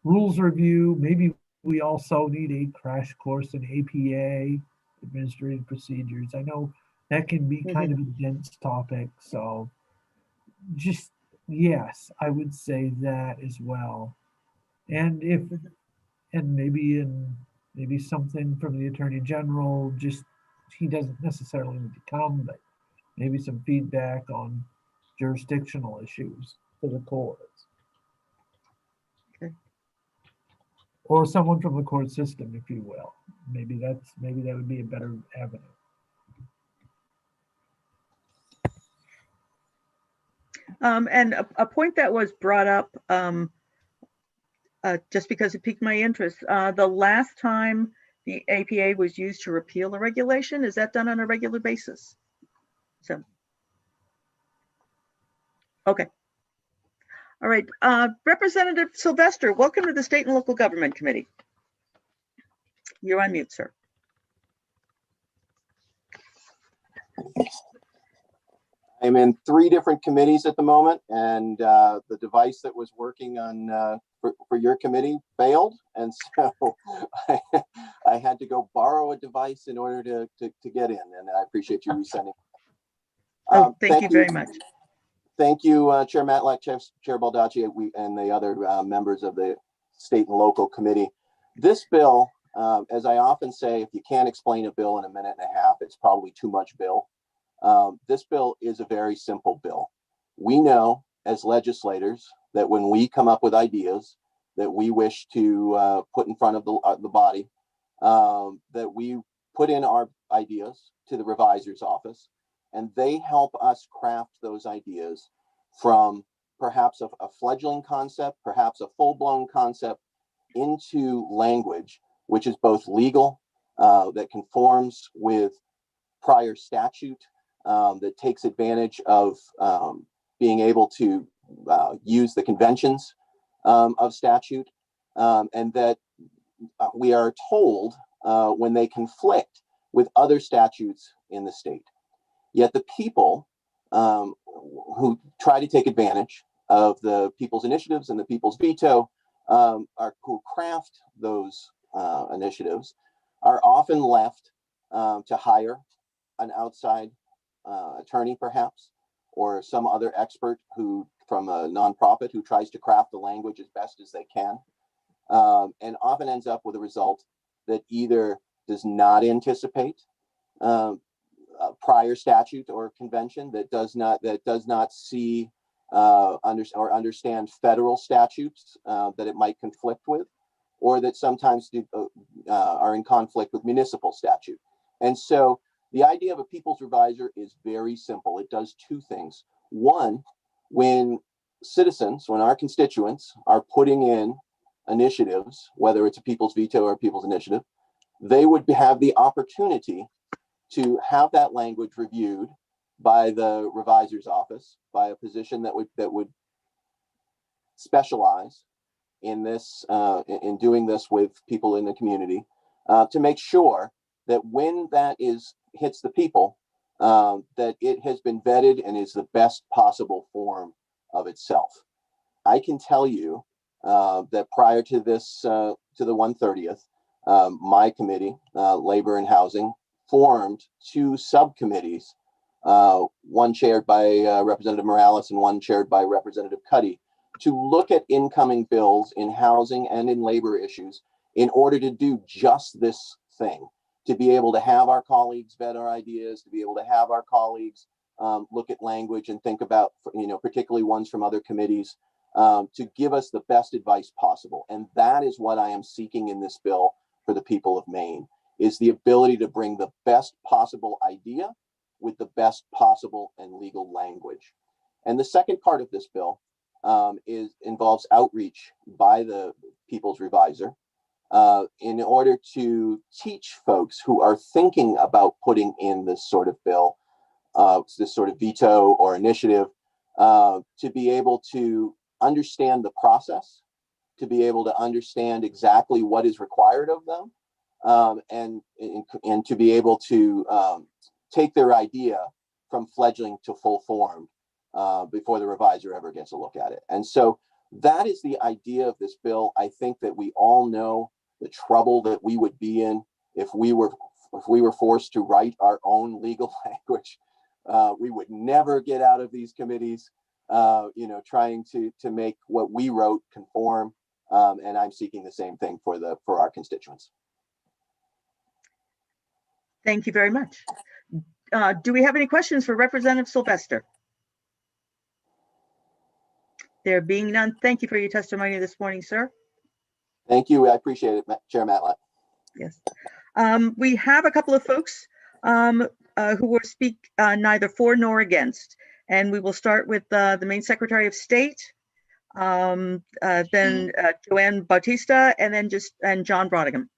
Speaker 2: rules review. Maybe we also need a crash course in APA, administrative procedures. I know that can be kind of a dense topic, so just, yes, I would say that as well. And maybe something from the Attorney General, just, he doesn't necessarily need to come, but maybe some feedback on jurisdictional issues for the courts.
Speaker 1: Okay.
Speaker 2: Or someone from the court system, if you will. Maybe that would be a better avenue.
Speaker 1: And a point that was brought up just because it piqued my interest. The last time the APA was used to repeal a regulation, is that done on a regular basis? So, okay. All right, Representative Sylvester, welcome to the State and Local Government Committee. You're on mute, sir.
Speaker 3: I'm in 3 different committees at the moment, and the device that was working on for your committee failed, and so I had to go borrow a device in order to get in, and I appreciate you resending.
Speaker 1: Thank you very much.
Speaker 3: Thank you, Chair Matlack, Chair Baldacci, and the other members of the State and Local Committee. This bill, as I often say, if you can't explain a bill in a minute and a half, it's probably too much bill. This bill is a very simple bill. We know as legislators that when we come up with ideas that we wish to put in front of the body, that we put in our ideas to the revisor's office, and they help us craft those ideas from perhaps a fledgling concept, perhaps a full-blown concept, into language which is both legal, that conforms with prior statute, that takes advantage of being able to use the conventions of statute, and that we are told when they conflict with other statutes in the state. Yet the people who try to take advantage of the people's initiatives and the people's veto who craft those initiatives are often left to hire an outside attorney perhaps, or some other expert who from a nonprofit who tries to craft the language as best as they can, and often ends up with a result that either does not anticipate prior statute or convention, that does not see or understand federal statutes that it might conflict with, or that sometimes are in conflict with municipal statute. And so the idea of a people's revisor is very simple. It does 2 things. One, when our constituents are putting in initiatives, whether it's a people's veto or a people's initiative, they would have the opportunity to have that language reviewed by the revisor's office, by a position that would specialize in this, in doing this with people in the community, to make sure that when that hits the people, that it has been vetted and is the best possible form of itself. I can tell you that prior to this, to the 130th, my committee, Labor and Housing, formed 2 subcommittees, one chaired by Representative Morales and one chaired by Representative Cuddy, to look at incoming bills in housing and in labor issues in order to do just this thing, to be able to have our colleagues vet our ideas, to be able to have our colleagues look at language and think about, particularly ones from other committees, to give us the best advice possible. And that is what I am seeking in this bill for the people of Maine, is the ability to bring the best possible idea with the best possible and legal language. And the second part of this bill involves outreach by the people's revisor in order to teach folks who are thinking about putting in this sort of bill, this sort of veto or initiative, to be able to understand the process, to be able to understand exactly what is required of them, and to be able to take their idea from fledgling to full form before the revisor ever gets a look at it. And so that is the idea of this bill. I think that we all know the trouble that we would be in if we were forced to write our own legal language. We would never get out of these committees, trying to make what we wrote conform. And I'm seeking the same thing for our constituents.
Speaker 1: Thank you very much. Do we have any questions for Representative Sylvester? There being none, thank you for your testimony this morning, sir.
Speaker 3: Thank you. I appreciate it, Chair Matlack.
Speaker 1: Yes. We have a couple of folks who will speak neither for nor against. And we will start with the Maine Secretary of State, then Joanne Bautista, and then John Brodigan.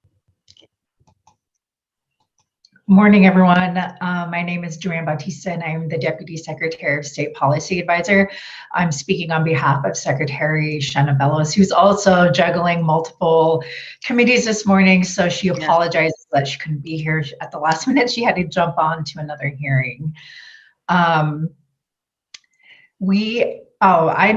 Speaker 7: Morning, everyone. My name is Joanne Bautista, and I'm the Deputy Secretary of State Policy Advisor. I'm speaking on behalf of Secretary Shanna Bellows, who's also juggling multiple committees this morning. So she apologizes that she couldn't be here at the last minute. She had to jump on to another hearing. I'm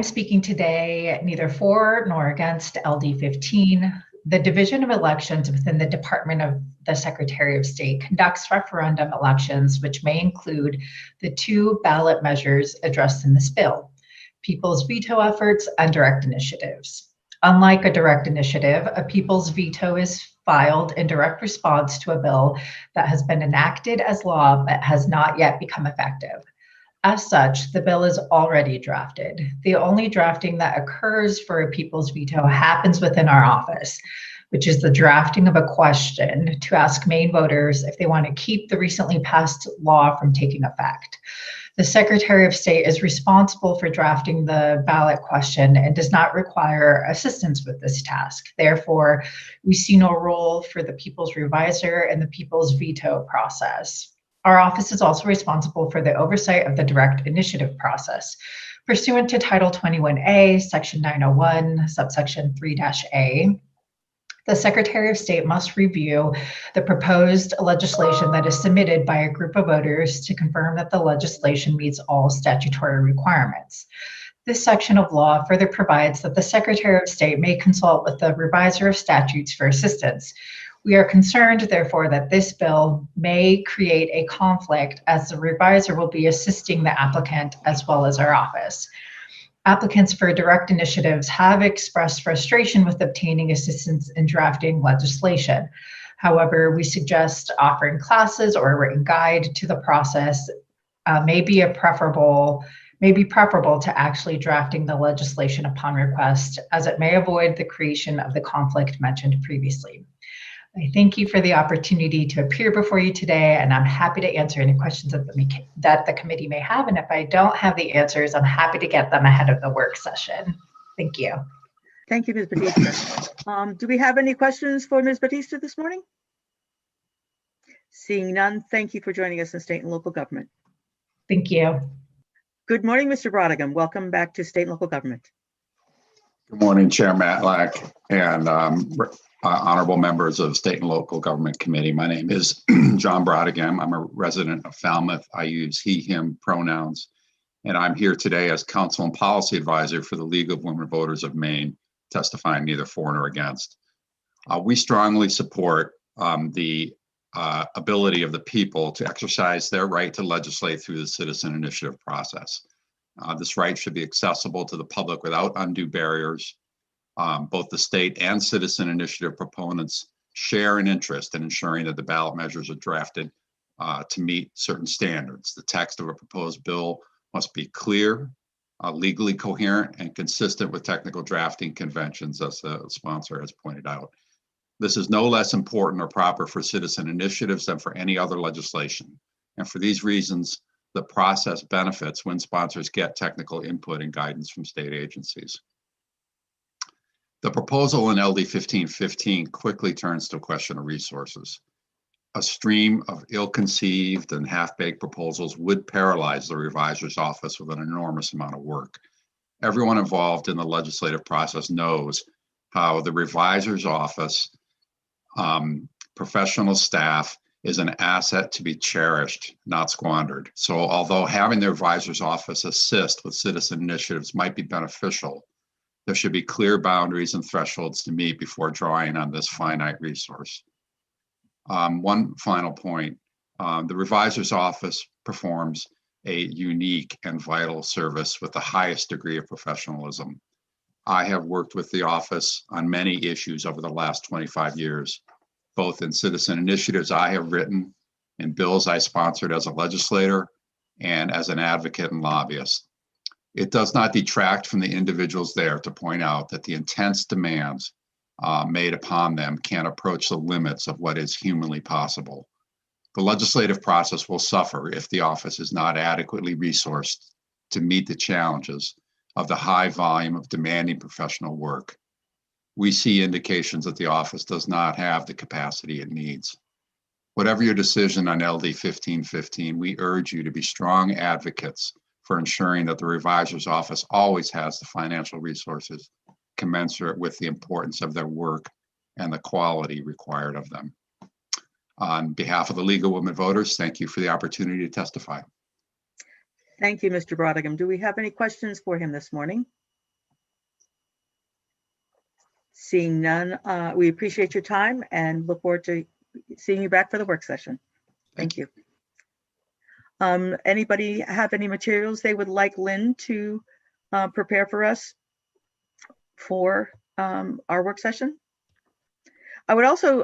Speaker 7: speaking today neither for nor against LD 15. The Division of Elections within the Department of the Secretary of State conducts referendum elections, which may include the two ballot measures addressed in this bill: people's veto efforts and direct initiatives. Unlike a direct initiative, a people's veto is filed in direct response to a bill that has been enacted as law but has not yet become effective. As such, the bill is already drafted. The only drafting that occurs for a people's veto happens within our office, which is the drafting of a question to ask Maine voters if they want to keep the recently passed law from taking effect. The Secretary of State is responsible for drafting the ballot question and does not require assistance with this task. Therefore, we see no role for the People's Reviser in the People's Veto process. Our office is also responsible for the oversight of the direct initiative process. Pursuant to Title 21A, Section 901, subsection 3-A, the Secretary of State must review the proposed legislation that is submitted by a group of voters to confirm that the legislation meets all statutory requirements. This section of law further provides that the Secretary of State may consult with the Reviser of Statutes for assistance. We are concerned, therefore, that this bill may create a conflict, as the reviser will be assisting the applicant as well as our office. Applicants for direct initiatives have expressed frustration with obtaining assistance in drafting legislation. However, we suggest offering classes or a written guide to the process may be preferable to actually drafting the legislation upon request, as it may avoid the creation of the conflict mentioned previously. I thank you for the opportunity to appear before you today, and I'm happy to answer any questions that the committee may have. And if I don't have the answers, I'm happy to get them ahead of the work session. Thank you.
Speaker 1: Thank you, Ms. Batista. Do we have any questions for Ms. Batista this morning? Seeing none, thank you for joining us in State and Local Government.
Speaker 7: Thank you.
Speaker 1: Good morning, Mr. Brodigan. Welcome back to State and Local Government.
Speaker 22: Good morning, Chair Matlack and honorable members of State and Local Government Committee. My name is John Brodigan. I'm a resident of Falmouth. I use he, him pronouns, and I'm here today as Counsel and Policy Advisor for the League of Women Voters of Maine, testifying neither for nor against. We strongly support the ability of the people to exercise their right to legislate through the citizen initiative process. This right should be accessible to the public without undue barriers. Both the state and citizen initiative proponents share an interest in ensuring that the ballot measures are drafted to meet certain standards. The text of a proposed bill must be clear, legally coherent, and consistent with technical drafting conventions, as the sponsor has pointed out. This is no less important or proper for citizen initiatives than for any other legislation. And for these reasons, the process benefits when sponsors get technical input and guidance from state agencies. The proposal in LD 1515 quickly turns to a question of resources. A stream of ill-conceived and half-baked proposals would paralyze the reviser's office with an enormous amount of work. Everyone involved in the legislative process knows how the reviser's office, professional staff, is an asset to be cherished, not squandered. So although having the reviser's office assist with citizen initiatives might be beneficial, there should be clear boundaries and thresholds to meet before drawing on this finite resource. One final point, the reviser's office performs a unique and vital service with the highest degree of professionalism. I have worked with the office on many issues over the last 25 years, both in citizen initiatives I have written, in bills I sponsored as a legislator, and as an advocate and lobbyist. It does not detract from the individuals there to point out that the intense demands made upon them can't approach the limits of what is humanly possible. The legislative process will suffer if the office is not adequately resourced to meet the challenges of the high volume of demanding professional work. We see indications that the office does not have the capacity it needs. Whatever your decision on LD 1515, we urge you to be strong advocates for ensuring that the revisor's office always has the financial resources commensurate with the importance of their work and the quality required of them. On behalf of the League of Women Voters, thank you for the opportunity to testify.
Speaker 1: Thank you, Mr. Brodigan. Do we have any questions for him this morning? Seeing none, we appreciate your time and look forward to seeing you back for the work session. Thank you. Anybody have any materials they would like Lynn to prepare for us for our work session? I would also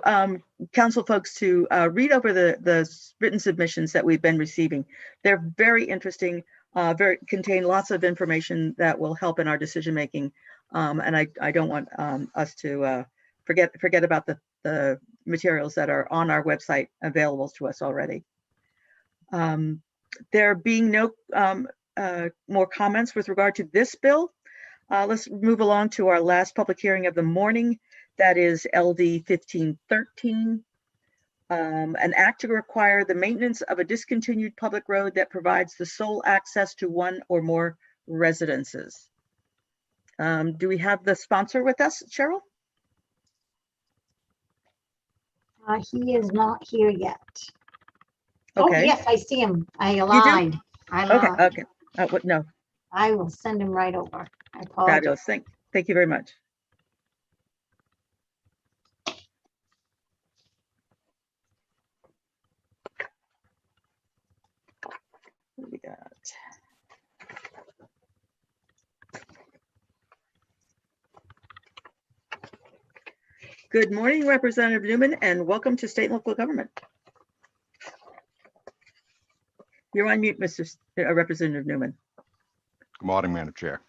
Speaker 1: counsel folks to read over the written submissions that we've been receiving. They're very interesting, contain lots of information that will help in our decision making. And I don't want us to forget about the materials that are on our website available to us already. There being no more comments with regard to this bill, let's move along to our last public hearing of the morning. That is LD 1513, an act to require the maintenance of a discontinued public road that provides the sole access to one or more residences. Do we have the sponsor with us, Cheryl?
Speaker 13: He is not here yet.
Speaker 1: Okay.
Speaker 13: Oh, yes, I see him. I lied. I lied.
Speaker 1: Okay. What? No.
Speaker 13: I will send him right over. I apologize.
Speaker 1: Fabulous. Thank you very much. What we got? Good morning, Representative Newman, and welcome to State and Local Government. You're on mute, Mr. Representative Newman.
Speaker 9: Good morning, Madam Chair.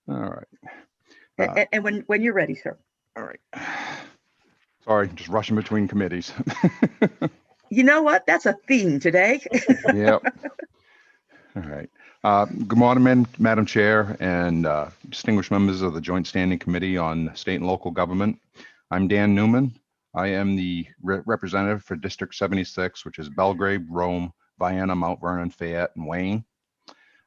Speaker 9: All right.
Speaker 1: And when you're ready, sir.
Speaker 9: All right. Sorry, just rushing between committees.
Speaker 1: You know what? That's a theme today.
Speaker 9: Yep. All right. Good morning, Madam Chair and distinguished members of the Joint Standing Committee on State and Local Government. I'm Dan Newman. I am the representative for District 76, which is Belgrade, Rome, Vienna, Mount Vernon, Fayette, and Wayne.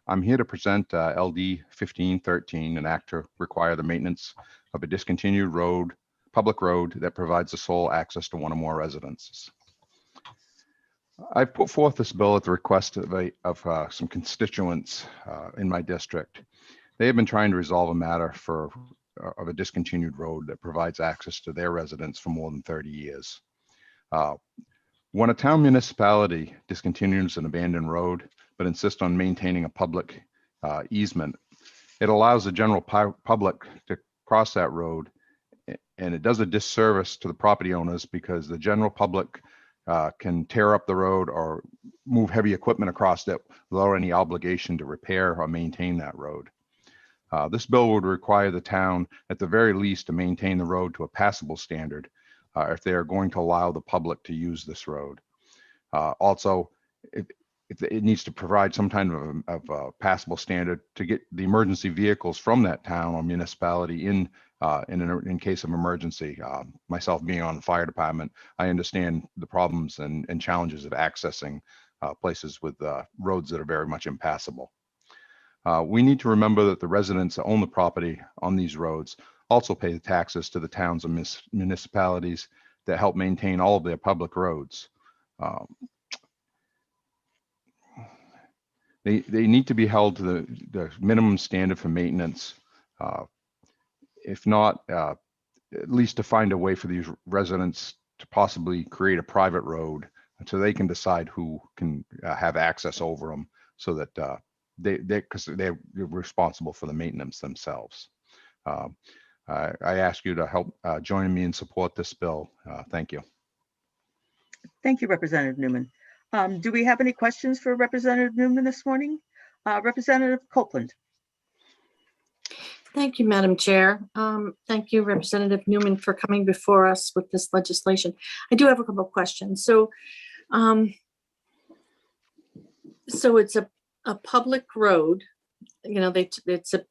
Speaker 9: I'm here to present LD 1513, an act to require the maintenance of a discontinued road, public road that provides the sole access to one or more residences. I put forth this bill at the request of some constituents in my district. They have been trying to resolve a matter of a discontinued road that provides access to their residents for more than 30 years. When a town municipality discontinues an abandoned road, but insists on maintaining a public easement, it allows the general public to cross that road, and it does a disservice to the property owners because the general public can tear up the road or move heavy equipment across it without any obligation to repair or maintain that road. This bill would require the town, at the very least, to maintain the road to a passable standard if they are going to allow the public to use this road. Also, it needs to provide some kind of a passable standard to get the emergency vehicles from that town or municipality in case of emergency. Myself being on the fire department, I understand the problems and challenges of accessing places with roads that are very much impassable. We need to remember that the residents that own the property on these roads also pay the taxes to the towns and municipalities that help maintain all of their public roads. They need to be held to the minimum standard for maintenance. If not, at least to find a way for these residents to possibly create a private road so they can decide who can have access over them, so that because they're responsible for the maintenance themselves. I ask you to help join me and support this bill. Thank you.
Speaker 1: Thank you, Representative Newman. Do we have any questions for Representative Newman this morning? Representative Copeland.
Speaker 14: Thank you, Madam Chair. Thank you, Representative Newman, for coming before us with this legislation. I do have a couple of questions. So it's a a public road, you know,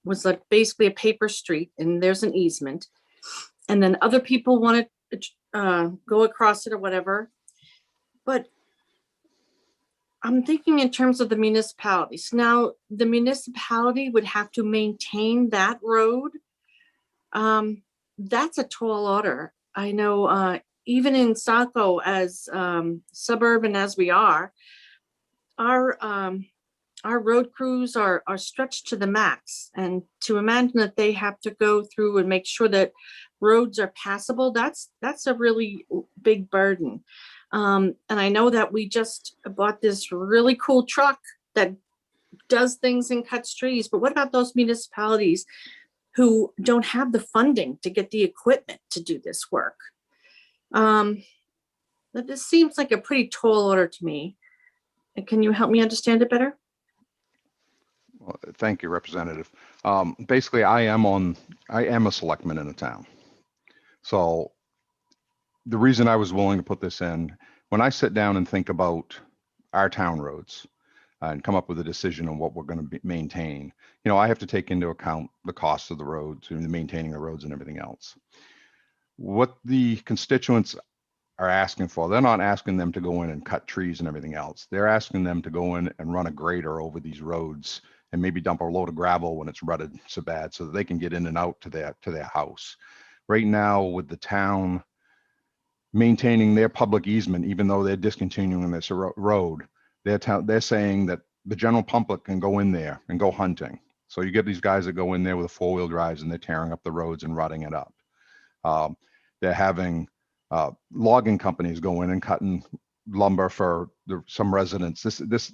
Speaker 14: was like basically a paper street, and there's an easement, and then other people want to go across it or whatever. But I'm thinking in terms of the municipalities. Now, the municipality would have to maintain that road. That's a tall order. I know even in Saco, as suburban as we are, our road crews are stretched to the max. And to imagine that they have to go through and make sure that roads are passable, that's a really big burden. And I know that we just bought this really cool truck that does things and cuts trees, but what about those municipalities who don't have the funding to get the equipment to do this work? This seems like a pretty tall order to me. And can you help me understand it better?
Speaker 9: Well, thank you, Representative. Basically, I am a selectman in the town. So the reason I was willing to put this in, when I sit down and think about our town roads and come up with a decision on what we're going to maintain, you know, I have to take into account the cost of the roads and maintaining the roads and everything else. What the constituents are asking for, they're not asking them to go in and cut trees and everything else. They're asking them to go in and run a grader over these roads and maybe dump a load of gravel when it's rutted so bad so that they can get in and out to their house. Right now, with the town maintaining their public easement, even though they're discontinuing this road, they're saying that the general public can go in there and go hunting. So you get these guys that go in there with four-wheel drives and they're tearing up the roads and rutting it up. They're having logging companies go in and cutting lumber for some residents. This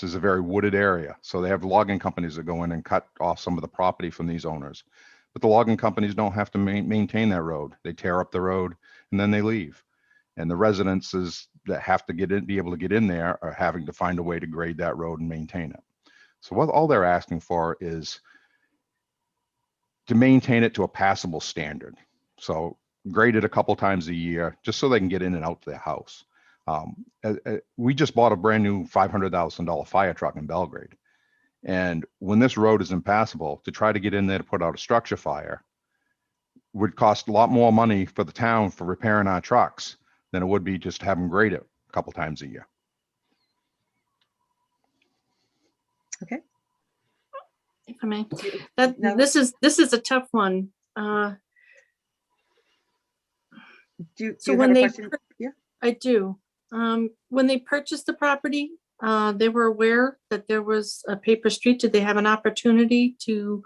Speaker 9: is a very wooded area, so they have logging companies that go in and cut off some of the property from these owners. But the logging companies don't have to maintain that road. They tear up the road and then they leave. And the residences that have to be able to get in there are having to find a way to grade that road and maintain it. So what all they're asking for is to maintain it to a passable standard. So grade it a couple times a year, just so they can get in and out to their house. We just bought a brand new $500,000 fire truck in Belgrade. And when this road is impassable, to try to get in there to put out a structure fire would cost a lot more money for the town for repairing our trucks than it would be just to have them grade it a couple times a year.
Speaker 1: Okay.
Speaker 14: If I may, this is a tough one.
Speaker 1: Do you
Speaker 14: So
Speaker 1: have
Speaker 14: when
Speaker 1: a
Speaker 14: they,
Speaker 1: question? Yeah.
Speaker 14: I do. When they purchased the property, they were aware that there was a paper street. Did they have an opportunity to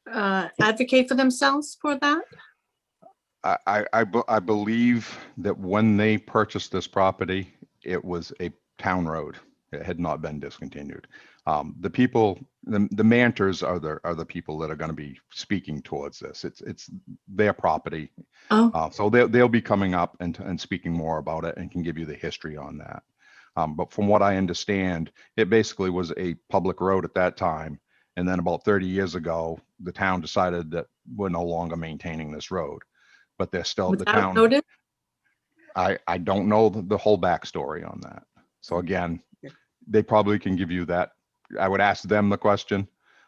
Speaker 14: advocate for themselves for that?
Speaker 9: I believe that when they purchased this property, it was a town road. It had not been discontinued. The people, the Manters are the people that are going to be speaking towards this. It's their property.
Speaker 14: Oh.
Speaker 9: So they'll be coming up and speaking more about it and can give you the history on that. But from what I understand, it basically was a public road at that time. And then about 30 years ago, the town decided that we're no longer maintaining this road. But they're still the town.
Speaker 14: Noted?
Speaker 9: I don't know the whole backstory on that. So again, they probably can give you that. I would ask them the question,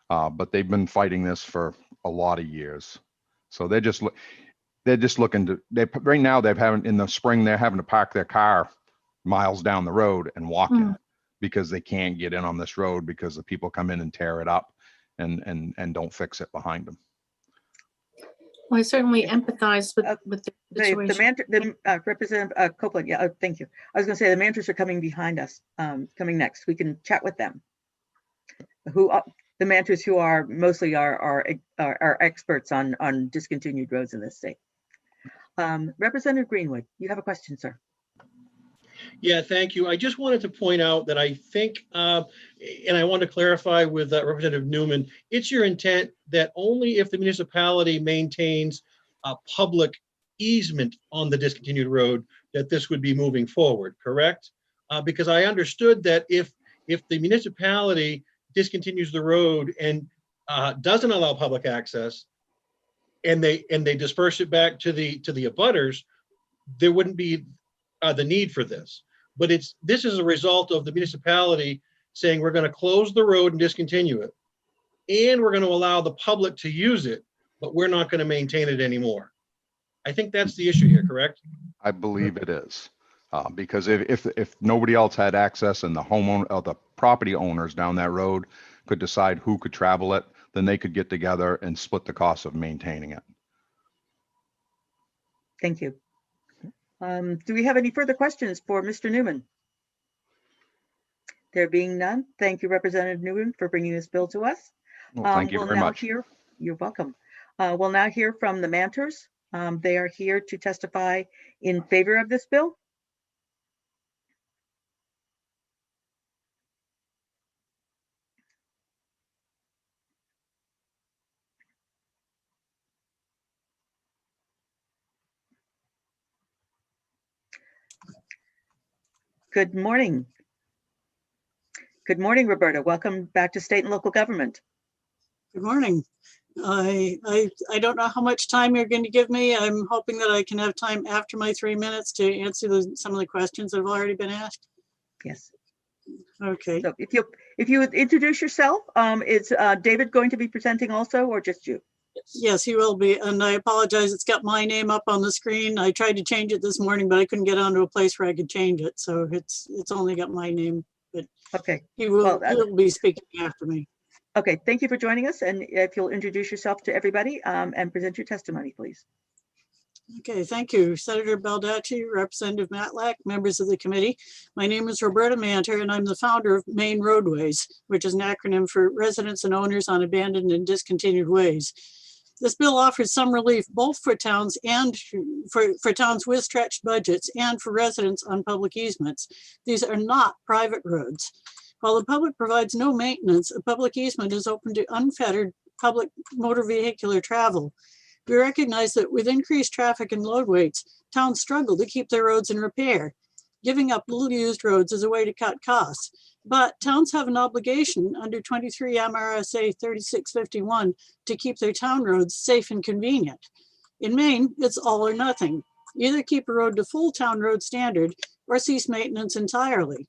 Speaker 9: but they've been fighting this for a lot of years. So they're just looking to. Right now in the spring they're having to park their car miles down the road and walk in because they can't get in on this road because the people come in and tear it up and don't fix it behind them.
Speaker 14: Well, I certainly empathize with the situation.
Speaker 1: Representative Copeland, yeah, thank you. I was going to say the Manters are coming behind us, coming next. We can chat with them. The Manters who are mostly our experts on discontinued roads in this state. Representative Greenwood, you have a question, sir.
Speaker 10: Yeah, thank you. I just wanted to point out that I think, and I want to clarify with Representative Newman, it's your intent that only if the municipality maintains a public easement on the discontinued road that this would be moving forward, correct? Because I understood that if the municipality discontinues the road and doesn't allow public access, and they disperse it back to the abutters, there wouldn't be the need for this. But this is a result of the municipality saying we're going to close the road and discontinue it. And we're going to allow the public to use it, but we're not going to maintain it anymore. I think that's the issue here, correct?
Speaker 9: I believe it is. Because if nobody else had access and the homeowner or the property owners down that road could decide who could travel it, then they could get together and split the cost of maintaining it.
Speaker 1: Thank you. Do we have any further questions for Mr. Newman? There being none, thank you, Representative Newman, for bringing this bill to us.
Speaker 9: Well, thank you very much.
Speaker 1: You're welcome. We'll now hear from the Mantors. They are here to testify in favor of this bill. Good morning. Good morning, Roberta. Welcome back to State and Local Government.
Speaker 15: Good morning. I don't know how much time you're going to give me. I'm hoping that I can have time after my 3 minutes to answer some of the questions that have already been asked.
Speaker 1: Yes.
Speaker 15: Okay.
Speaker 1: So if you would introduce yourself, is David going to be presenting also, or just you?
Speaker 15: Yes, he will be. And I apologize. It's got my name up on the screen. I tried to change it this morning, but I couldn't get onto a place where I could change it. So it's only got my name. But
Speaker 1: okay,
Speaker 15: he will be speaking after me.
Speaker 1: Okay, thank you for joining us. And if you'll introduce yourself to everybody and present your testimony, please.
Speaker 15: Okay, thank you. Senator Baldacci, Representative Matlack, members of the committee. My name is Roberta Manter, and I'm the founder of Maine Roadways, which is an acronym for Residents and Owners on Abandoned and Discontinued Ways. This bill offers some relief both for towns and for towns with stretched budgets and for residents on public easements. These are not private roads. While the public provides no maintenance, a public easement is open to unfettered public motor vehicular travel. We recognize that with increased traffic and load weights, towns struggle to keep their roads in repair. Giving up little used roads is a way to cut costs. But towns have an obligation under 23 MRSA 3651 to keep their town roads safe and convenient. In Maine, it's all or nothing. Either keep a road to full town road standard or cease maintenance entirely.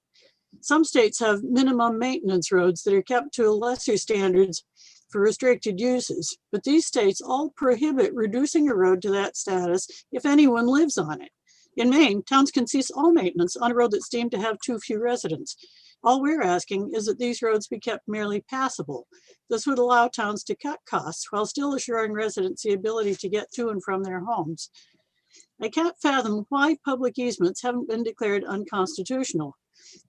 Speaker 15: Some states have minimum maintenance roads that are kept to lesser standards for restricted uses, but these states all prohibit reducing a road to that status if anyone lives on it. In Maine, towns can cease all maintenance on a road that's deemed to have too few residents. All we're asking is that these roads be kept merely passable. This would allow towns to cut costs while still assuring residents the ability to get to and from their homes. I can't fathom why public easements haven't been declared unconstitutional.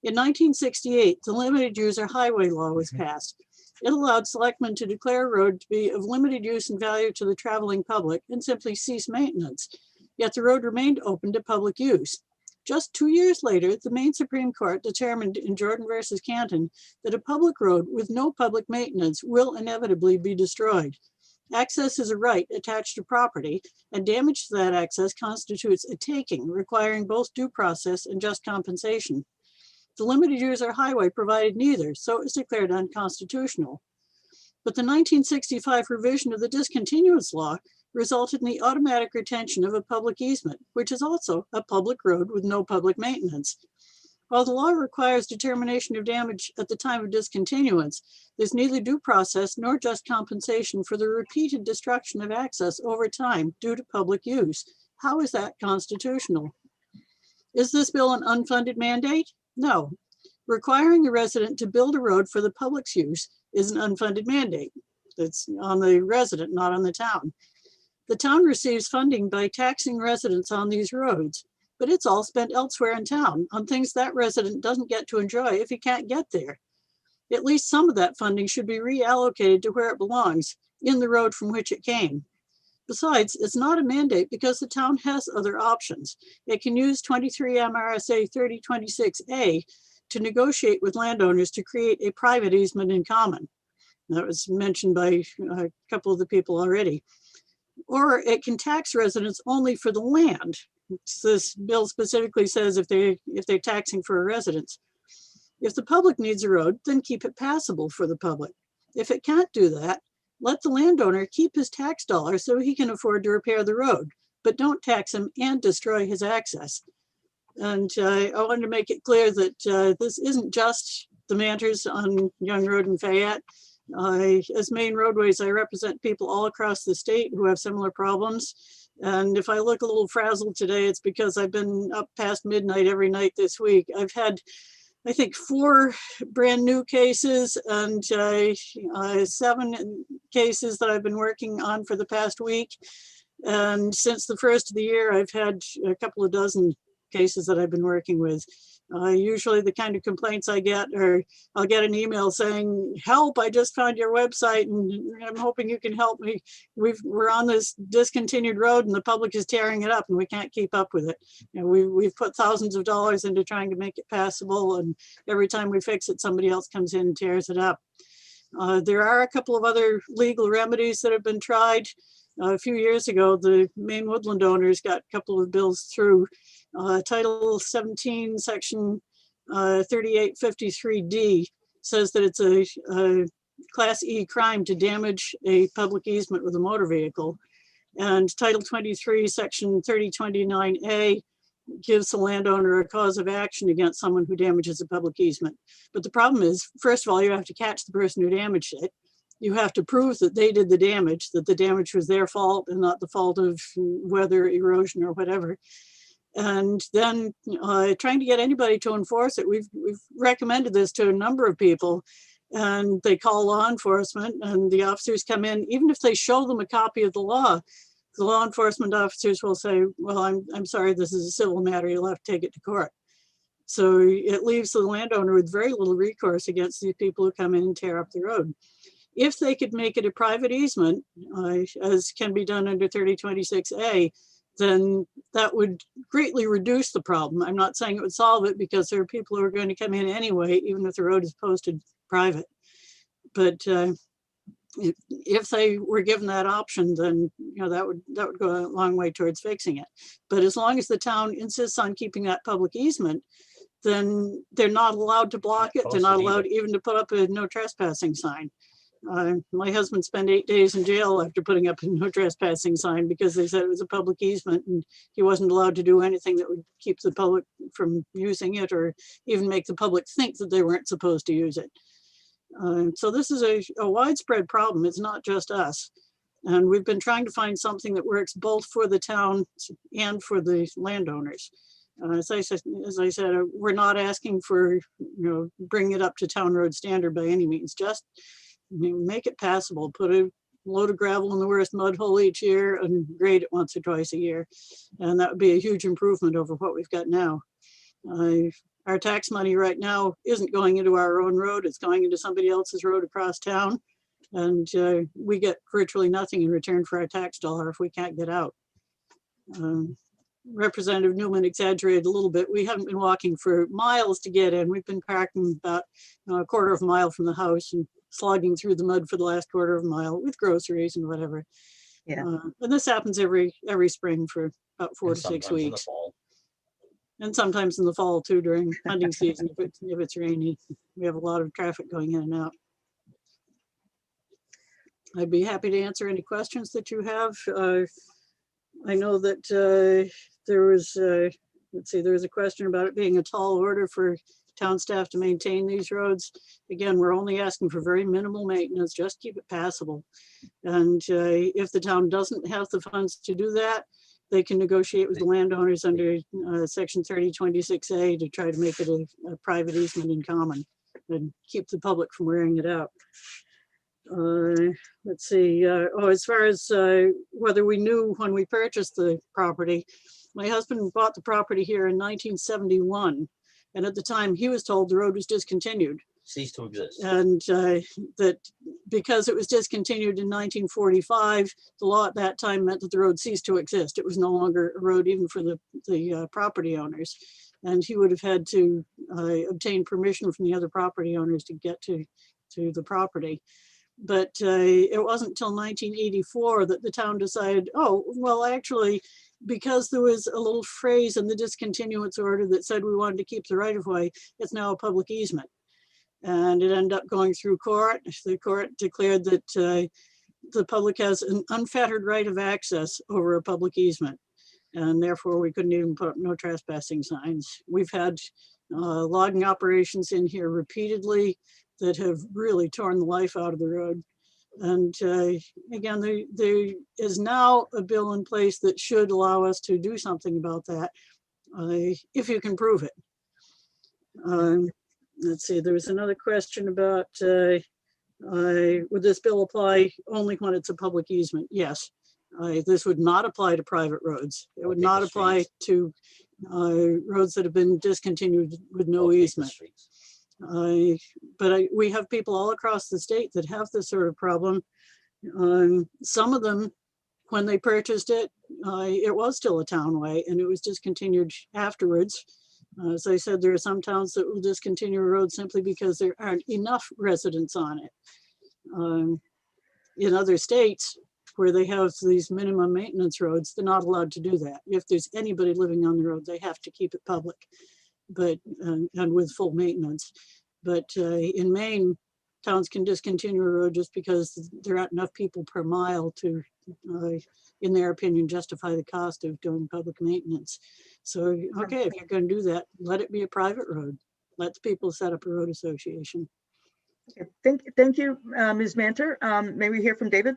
Speaker 15: In 1968, the limited user highway law was passed. It allowed selectmen to declare a road to be of limited use and value to the traveling public and simply cease maintenance. Yet the road remained open to public use. Just 2 years later, the Maine Supreme Court determined in Jordan versus Canton that a public road with no public maintenance will inevitably be destroyed. Access is a right attached to property, and damage to that access constitutes a taking, requiring both due process and just compensation. The limited user highway provided neither, so it was declared unconstitutional. But the 1965 revision of the discontinuance law resulted in the automatic retention of a public easement, which is also a public road with no public maintenance. While the law requires determination of damage at the time of discontinuance, there's neither due process nor just compensation for the repeated destruction of access over time due to public use. How is that constitutional? Is this bill an unfunded mandate? No. Requiring a resident to build a road for the public's use is an unfunded mandate. It's on the resident, not on the town. The town receives funding by taxing residents on these roads, but it's all spent elsewhere in town on things that resident doesn't get to enjoy if he can't get there. At least some of that funding should be reallocated to where it belongs, in the road from which it came. Besides, it's not a mandate because the town has other options. It can use 23 MRSA 3026A to negotiate with landowners to create a private easement in common. That was mentioned by a couple of the people already. Or it can tax residents only for the land. This bill specifically says if they're taxing for a residence. If the public needs a road, then keep it passable for the public. If it can't do that, let the landowner keep his tax dollars so he can afford to repair the road, but don't tax him and destroy his access. And I wanted to make it clear that this isn't just the Manters on Young Road in Fayette. As Main Roadways, I represent people all across the state who have similar problems. And if I look a little frazzled today, it's because I've been up past midnight every night this week. I've had, I think, 4 brand new cases and 7 cases that I've been working on for the past week. And since the first of the year, I've had a couple of dozen cases that I've been working with. Usually the kind of complaints I get are, I'll get an email saying, help, I just found your website and I'm hoping you can help me. We're on this discontinued road and the public is tearing it up and we can't keep up with it. You know, we've put thousands of dollars into trying to make it passable, and every time we fix it, somebody else comes in and tears it up. There are a couple of other legal remedies that have been tried. A few years ago, the Maine woodland owners got a couple of bills through. Title 17, Section 3853D says that it's a Class E crime to damage a public easement with a motor vehicle. And Title 23, Section 3029A gives the landowner a cause of action against someone who damages a public easement. But the problem is, first of all, you have to catch the person who damaged it. You have to prove that they did the damage, that the damage was their fault and not the fault of weather, erosion, or whatever. And then trying to get anybody to enforce it. We've recommended this to a number of people, and they call law enforcement and the officers come in. Even if they show them a copy of the law enforcement officers will say, well, I'm sorry, this is a civil matter, you'll have to take it to court. So it leaves the landowner with very little recourse against these people who come in and tear up the road. If they could make it a private easement, as can be done under 3026A, then that would greatly reduce the problem. I'm not saying it would solve it because there are people who are going to come in anyway, even if the road is posted private. But if they were given that option, then that would go a long way towards fixing it. But as long as the town insists on keeping that public easement, then they're not allowed to block it. They're not allowed even to put up a no trespassing sign. My husband spent 8 days in jail after putting up a no trespassing sign because they said it was a public easement and he wasn't allowed to do anything that would keep the public from using it or even make the public think that they weren't supposed to use it. So this is a widespread problem. It's not just us. And we've been trying to find something that works both for the town and for the landowners. As I said, we're not asking for, bring it up to town road standard by any means, just make it passable, put a load of gravel in the worst mud hole each year and grade it once or twice a year. And that would be a huge improvement over what we've got now. Our tax money right now isn't going into our own road, it's going into somebody else's road across town. And we get virtually nothing in return for our tax dollar if we can't get out. Representative Newman exaggerated a little bit. We haven't been walking for miles to get in. We've been parking about a quarter of a mile from the house and slogging through the mud for the last quarter of a mile with groceries and whatever.
Speaker 1: Yeah.
Speaker 15: And this happens every spring for about 4 to 6 weeks. And sometimes in the fall too, during hunting season, if it's rainy. We have a lot of traffic going in and out. I'd be happy to answer any questions that you have. I know that there was a question about it being a tall order for town staff to maintain these roads. Again, we're only asking for very minimal maintenance, just keep it passable. And if the town doesn't have the funds to do that, they can negotiate with the landowners under section 3026A to try to make it a private easement in common and keep the public from wearing it out. Let's see. As far as whether we knew when we purchased the property, my husband bought the property here in 1971. And at the time he was told the road was discontinued.
Speaker 16: Ceased to exist.
Speaker 15: And that because it was discontinued in 1945, the law at that time meant that the road ceased to exist. It was no longer a road even for the property owners. And he would have had to obtain permission from the other property owners to get to the property. But it wasn't until 1984 that the town decided, oh, well, actually, because there was a little phrase in the discontinuance order that said we wanted to keep the right of way, it's now a public easement. And it ended up going through court. The court declared that the public has an unfettered right of access over a public easement. and therefore we couldn't even put up no trespassing signs. We've had logging operations in here repeatedly that have really torn the life out of the road. And again, there is now a bill in place that should allow us to do something about that, if you can prove it. Let's see, there was another question about would this bill apply only when it's a public easement? Yes. This would not apply to private roads. It would not apply to roads that have been discontinued with no easement. But we have people all across the state that have this sort of problem. Some of them, when they purchased it, it was still a townway and it was discontinued afterwards. As I said, there are some towns that will discontinue a road simply because there aren't enough residents on it. In other states where they have these minimum maintenance roads, they're not allowed to do that. If there's anybody living on the road, they have to keep it public, but and with full maintenance. But in Maine, towns can discontinue a road just because there aren't enough people per mile to, in their opinion, justify the cost of doing public maintenance. So, okay, if you're going to do that, let it be a private road. Let the people set up a road association.
Speaker 1: Okay, thank you, Ms. Manter. May we hear from David?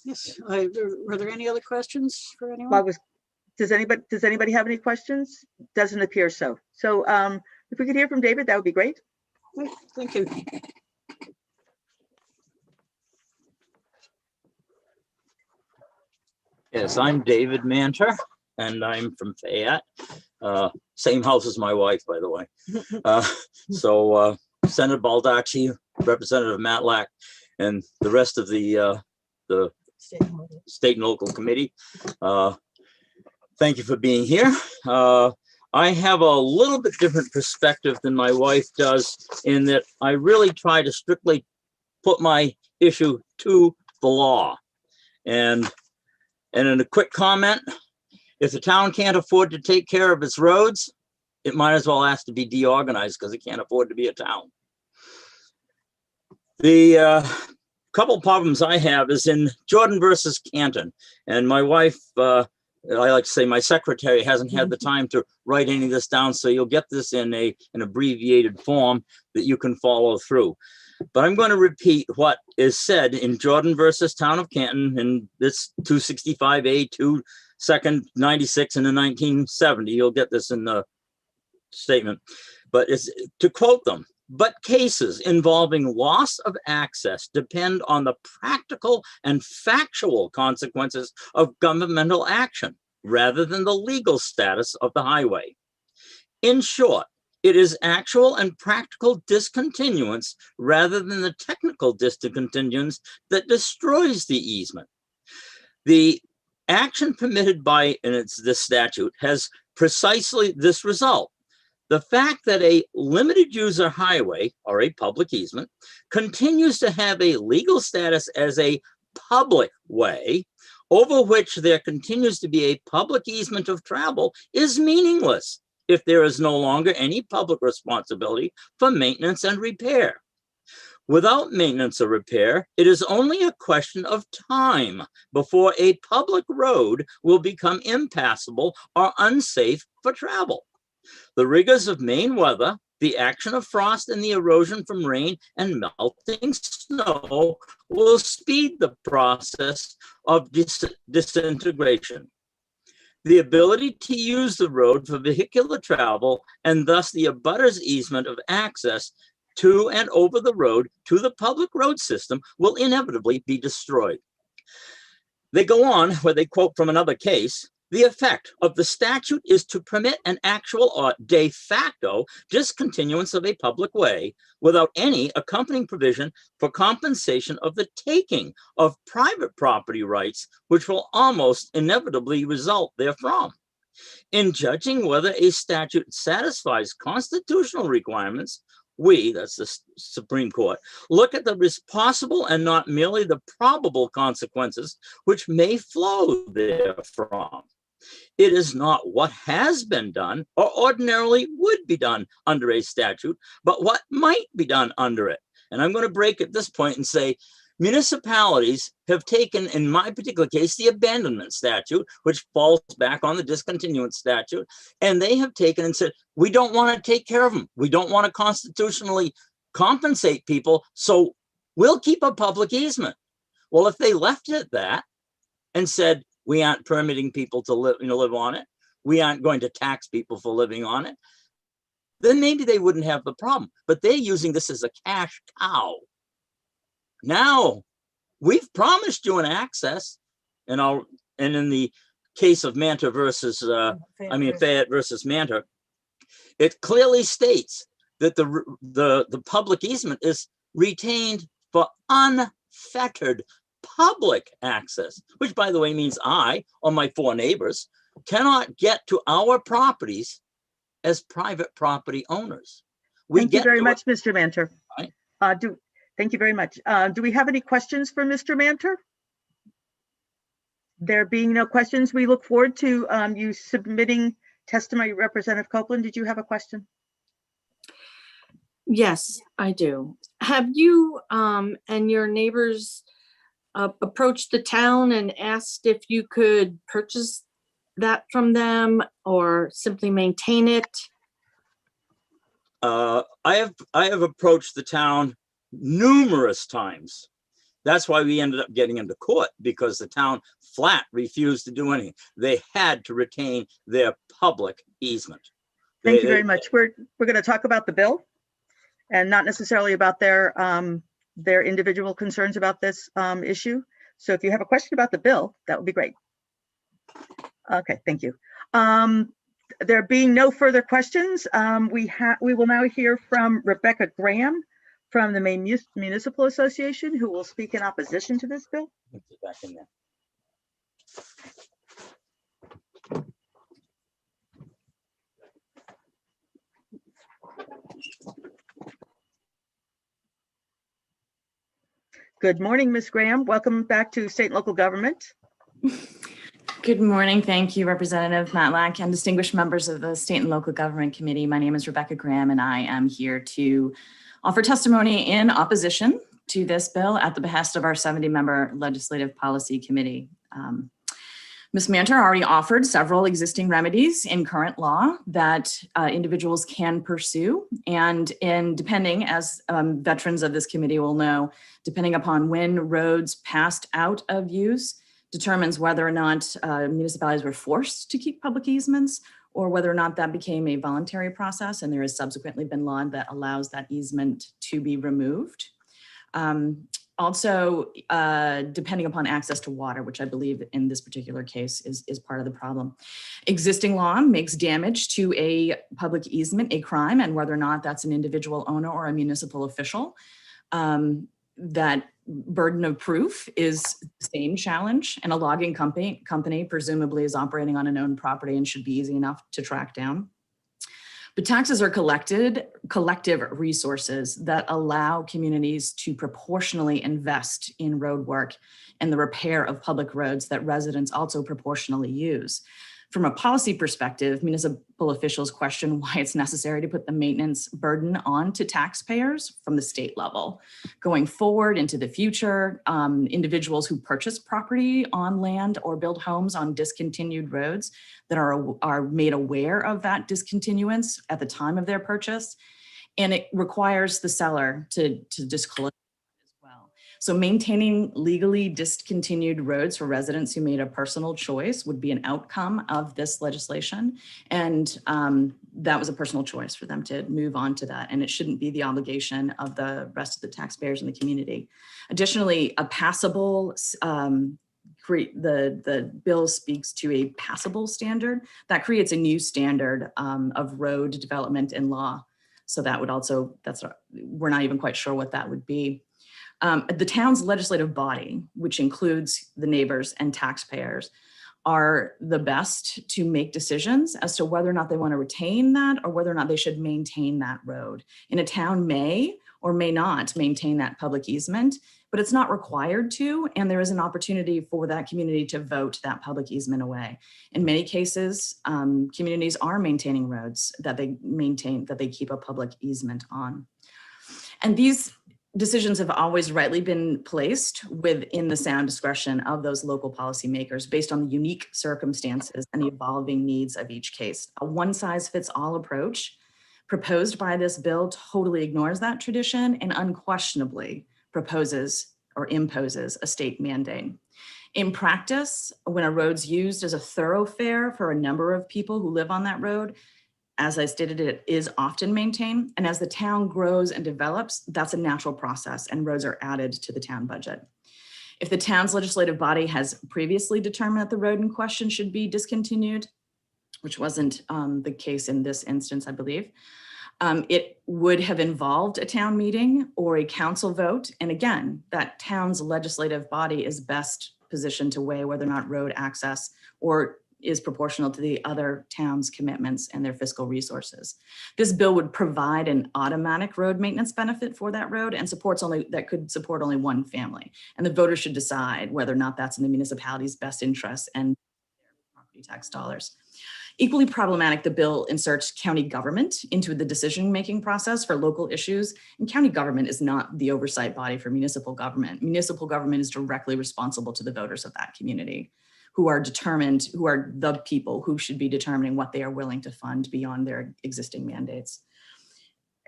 Speaker 15: Yes. Were there any other questions for anyone?
Speaker 1: Does anybody have any questions? Doesn't appear so. So if we could hear from David, that would be great.
Speaker 15: Okay, thank you.
Speaker 16: Yes, I'm David Manter, and I'm from Fayette. Same house as my wife, by the way. Senator Baldacci, Representative Matlack, and the rest of the State and Local Committee. Thank you for being here. I have a little bit different perspective than my wife does in that I really try to strictly put my issue to the law. And in a quick comment, if the town can't afford to take care of its roads, it might as well ask to be deorganized because it can't afford to be a town. The couple problems I have is in Jordan versus Canton. And my wife, I like to say my secretary hasn't had the time to write any of this down, so you'll get this in an abbreviated form that you can follow through. But I'm going to repeat what is said in Jordan versus Town of Canton, and this 265A, 2nd 96 in the 1970. You'll get this in the statement, but it's to quote them. But cases involving loss of access depend on the practical and factual consequences of governmental action rather than the legal status of the highway. In short, it is actual and practical discontinuance rather than the technical discontinuance that destroys the easement. The action permitted by this statute has precisely this result. The fact that a limited user highway or a public easement continues to have a legal status as a public way over which there continues to be a public easement of travel is meaningless if there is no longer any public responsibility for maintenance and repair. Without maintenance or repair, it is only a question of time before a public road will become impassable or unsafe for travel. The rigors of Maine weather, the action of frost and the erosion from rain and melting snow will speed the process of disintegration. The ability to use the road for vehicular travel and thus the abutter's easement of access to and over the road to the public road system will inevitably be destroyed. They go on where they quote from another case. The effect of the statute is to permit an actual or de facto discontinuance of a public way without any accompanying provision for compensation of the taking of private property rights, which will almost inevitably result therefrom. In judging whether a statute satisfies constitutional requirements, we, that's the Supreme Court, look at the possible and not merely the probable consequences which may flow therefrom. It is not what has been done or ordinarily would be done under a statute, but what might be done under it. And I'm going to break at this point and say, municipalities have taken, in my particular case, the abandonment statute, which falls back on the discontinuance statute, and they have taken and said, we don't want to take care of them. We don't want to constitutionally compensate people, so we'll keep a public easement. Well, if they left it at that and said, we aren't permitting people to live on it, we aren't going to tax people for living on it, then maybe they wouldn't have the problem. But they're using this as a cash cow. Now, we've promised you an access, and in the case of Manta versus, Fayette versus Manta, it clearly states that the public easement is retained for unfettered public access, which, by the way, means I or my 4 neighbors cannot get to our properties as private property owners.
Speaker 1: Thank you very much, Mr. Manter.
Speaker 16: Right.
Speaker 1: Thank you very much. Do we have any questions for Mr. Manter? There being no questions, we look forward to you submitting testimony. Representative Copeland, did you have a question?
Speaker 14: Yes, I do. Have you and your neighbors approached the town and asked if you could purchase that from them or simply maintain it?
Speaker 16: I have approached the town numerous times. That's why we ended up getting into court, because the town flat refused to do anything. They had to retain their public easement.
Speaker 1: Thank you very much. We're going to talk about the bill and not necessarily about their individual concerns about this issue. So if you have a question about the bill, that would be great. Okay, thank you. There being no further questions, we will now hear from Rebecca Graham from the Maine Municipal Association, who will speak in opposition to this bill.
Speaker 16: Back in there.
Speaker 1: Good morning, Ms. Graham. Welcome back to State and Local Government.
Speaker 11: Good morning. Thank you, Representative Matlack and distinguished members of the State and Local Government Committee. My name is Rebecca Graham, and I am here to offer testimony in opposition to this bill at the behest of our 70-member Legislative Policy Committee. Ms. Manter already offered several existing remedies in current law that individuals can pursue. And depending, as veterans of this committee will know, depending upon when roads passed out of use, determines whether or not municipalities were forced to keep public easements or whether or not that became a voluntary process. And there has subsequently been law that allows that easement to be removed. Also, depending upon access to water, which I believe in this particular case is part of the problem. Existing law makes damage to a public easement a crime, and whether or not that's an individual owner or a municipal official, that burden of proof is the same challenge, and a logging company presumably is operating on an owned property and should be easy enough to track down. But taxes are collective resources that allow communities to proportionally invest in road work and the repair of public roads that residents also proportionally use. From a policy perspective, municipal officials question why it's necessary to put the maintenance burden onto taxpayers from the state level. Going forward into the future, individuals who purchase property on land or build homes on discontinued roads that are made aware of that discontinuance at the time of their purchase, and it requires the seller to disclose. So maintaining legally discontinued roads for residents who made a personal choice would be an outcome of this legislation. And that was a personal choice for them to move on to that. And it shouldn't be the obligation of the rest of the taxpayers in the community. Additionally, a passable, the bill speaks to a passable standard that creates a new standard of road development in law. So that would also, we're not even quite sure what that would be. The town's legislative body, which includes the neighbors and taxpayers, are the best to make decisions as to whether or not they want to retain that or whether or not they should maintain that road. And a town may or may not maintain that public easement, but it's not required to, and there is an opportunity for that community to vote that public easement away. In many cases, communities are maintaining roads that they keep a public easement on. And these decisions have always rightly been placed within the sound discretion of those local policymakers based on the unique circumstances and the evolving needs of each case. A one-size-fits-all approach proposed by this bill totally ignores that tradition and unquestionably proposes or imposes a state mandate. In practice, when a road's used as a thoroughfare for a number of people who live on that road, as I stated, it is often maintained. And as the town grows and develops, that's a natural process and roads are added to the town budget. If the town's legislative body has previously determined that the road in question should be discontinued, which wasn't the case in this instance, I believe, it would have involved a town meeting or a council vote. And again, that town's legislative body is best positioned to weigh whether or not road access or is proportional to the other towns' commitments and their fiscal resources. This bill would provide an automatic road maintenance benefit for that road and that could support only one family. And the voters should decide whether or not that's in the municipality's best interest and property tax dollars. Equally problematic, the bill inserts county government into the decision-making process for local issues. And county government is not the oversight body for municipal government. Municipal government is directly responsible to the voters of that community, who are the people who should be determining what they are willing to fund beyond their existing mandates.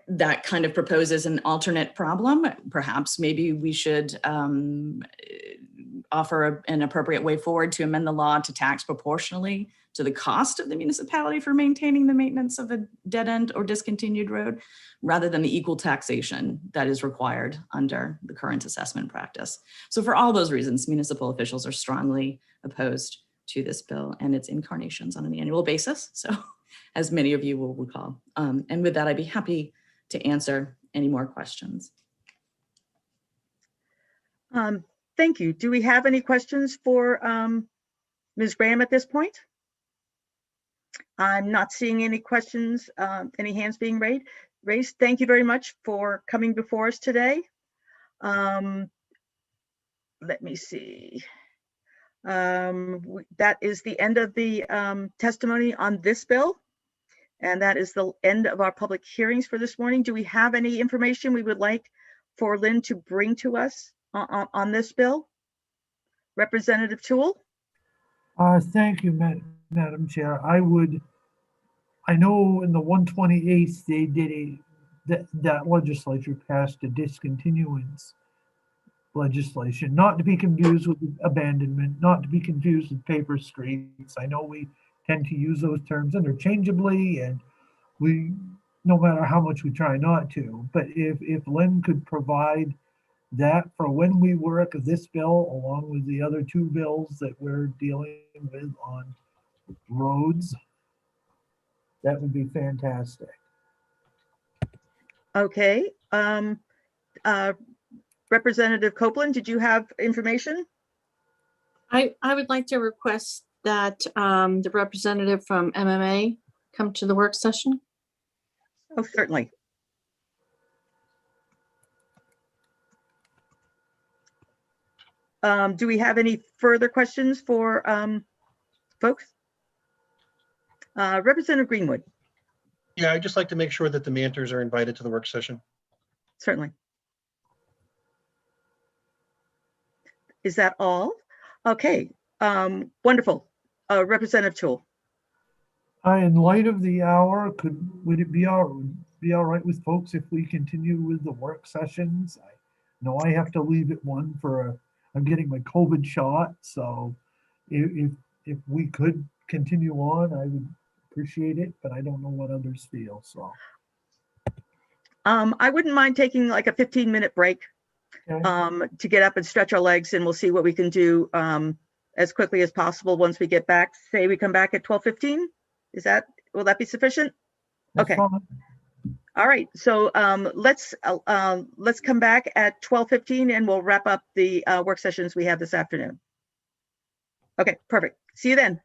Speaker 11: That kind of proposes an alternate problem. Perhaps maybe we should offer an appropriate way forward to amend the law to tax proportionally to the cost of the municipality for maintaining the maintenance of a dead end or discontinued road, rather than the equal taxation that is required under the current assessment practice. So for all those reasons, municipal officials are strongly opposed to this bill and its incarnations on an annual basis. So as many of you will recall. And with that, I'd be happy to answer any more questions.
Speaker 1: Thank you. Do we have any questions for Ms. Graham at this point? I'm not seeing any questions, any hands being raised. Thank you very much for coming before us today. Let me see. That is the end of the testimony on this bill. And that is the end of our public hearings for this morning. Do we have any information we would like for Lynn to bring to us on this bill? Representative Toole?
Speaker 2: Thank you, Madam Chair. I know in the 128th, they did that legislature passed a discontinuance legislation, not to be confused with abandonment, not to be confused with paper streets. I know we tend to use those terms interchangeably, and we, no matter how much we try not to, but if Lynn could provide that for when we work this bill along with the other two bills that we're dealing with on roads, that would be fantastic.
Speaker 1: Okay. Representative Copeland, did you have information?
Speaker 14: I would like to request that the representative from MMA come to the work session.
Speaker 1: Oh, certainly. Do we have any further questions for folks? Representative Greenwood.
Speaker 10: Yeah, I'd just like to make sure that the Manters are invited to the work session.
Speaker 1: Certainly. Is that all? Okay, wonderful. Representative Toole.
Speaker 2: In light of the hour, would it be all right with folks if we continue with the work sessions? I know I have to leave at 1 for I'm getting my COVID shot, so if we could continue on, I would appreciate it, but I don't know what others feel. So
Speaker 1: I wouldn't mind taking like a 15-minute break. Okay. To get up and stretch our legs, and we'll see what we can do as quickly as possible once we get back. Say we come back at 12:15. Will that be sufficient?
Speaker 2: That's
Speaker 1: okay.
Speaker 2: Fine.
Speaker 1: All right. So let's come back at 12:15 and we'll wrap up the work sessions we have this afternoon. Okay, perfect. See you then.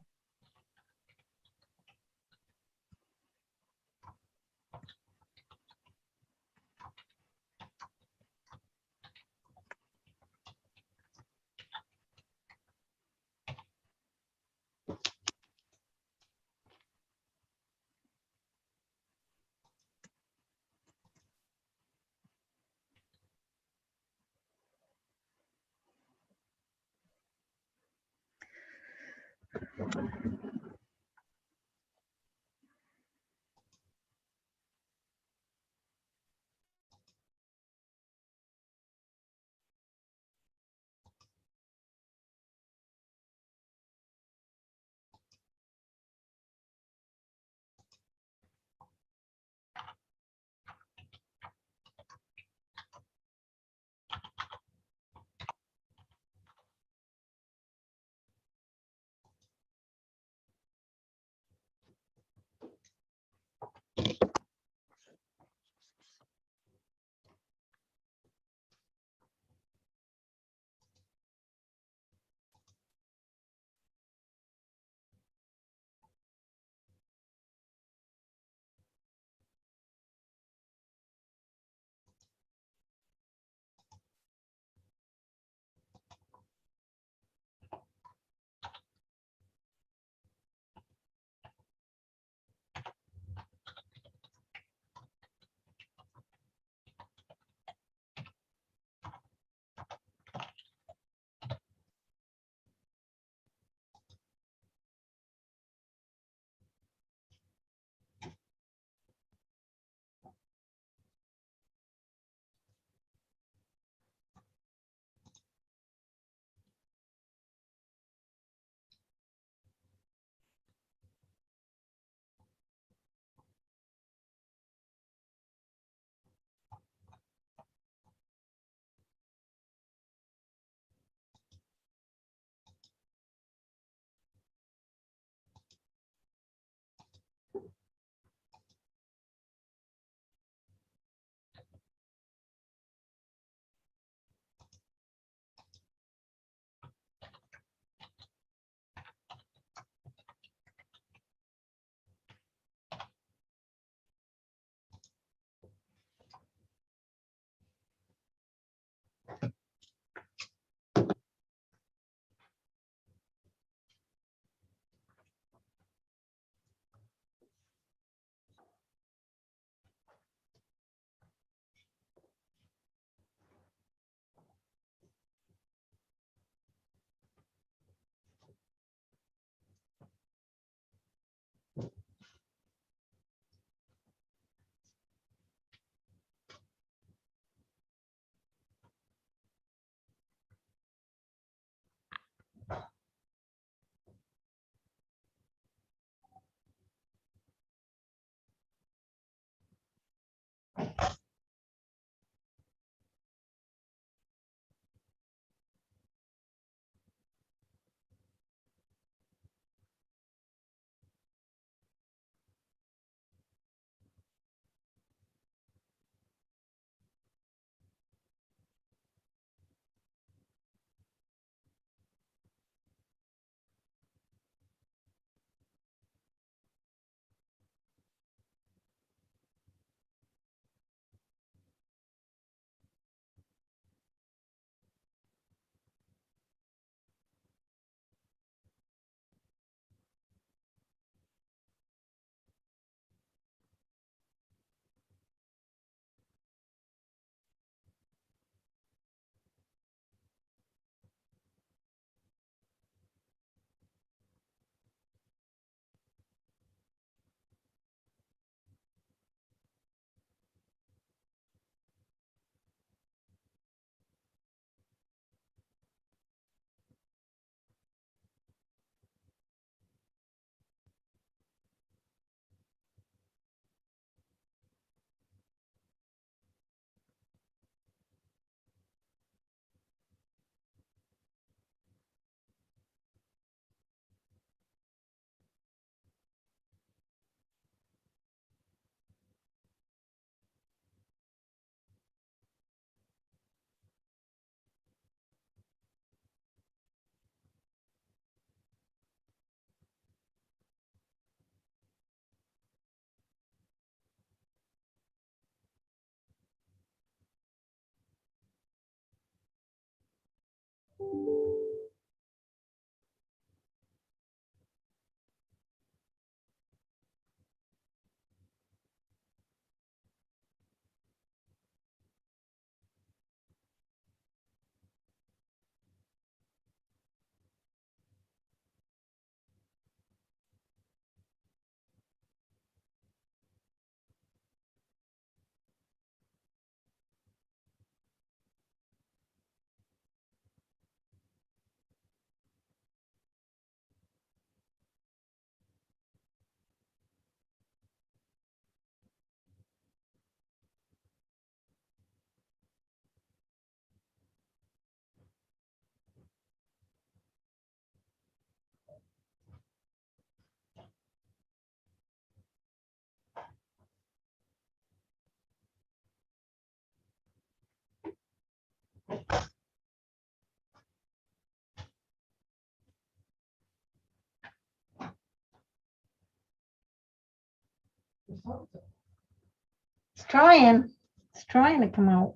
Speaker 13: It's trying. It's trying to come out.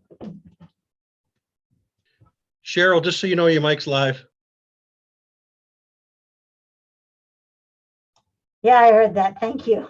Speaker 10: Cheryl, just so you know, your mic's live.
Speaker 13: Yeah, I heard that. Thank you.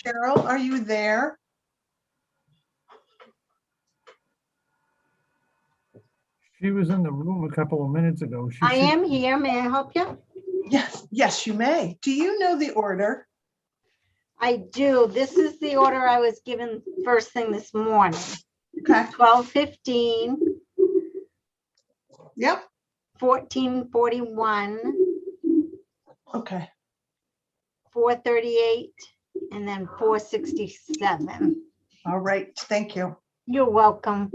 Speaker 17: Cheryl, are you there?
Speaker 2: She was in the room a couple of minutes ago.
Speaker 13: I am here. May I help you?
Speaker 17: Yes, yes, you may. Do you know the order?
Speaker 13: I do. This is the order I was given first thing this morning.
Speaker 17: Okay.
Speaker 13: 12:15.
Speaker 17: Yep.
Speaker 13: 14:41.
Speaker 17: Okay.
Speaker 13: 4:38, and then 4:67.
Speaker 17: All right, thank you.
Speaker 13: You're welcome.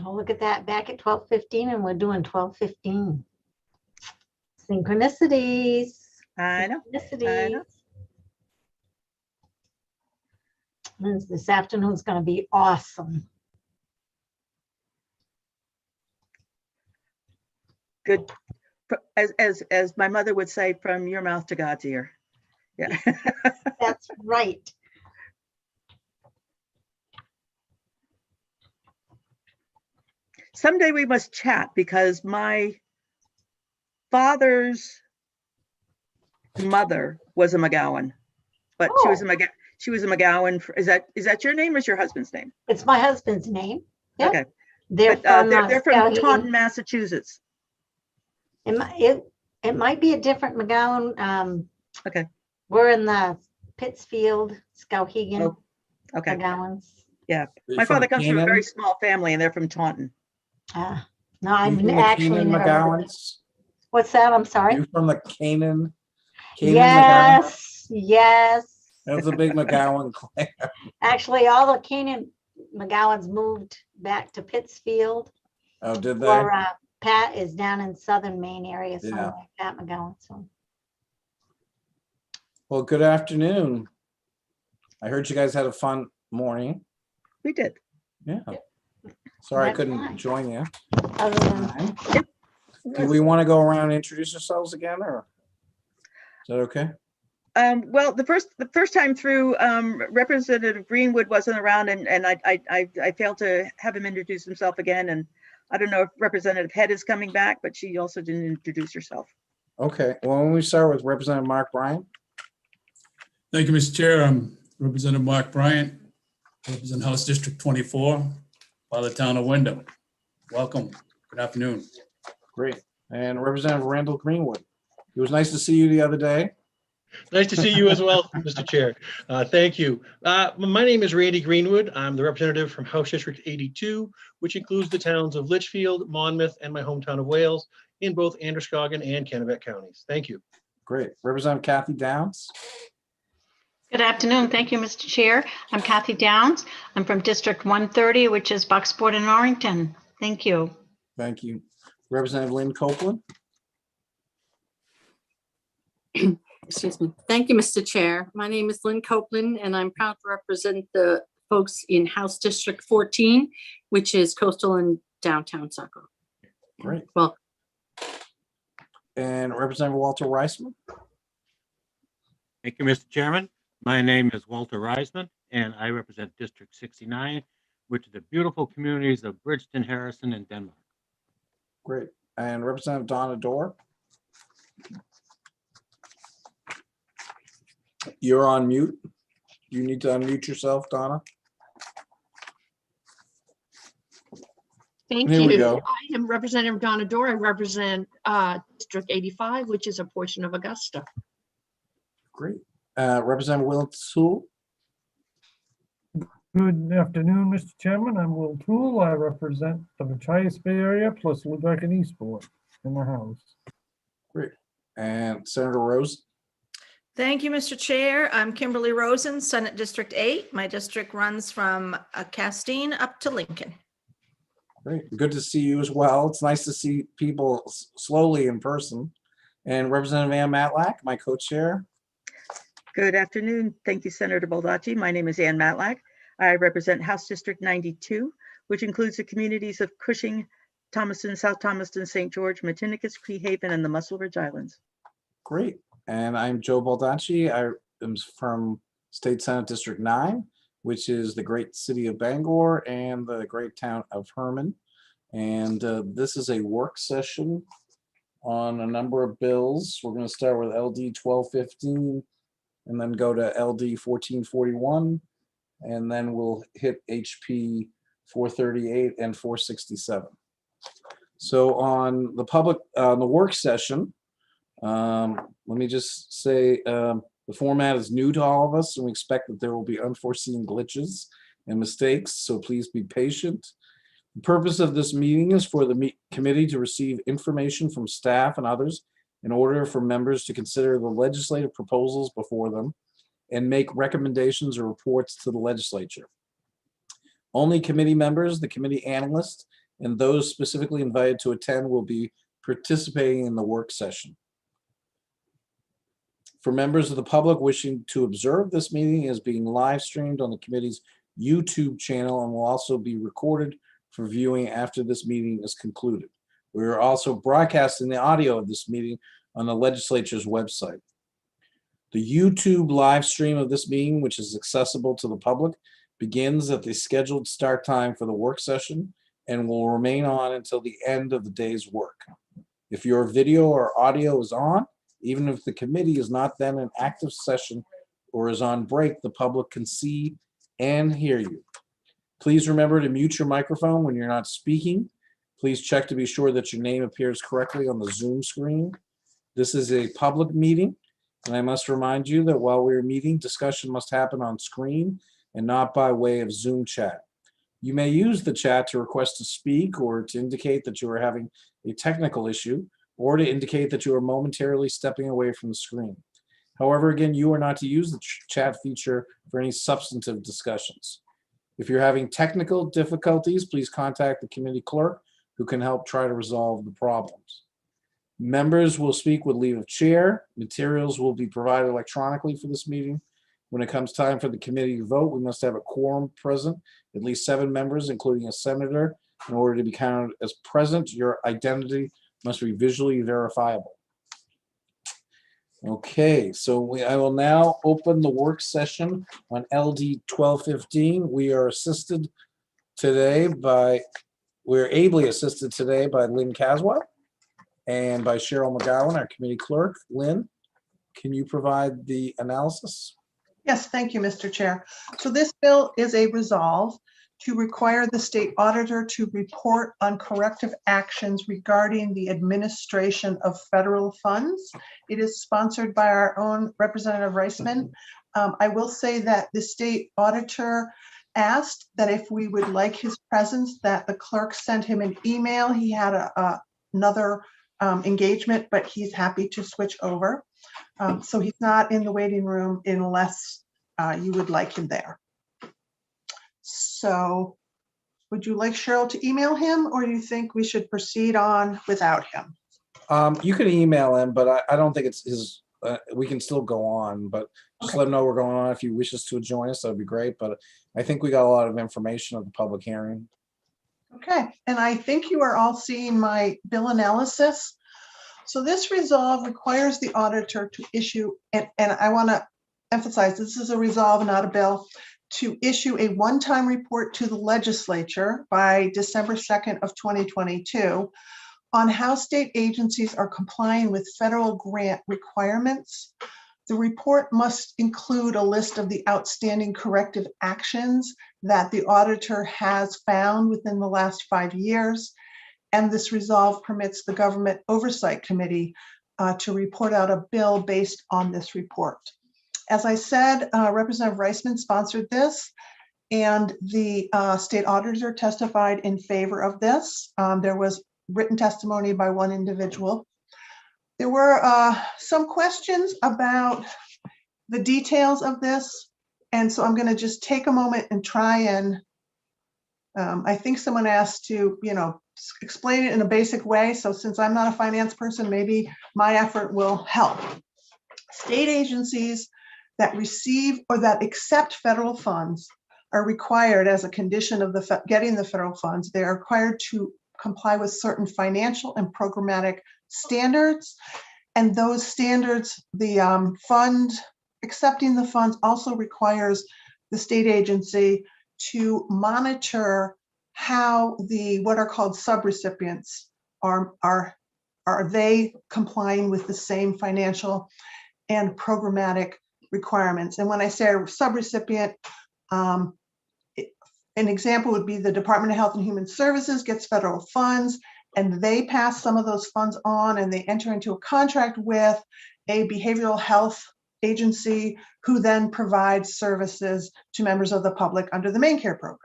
Speaker 13: Oh, look at that, back at 12:15, and we're doing 12:15. Synchronicities.
Speaker 1: I know.
Speaker 13: Synchronicities. This afternoon's going to be awesome.
Speaker 1: Good. As my mother would say, from your mouth to God's ear. Yeah.
Speaker 13: That's right.
Speaker 1: Someday we must chat, because my father's mother was a McGowan, but she was a McGowan. Is that your name or is your husband's name?
Speaker 13: It's my husband's name. Yep.
Speaker 1: Okay.
Speaker 13: They're
Speaker 1: But,
Speaker 13: from,
Speaker 1: they're from
Speaker 13: Skowhegan.
Speaker 1: Taunton, Massachusetts.
Speaker 13: It might be a different McGowan.
Speaker 1: Okay.
Speaker 13: We're in the Pittsfield, Skowhegan.
Speaker 1: Oh, okay.
Speaker 13: McGowans.
Speaker 1: Yeah.
Speaker 18: Are you
Speaker 1: My
Speaker 18: from
Speaker 1: father comes from a
Speaker 18: Canaan?
Speaker 1: very small family, and they're from Taunton.
Speaker 13: No,
Speaker 18: You
Speaker 13: I've
Speaker 18: from the
Speaker 13: actually
Speaker 18: Canaan
Speaker 13: never heard of it.
Speaker 18: McGowans?
Speaker 13: What's that? I'm sorry.
Speaker 18: You from the Canaan? McGowan?
Speaker 13: Yes, yes.
Speaker 18: That was a big McGowan clan.
Speaker 13: Actually, all the Canaan McGowans moved back to Pittsfield.
Speaker 18: Oh, did they?
Speaker 13: Or Pat is down in southern Maine area,
Speaker 18: Yeah.
Speaker 13: somewhere like Pat McGowan. So
Speaker 18: Well, good afternoon. I heard you guys had a fun morning.
Speaker 1: We did.
Speaker 18: Yeah. Sorry I
Speaker 13: That's
Speaker 18: couldn't
Speaker 13: fine.
Speaker 18: join you.
Speaker 13: other than
Speaker 18: Do we want to go around and introduce ourselves again, or is that okay?
Speaker 1: Well, the first time through, Representative Greenwood wasn't around, and I failed to have him introduce himself again. And I don't know if Representative Head is coming back, but she also didn't introduce herself.
Speaker 18: Okay, well, when we start with Representative Mark Bryant.
Speaker 23: Thank you, Mr. Chair. I'm Representative Mark Bryant, represent House District 24, by the town of Wyndham. Welcome. Good afternoon.
Speaker 18: Great. And Representative Randall Greenwood. It was nice to see you the other day.
Speaker 10: Nice to see you as well, Mr. Chair. Thank you. My name is Randy Greenwood. I'm the representative from House District 82, which includes the towns of Litchfield, Monmouth, and my hometown of Wales in both Androscoggin and Kennebec counties. Thank you.
Speaker 18: Great. Representative Kathy Downs.
Speaker 24: Good afternoon. Thank you, Mr. Chair. I'm Kathy Downs. I'm from District 130, which is Bucksport and Orrington. Thank you.
Speaker 18: Thank you. Representative Lynn Copeland.
Speaker 14: Excuse me. Thank you, Mr. Chair. My name is Lynn Copeland, and I'm proud to represent the folks in House District 14, which is coastal and downtown Saco.
Speaker 18: Great.
Speaker 14: Well,
Speaker 18: And Representative Walter Reisman.
Speaker 8: Thank you, Mr. Chairman. My name is Walter Reisman, and I represent District 69, which is the beautiful communities of Bridgeton, Harrison, and Denmark.
Speaker 18: Great. And Representative Donna Dorr. You're on mute. You need to unmute yourself, Donna.
Speaker 12: Thank
Speaker 18: Here we
Speaker 12: you.
Speaker 18: go.
Speaker 12: I am Representative Donna Dorr. I represent District 85, which is a portion of Augusta.
Speaker 18: Great. Representative Will Tool.
Speaker 2: Good afternoon, Mr. Chairman. I'm Will Toole. I represent the Machias Bay Area plus Lubec and Eastport in the House.
Speaker 18: Great. And Senator Rose.
Speaker 4: Thank you, Mr. Chair. I'm Kimberly Rosen, Senate District 8. My district runs from Castine up to Lincoln.
Speaker 18: Great. Good to see you as well. It's nice to see people slowly in person. And Representative Ann Matlack, my co-chair.
Speaker 1: Good afternoon. Thank you, Senator Baldacci. My name is Ann Matlack. I represent House District 92, which includes the communities of Cushing, Thomaston, South Thomaston, St. George, Matinicus, Cree Haven, and the Muscle Ridge Islands.
Speaker 18: Great. And I'm Joe Baldacci. I am from State Senate District 9, which is the great city of Bangor and the great town of Herman. And this is a work session on a number of bills. We're going to start with LD 1215 and then go to LD 1441. And then we'll hit HP 438 and 467. So on the work session, let me just say the format is new to all of us, and we expect that there will be unforeseen glitches and mistakes, so please be patient. The purpose of this meeting is for the committee to receive information from staff and others in order for members to consider the legislative proposals before them and make recommendations or reports to the legislature. Only committee members, the committee analysts, and those specifically invited to attend will be participating in the work session. For members of the public wishing to observe this meeting, is being live streamed on the committee's YouTube channel and will also be recorded for viewing after this meeting is concluded. We are also broadcasting the audio of this meeting on the legislature's website. The YouTube live stream of this meeting, which is accessible to the public, begins at the scheduled start time for the work session and will remain on until the end of the day's work. If your video or audio is on, even if the committee is not then in active session or is on break, the public can see and hear you. Please remember to mute your microphone when you're not speaking. Please check to be sure that your name appears correctly on the Zoom screen. This is a public meeting, and I must remind you that while we're meeting, discussion must happen on screen and not by way of Zoom chat. You may use the chat to request to speak or to indicate that you are having a technical issue, or to indicate that you are momentarily stepping away from the screen. However, again, you are not to use the chat feature for any substantive discussions. If you're having technical difficulties, please contact the committee clerk who can help try to resolve the problems. Members will speak with leave of chair. Materials will be provided electronically for this meeting. When it comes time for the committee to vote, we must have a quorum present, at least 7 members, including a senator. In order to be counted as present, your identity must be visually verifiable. Okay, so I will now open the work session on LD 1215. We're ably assisted today by Lynn Caswell and by Cheryl McGowan, our committee clerk. Lynn, can you provide the analysis?
Speaker 17: Yes, thank you, Mr. Chair. So this bill is a resolve to require the state auditor to report on corrective actions regarding the administration of federal funds. It is sponsored by our own Representative Reisman. I will say that the state auditor asked that if we would like his presence, that the clerk sent him an email. He had another engagement, but he's happy to switch over. So he's not in the waiting room unless you would like him there. So would you like Cheryl to email him, or do you think we should proceed on without him?
Speaker 18: You can email him, but I don't think it's his, we can still go on, but just let him know we're going on. If he wishes to join us, that'd be great. But I think we got a lot of information at the public hearing.
Speaker 17: Okay, and I think you are all seeing my bill analysis. So this resolve requires the auditor to issue, and I want to emphasize this is a resolve, not a bill, to issue a one-time report to the legislature by December 2nd of 2022 on how state agencies are complying with federal grant requirements. The report must include a list of the outstanding corrective actions that the auditor has found within the last 5 years. And this resolve permits the Government Oversight Committee to report out a bill based on this report. As I said, Representative Reisman sponsored this, and the state auditor testified in favor of this. There was written testimony by one individual. There were some questions about the details of this. And so I'm going to just take a moment and try and, I think someone asked to, explain it in a basic way. So since I'm not a finance person, maybe my effort will help. State agencies that receive or that accept federal funds are required, as a condition of getting the federal funds, they are required to comply with certain financial and programmatic standards. And those standards, the accepting the funds also requires the state agency to monitor how what are called subrecipients are they complying with the same financial and programmatic requirements. And when I say subrecipient, an example would be the Department of Health and Human Services gets federal funds, and they pass some of those funds on, and they enter into a contract with a behavioral health agency who then provides services to members of the public under the main care program.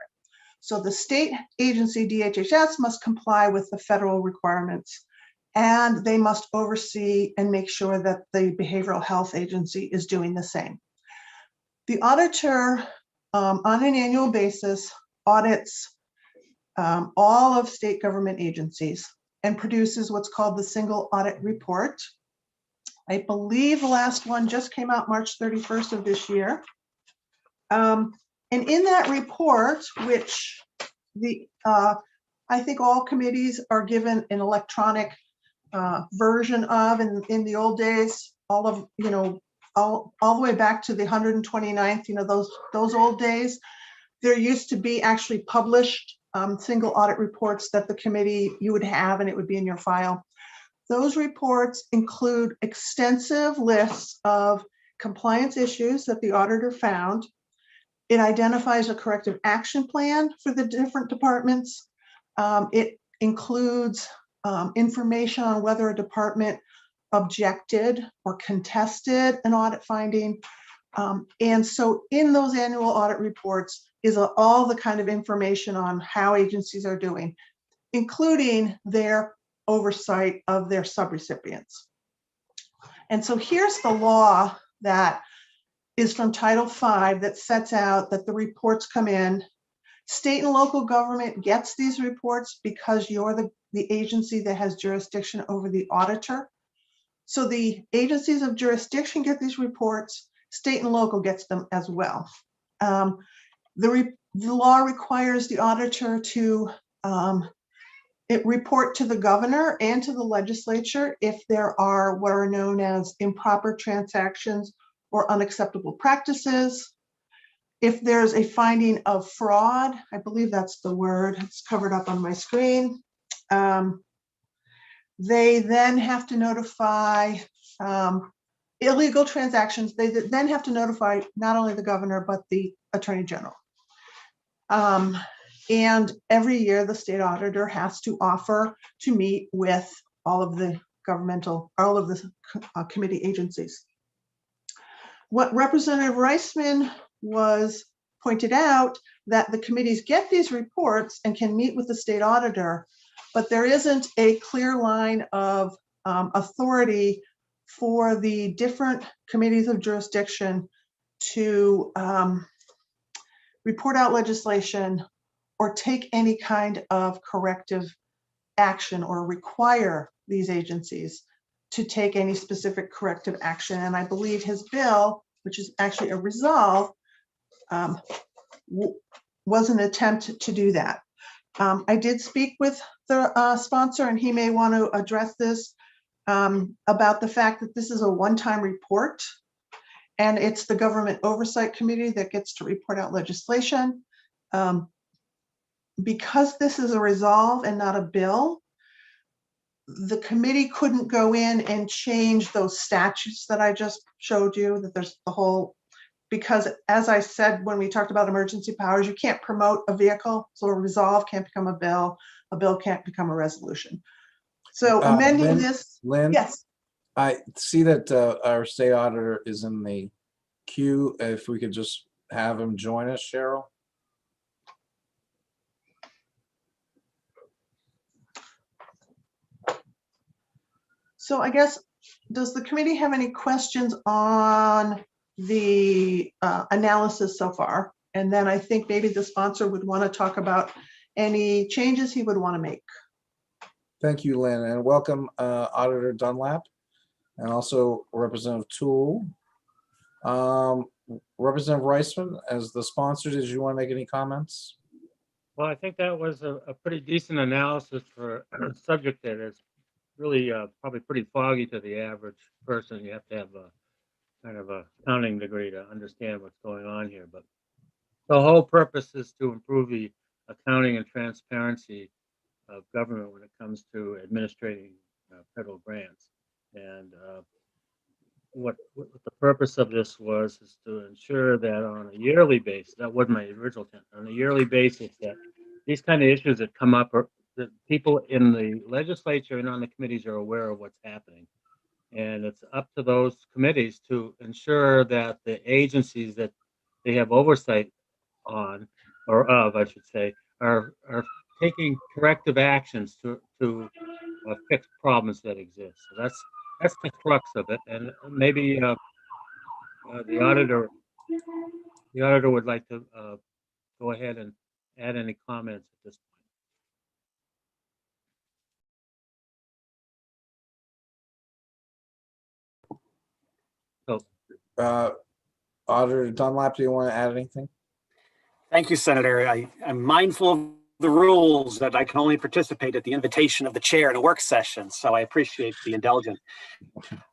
Speaker 17: So the state agency, DHHS, must comply with the federal requirements, and they must oversee and make sure that the behavioral health agency is doing the same. The auditor, on an annual basis, audits all of state government agencies and produces what's called the single audit report. I believe the last one just came out March 31st of this year. And in that report, which I think all committees are given an electronic version of, in the old days, all the way back to the 129th, those old days, there used to be actually published single audit reports that the committee you would have, and it would be in your file. Those reports include extensive lists of compliance issues that the auditor found. It identifies a corrective action plan for the different departments. It includes information on whether a department objected or contested an audit finding. And so in those annual audit reports is all the kind of information on how agencies are doing, including their oversight of their subrecipients. And so here's the law that is from Title V that sets out that the reports come in. State and local government gets these reports because you're the agency that has jurisdiction over the auditor. So the agencies of jurisdiction get these reports, state and local gets them as well. The law requires the auditor to report to the governor and to the legislature if there are what are known as improper transactions or unacceptable practices. If there's a finding of fraud, I believe that's the word, it's covered up on my screen. They then have to notify illegal transactions. They then have to notify not only the governor, but the attorney general. And every year the state auditor has to offer to meet with all of the committee agencies. What Representative Reisman was pointed out that the committees get these reports and can meet with the state auditor, but there isn't a clear line of authority for the different committees of jurisdiction to report out legislation or take any kind of corrective action or require these agencies to take any specific corrective action. And I believe his bill, which is actually a resolve, was an attempt to do that. I did speak with the sponsor, and he may want to address this about the fact that this is a one-time report, and it's the Government Oversight Committee that gets to report out legislation. Because this is a resolve and not a bill, the committee couldn't go in and change those statutes that I just showed you, that there's the whole, because as I said, when we talked about emergency powers, you can't promote a vehicle. So a resolve can't become a bill can't become a resolution. So amending
Speaker 18: Lynn,
Speaker 17: yes.
Speaker 18: I see that our state auditor is in the queue. If we could just have him join us, Cheryl.
Speaker 17: So I guess, does the committee have any questions on the analysis so far. And then I think maybe the sponsor would want to talk about any changes he would want to make.
Speaker 18: Thank you, Lynn, and welcome Auditor Dunlap and also Representative Toole. Representative Reisman, as the sponsor, did you want to make any comments?
Speaker 8: Well, I think that was a pretty decent analysis for a subject that is really probably pretty foggy to the average person. You have to have a kind of a accounting degree to understand what's going on here. But the whole purpose is to improve the accounting and transparency of government when it comes to administrating federal grants. And what the purpose of this was is to ensure that on a yearly basis, that was my original intent, on a yearly basis, that these kind of issues that come up are that people in the legislature and on the committees are aware of what's happening. And it's up to those committees to ensure that the agencies that they have oversight on, or of, I should say, are taking corrective actions to fix problems that exist. So that's the crux of it. And maybe the auditor would like to go ahead and add any comments at this point. So,
Speaker 18: Auditor Dunlap, do you want to add anything?
Speaker 5: Thank you, Senator. I'm mindful of the rules that I can only participate at the invitation of the chair in a work session, so I appreciate the indulgence.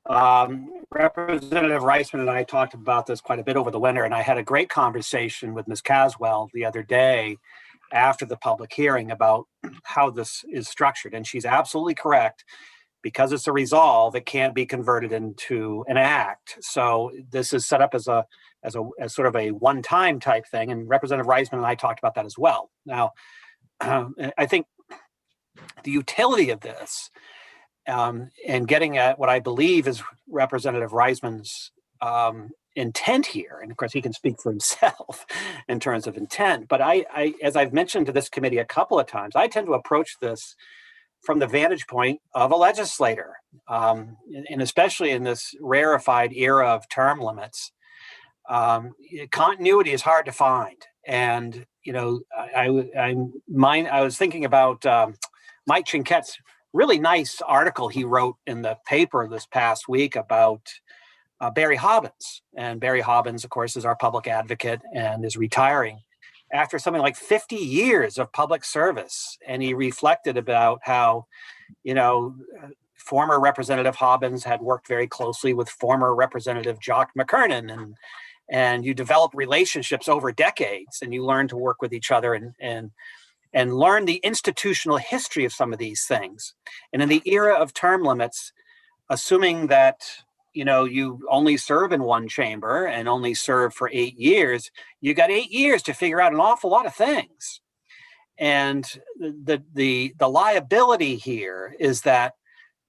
Speaker 5: Representative Reisman and I talked about this quite a bit over the winter, and I had a great conversation with Ms. Caswell the other day after the public hearing about how this is structured, and she's absolutely correct. Because it's a resolve, it can't be converted into an act. So this is set up as sort of a one-time type thing, and Representative Reisman and I talked about that as well. Now, I think the utility of this and getting at what I believe is Representative Reisman's intent here, and of course he can speak for himself in terms of intent, but I, as I've mentioned to this committee a couple of times, I tend to approach this from the vantage point of a legislator, and especially in this rarefied era of term limits, continuity is hard to find. And I was thinking about Mike Chinket's really nice article he wrote in the paper this past week about Barry Hobbins. And Barry Hobbins, of course, is our public advocate and is retiring after something like 50 years of public service. And he reflected about how, former Representative Hobbins had worked very closely with former Representative Jock McKernan, and you develop relationships over decades, and you learn to work with each other and learn the institutional history of some of these things. And in the era of term limits, assuming that you only serve in one chamber and only serve for 8 years, you got 8 years to figure out an awful lot of things. And the liability here is that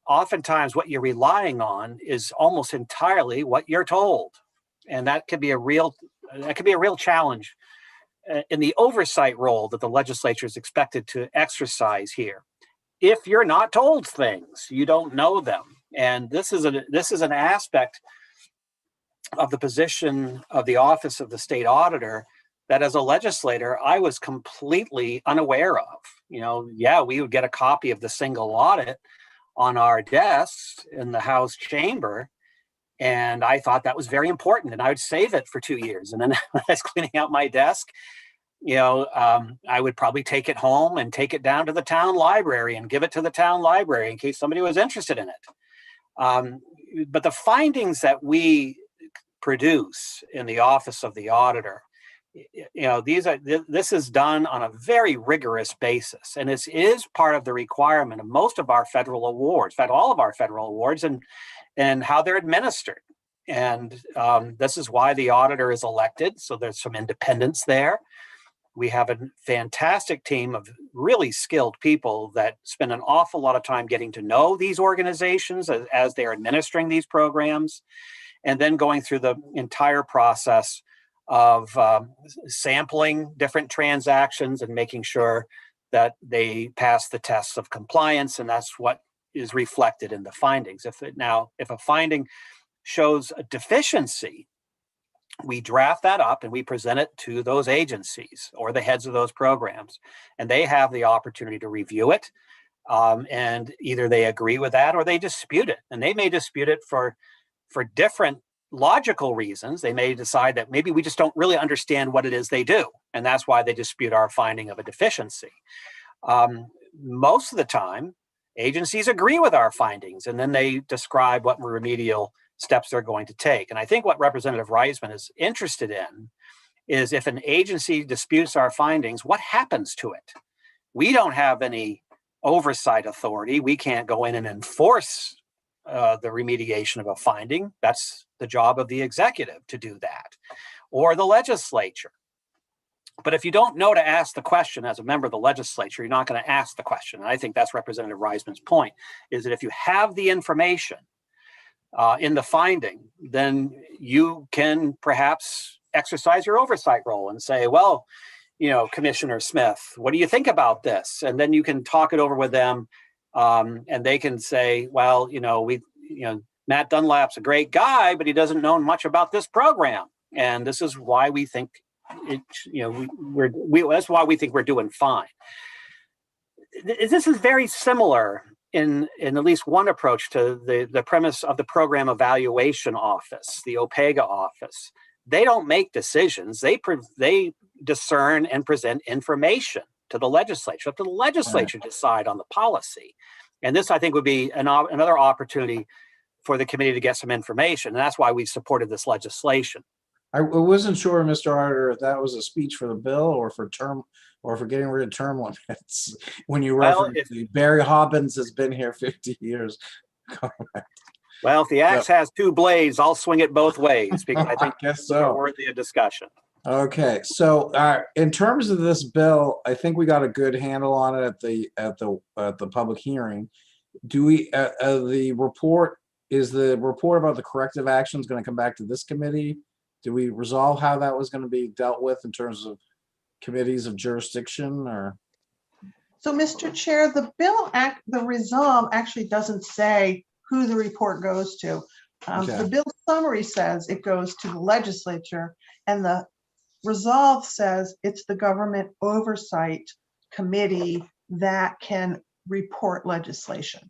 Speaker 5: oftentimes what you're relying on is almost entirely what you're told. And that could be a real challenge in the oversight role that the legislature is expected to exercise here. If you're not told things, you don't know them. And this is an aspect of the position of the Office of the State Auditor that as a legislator, I was completely unaware of. We would get a copy of the single audit on our desks in the House chamber, and I thought that was very important, and I would save it for 2 years. And then when I was cleaning out my desk, I would probably take it home and take it down to the town library and give it to the town library in case somebody was interested in it. But the findings that we produce in the Office of the Auditor, this is done on a very rigorous basis, and this is part of the requirement of most of our federal awards, in fact, all of our federal awards, and how they're administered. And this is why the auditor is elected, so there's some independence there. We have a fantastic team of really skilled people that spend an awful lot of time getting to know these organizations as they're administering these programs, and then going through the entire process of sampling different transactions and making sure that they pass the tests of compliance, and that's what is reflected in the findings. If a finding shows a deficiency, We draft that up and we present it to those agencies or the heads of those programs, and they have the opportunity to review it. And either they agree with that or they dispute it. And they may dispute it for different logical reasons. They may decide that maybe we just don't really understand what it is they do. And that's why they dispute our finding of a deficiency. Most of the time, agencies agree with our findings, and then they describe what remedial steps they're going to take. And I think what Representative Reisman is interested in is if an agency disputes our findings, what happens to it? We don't have any oversight authority. We can't go in and enforce the remediation of a finding. That's the job of the executive to do that, or the legislature. But if you don't know to ask the question as a member of the legislature, you're not going to ask the question. And I think that's Representative Reisman's point, is that if you have the information in the finding, then you can perhaps exercise your oversight role and say, well, Commissioner Smith, what do you think about this? And then you can talk it over with them, and they can say, well, Matt Dunlap's a great guy, but he doesn't know much about this program, and this is why we think that's why we think we're doing fine. This is very similar in at least one approach to the premise of the Program Evaluation Office, the OPEGA office. They don't make decisions. They discern and present information to the legislature. Up to the legislature decide on the policy. And this, I think, would be another opportunity for the committee to get some information. And that's why we supported this legislation.
Speaker 18: I wasn't sure, Mr. Arter, if that was a speech for the bill or for getting rid of term limits. When you referenced Barry Hobbins has been here 50 years.
Speaker 5: Well, if the axe has two blades, I'll swing it both ways because I think
Speaker 18: guess
Speaker 5: so. Worthy of discussion.
Speaker 18: Okay, so in terms of this bill, I think we got a good handle on it at the public hearing. Do we the report about the corrective actions going to come back to this committee? Do we resolve how that was going to be dealt with in terms of committees of jurisdiction, or?
Speaker 17: So, Mr. Chair, the resolve actually doesn't say who the report goes to. The bill summary says it goes to the legislature, and the resolve says it's the government oversight committee that can report legislation.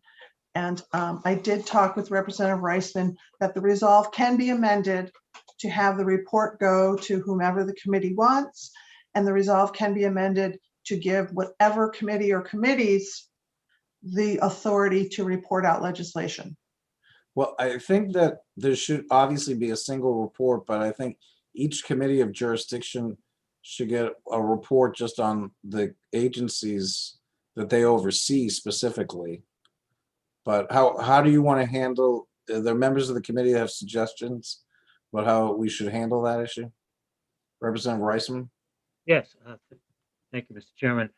Speaker 17: And I did talk with Representative Reisman that the resolve can be amended to have the report go to whomever the committee wants, and the resolve can be amended to give whatever committee or committees the authority to report out legislation.
Speaker 18: Well, I think that there should obviously be a single report, but I think each committee of jurisdiction should get a report just on the agencies that they oversee specifically. But how do you want to handle, are there members of the committee that have suggestions about how we should handle that issue? Representative Reisman?
Speaker 8: Yes, thank you, Mr. Chairman.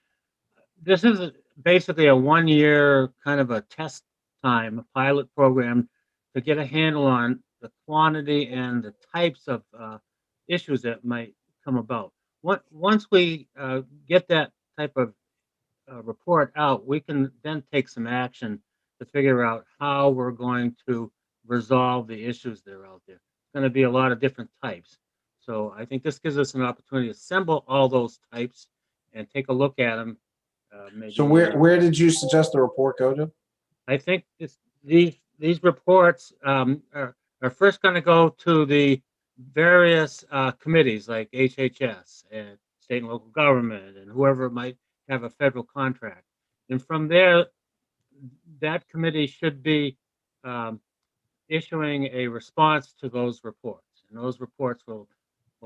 Speaker 8: This is basically a one-year kind of a test time, a pilot program to get a handle on the quantity and the types of issues that might come about. Once we get that type of report out, we can then take some action to figure out how we're going to resolve the issues that are out there. It's going to be a lot of different types. So I think this gives us an opportunity to assemble all those types and take a look at them.
Speaker 18: So where did you suggest the report go to?
Speaker 8: I think these reports are first going to go to the various committees like HHS and state and local government and whoever might have a federal contract. And from there, that committee should be issuing a response to those reports. And those reports will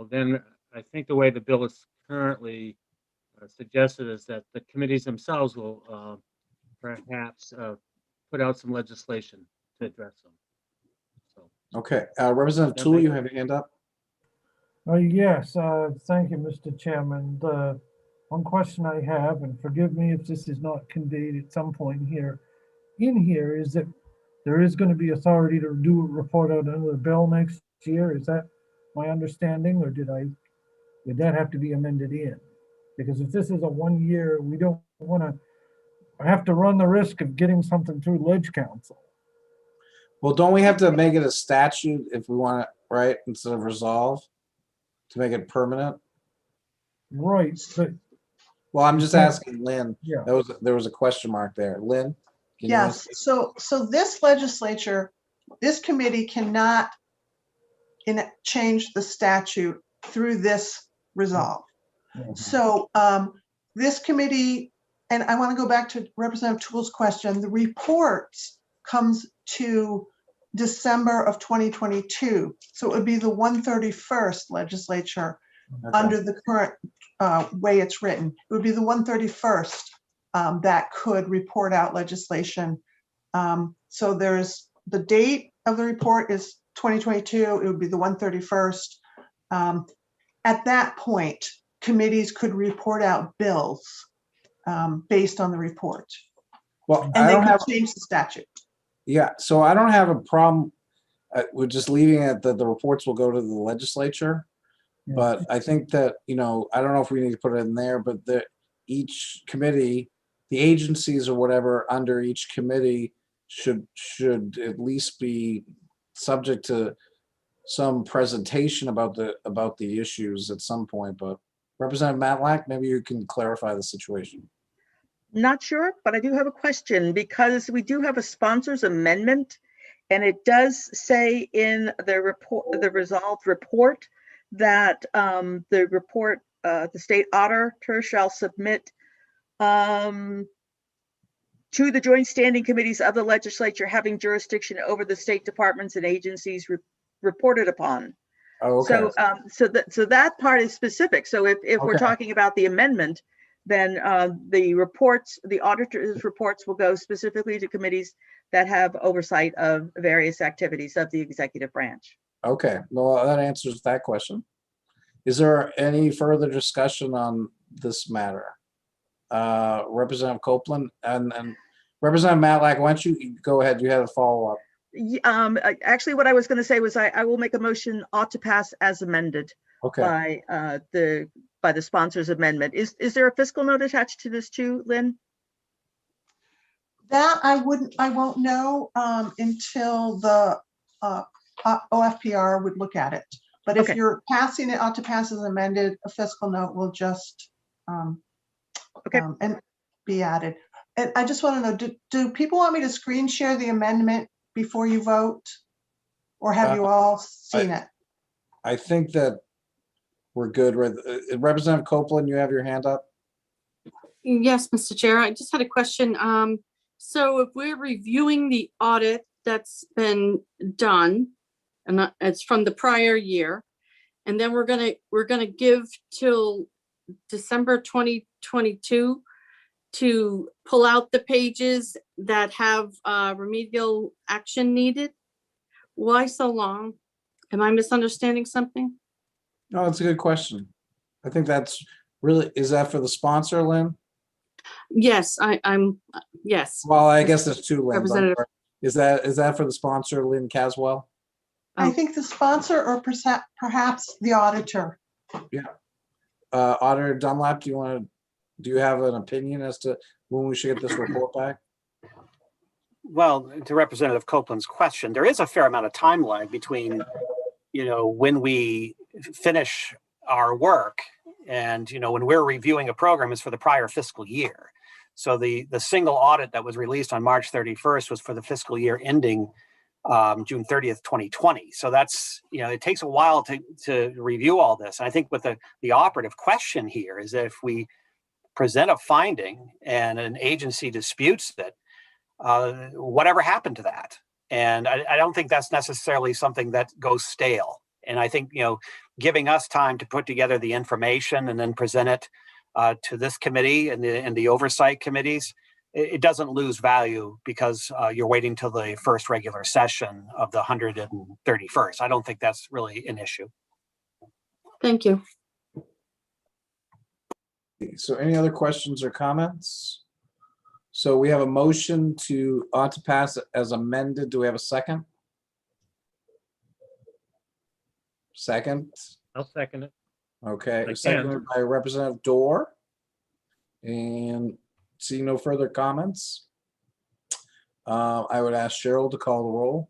Speaker 8: then, I think the way the bill is currently suggested is that the committees themselves will perhaps put out some legislation to address them. So,
Speaker 18: okay, Representative Toole, you have your hand up.
Speaker 2: Yes, thank you, Mr. Chairman. The one question I have, and forgive me if this is not conveyed at some point here, is that there is going to be authority to do a report out under the bill next year. Is that my understanding, or did that have to be amended in? Because if this is a 1 year, we don't want to have to run the risk of getting something through Ledge Council.
Speaker 18: Well, don't we have to make it a statute if we want to, right, instead of resolve? to make it permanent?
Speaker 2: Right, but
Speaker 18: Well, I'm just asking Lynn.
Speaker 2: Yeah.
Speaker 18: There was a question mark there. Lynn? Can you
Speaker 17: Yes, so this legislature, this committee cannot change the statute through this resolve. So this committee, and I want to go back to Representative Toole's question, the reports comes to December of 2022. So it would be the 131st legislature under the current way it's written. It would be the 131st that could report out legislation. So there's the date of the report is 2022. It would be the 131st. At that point, committees could report out bills based on the report.
Speaker 18: Well,
Speaker 17: And
Speaker 18: I
Speaker 17: they
Speaker 18: don't
Speaker 17: could
Speaker 18: have,
Speaker 17: change the statute.
Speaker 18: yeah, so I don't have a problem with just leaving it that the reports will go to the legislature. But I think that, I don't know if we need to put it in there, but each committee, the agencies or whatever under each committee should at least be subject to some presentation about the issues at some point. But Representative Matlack, maybe you can clarify the situation.
Speaker 1: Not sure, but I do have a question because we do have a sponsors amendment, and it does say in the report, the resolved report, that the state auditor shall submit to the joint standing committees of the legislature having jurisdiction over the state departments and agencies reported upon.
Speaker 18: Oh, okay.
Speaker 1: So that part is specific. So if we're
Speaker 18: Okay.
Speaker 1: talking about the amendment, then the auditor's reports will go specifically to committees that have oversight of various activities of the executive branch.
Speaker 18: Okay, well, that answers that question. Is there any further discussion on this matter? Representative Copeland and Representative Matlack, why don't you go ahead? You had a follow-up.
Speaker 1: Actually, what I was going to say was I will make a motion ought to pass as amended
Speaker 18: Okay.
Speaker 1: by the sponsors amendment. Is there a fiscal note attached to this too, Lynn?
Speaker 17: That I won't know until the OFPR would look at it. But if you're passing it ought to pass as amended, a fiscal note will just and be added. And I just want to know, do people want me to screen share the amendment before you vote? Or have you all seen it?
Speaker 18: I think that we're good. Representative Copeland, you have your hand up?
Speaker 14: Yes, Mr. Chair, I just had a question. So if we're reviewing the audit that's been done, and it's from the prior year, and then we're gonna give till December 2022 to pull out the pages that have remedial action needed. Why so long? Am I misunderstanding something?
Speaker 18: No, it's a good question. I think that's really, is that for the sponsor, Lynn?
Speaker 14: Yes, I'm yes.
Speaker 18: Well, I guess there's two Lynn's.
Speaker 14: Representative.
Speaker 18: Is that for the sponsor, Lynn Caswell?
Speaker 17: I think the sponsor or perhaps the auditor.
Speaker 18: Yeah. Auditor Dunlap, do you have an opinion as to when we should get this report back?
Speaker 5: Well, to Representative Copeland's question, there is a fair amount of time lag between, when we finish our work and, when we're reviewing a program is for the prior fiscal year. So the single audit that was released on March 31st was for the fiscal year ending June 30th, 2020. So that's, it takes a while to review all this. And I think what the operative question here is that if we present a finding and an agency disputes it, whatever happened to that? And I don't think that's necessarily something that goes stale. And I think, giving us time to put together the information and then present it to this committee and the oversight committees, it doesn't lose value because you're waiting till the first regular session of the 131st. I don't think that's really an issue.
Speaker 14: Thank you.
Speaker 18: So any other questions or comments? So we have a motion ought to pass as amended. Do we have a second? Second?
Speaker 8: I'll second it.
Speaker 18: Okay,
Speaker 8: I
Speaker 18: seconded by Representative Dorr. And see no further comments. I would ask Cheryl to call the roll.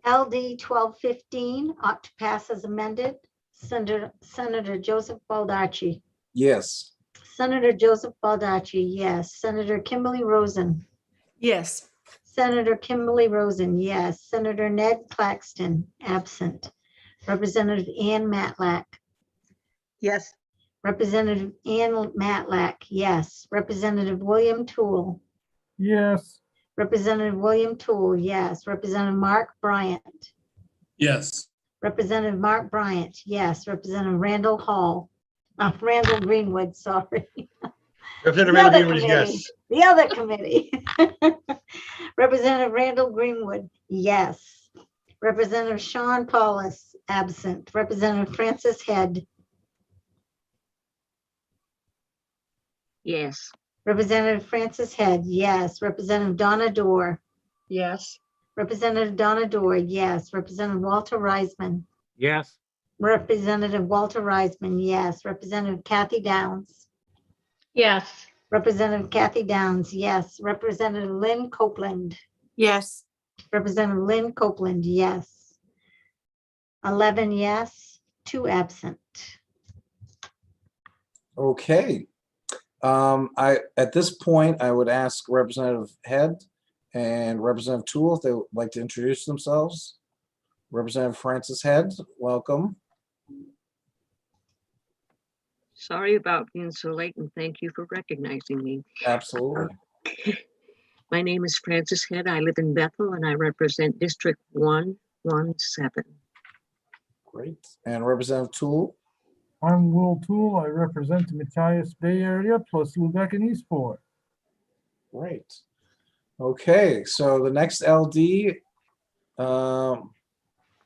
Speaker 13: LD 1215 ought to pass as amended. Senator Joseph Baldacci.
Speaker 18: Yes.
Speaker 13: Senator Joseph Baldacci, yes. Senator Kimberly Rosen.
Speaker 14: Yes.
Speaker 13: Senator Kimberly Rosen, yes. Senator Ned Claxton, absent. Representative Ann Matlack.
Speaker 1: Yes.
Speaker 13: Representative Ann Matlack, yes. Representative William Toole.
Speaker 2: Yes.
Speaker 13: Representative William Toole, yes. Representative Mark Bryant.
Speaker 23: Yes.
Speaker 13: Representative Mark Bryant, yes. Representative Randall Hall. Randall Greenwood, sorry.
Speaker 10: Representative
Speaker 13: The other
Speaker 10: Randall Greenwood is
Speaker 13: committee.
Speaker 10: yes.
Speaker 13: The other committee. Representative Randall Greenwood, yes. Representative Sean Paulus, absent. Representative Francis Head.
Speaker 14: Yes.
Speaker 13: Representative Francis Head, yes. Representative Donna Dorr.
Speaker 12: Yes.
Speaker 13: Representative Donna Dorr, yes. Representative Walter Reisman.
Speaker 8: Yes.
Speaker 13: Representative Walter Reisman, yes. Representative Kathy Downs.
Speaker 24: Yes.
Speaker 13: Representative Kathy Downs, yes. Representative Lynn Copeland.
Speaker 14: Yes.
Speaker 13: Representative Lynn Copeland, yes. 11 yes, 2 absent.
Speaker 18: Okay. At this point, I would ask Representative Head and Representative Toole if they would like to introduce themselves. Representative Francis Head, welcome.
Speaker 6: Sorry about being so late, and thank you for recognizing me.
Speaker 18: Absolutely.
Speaker 6: My name is Francis Head. I live in Bethel, and I represent District 117.
Speaker 18: Great. And Representative Toole?
Speaker 2: I'm Will Toole. I represent the Machias Bay Area plus Lubec and Eastport.
Speaker 18: Great. Okay, so the next LD,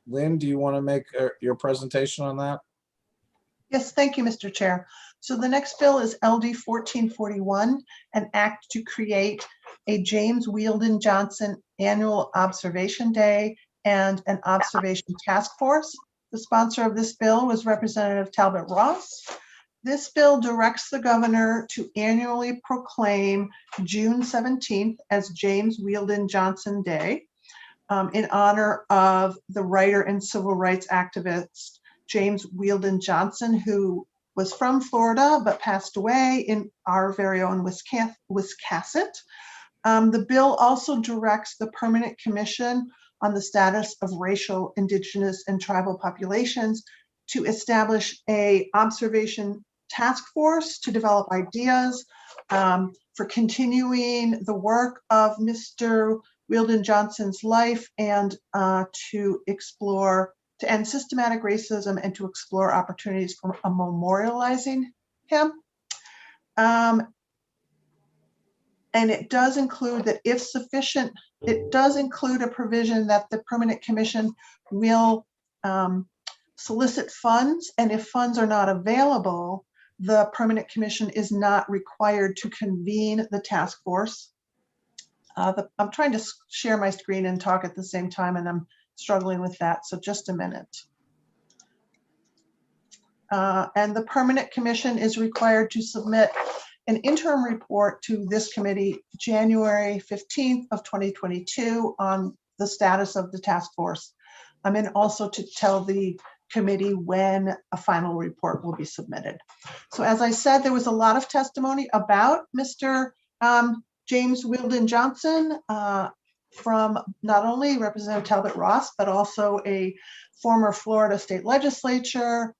Speaker 18: Lynn, do you want to make your presentation on that?
Speaker 17: Yes, thank you, Mr. Chair. So the next bill is LD 1441, an act to create a James Weldon Johnson Annual Observation Day and an Observation Task Force. The sponsor of this bill was Representative Talbot Ross. This bill directs the governor to annually proclaim June 17th as James Weldon Johnson Day in honor of the writer and civil rights activist James Weldon Johnson, who was from Florida but passed away in our very own Wiscasset. The bill also directs the Permanent Commission on the Status of Racial, Indigenous, and Tribal Populations to establish a observation task force to develop ideas for continuing the work of Mr. Weldon Johnson's life and to end systematic racism and to explore opportunities for memorializing him. And it does include that if sufficient, it does include a provision that the Permanent Commission will solicit funds, and if funds are not available, the Permanent Commission is not required to convene the task force. I'm trying to share my screen and talk at the same time, and I'm struggling with that, so just a minute. And the Permanent Commission is required to submit an interim report to this committee January 15th of 2022 on the status of the task force. And also to tell the committee when a final report will be submitted. So as I said, there was a lot of testimony about Mr. James Weldon Johnson from not only Representative Talbot Ross, but also a former Florida state legislator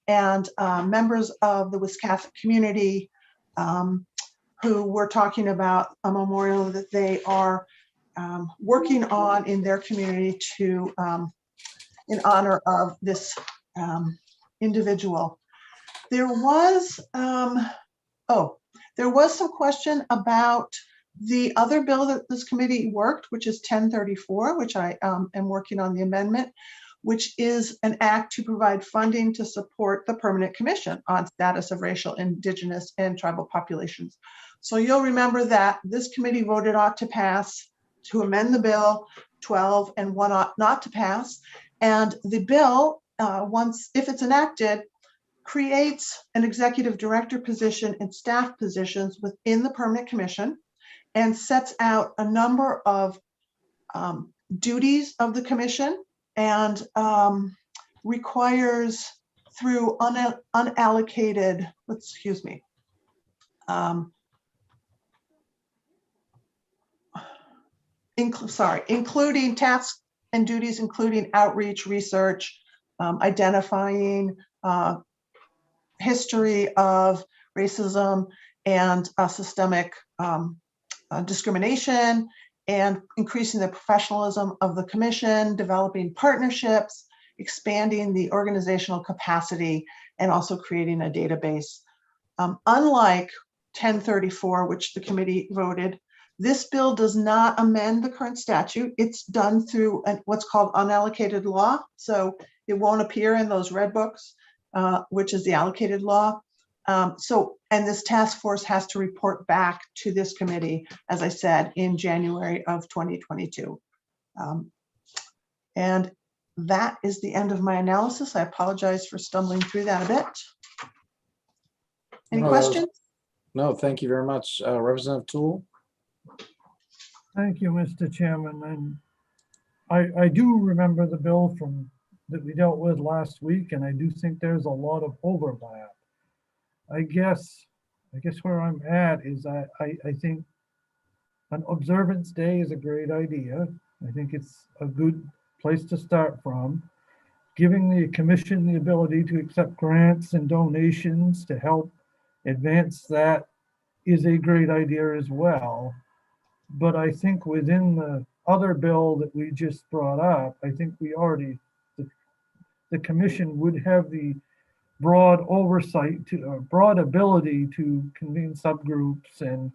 Speaker 17: and members of the Wiscasset community who were talking about a memorial that they are working on in their community to in honor of this individual. There was some question about the other bill that this committee worked, which is 1034, which I am working on the amendment, which is an act to provide funding to support the Permanent Commission on Status of Racial, Indigenous, and Tribal Populations. So you'll remember that this committee voted ought to pass to amend the bill 12 and one ought not to pass. And the bill, if it's enacted, creates an executive director position and staff positions within the Permanent Commission and sets out a number of duties of the commission and requires through unallocated, excuse me, including tasks and duties, including outreach, research, identifying history of racism and systemic discrimination, and increasing the professionalism of the commission, developing partnerships, expanding the organizational capacity, and also creating a database. Unlike 1034, which the committee voted, this bill does not amend the current statute. It's done through what's called unallocated law. So it won't appear in those red books, which is the allocated law. And this task force has to report back to this committee, as I said, in January of 2022. And that is the end of my analysis. I apologize for stumbling through that a bit. Any questions?
Speaker 18: No, thank you very much. Representative Toole.
Speaker 2: Thank you, Mr. Chairman. And I do remember the bill that we dealt with last week, and I do think there's a lot of overlap. I guess where I'm at is I think an observance day is a great idea. I think it's a good place to start from. Giving the commission the ability to accept grants and donations to help advance that is a great idea as well. But I think within the other bill that we just brought up, I think we already, the commission would have the broad oversight broad ability to convene subgroups and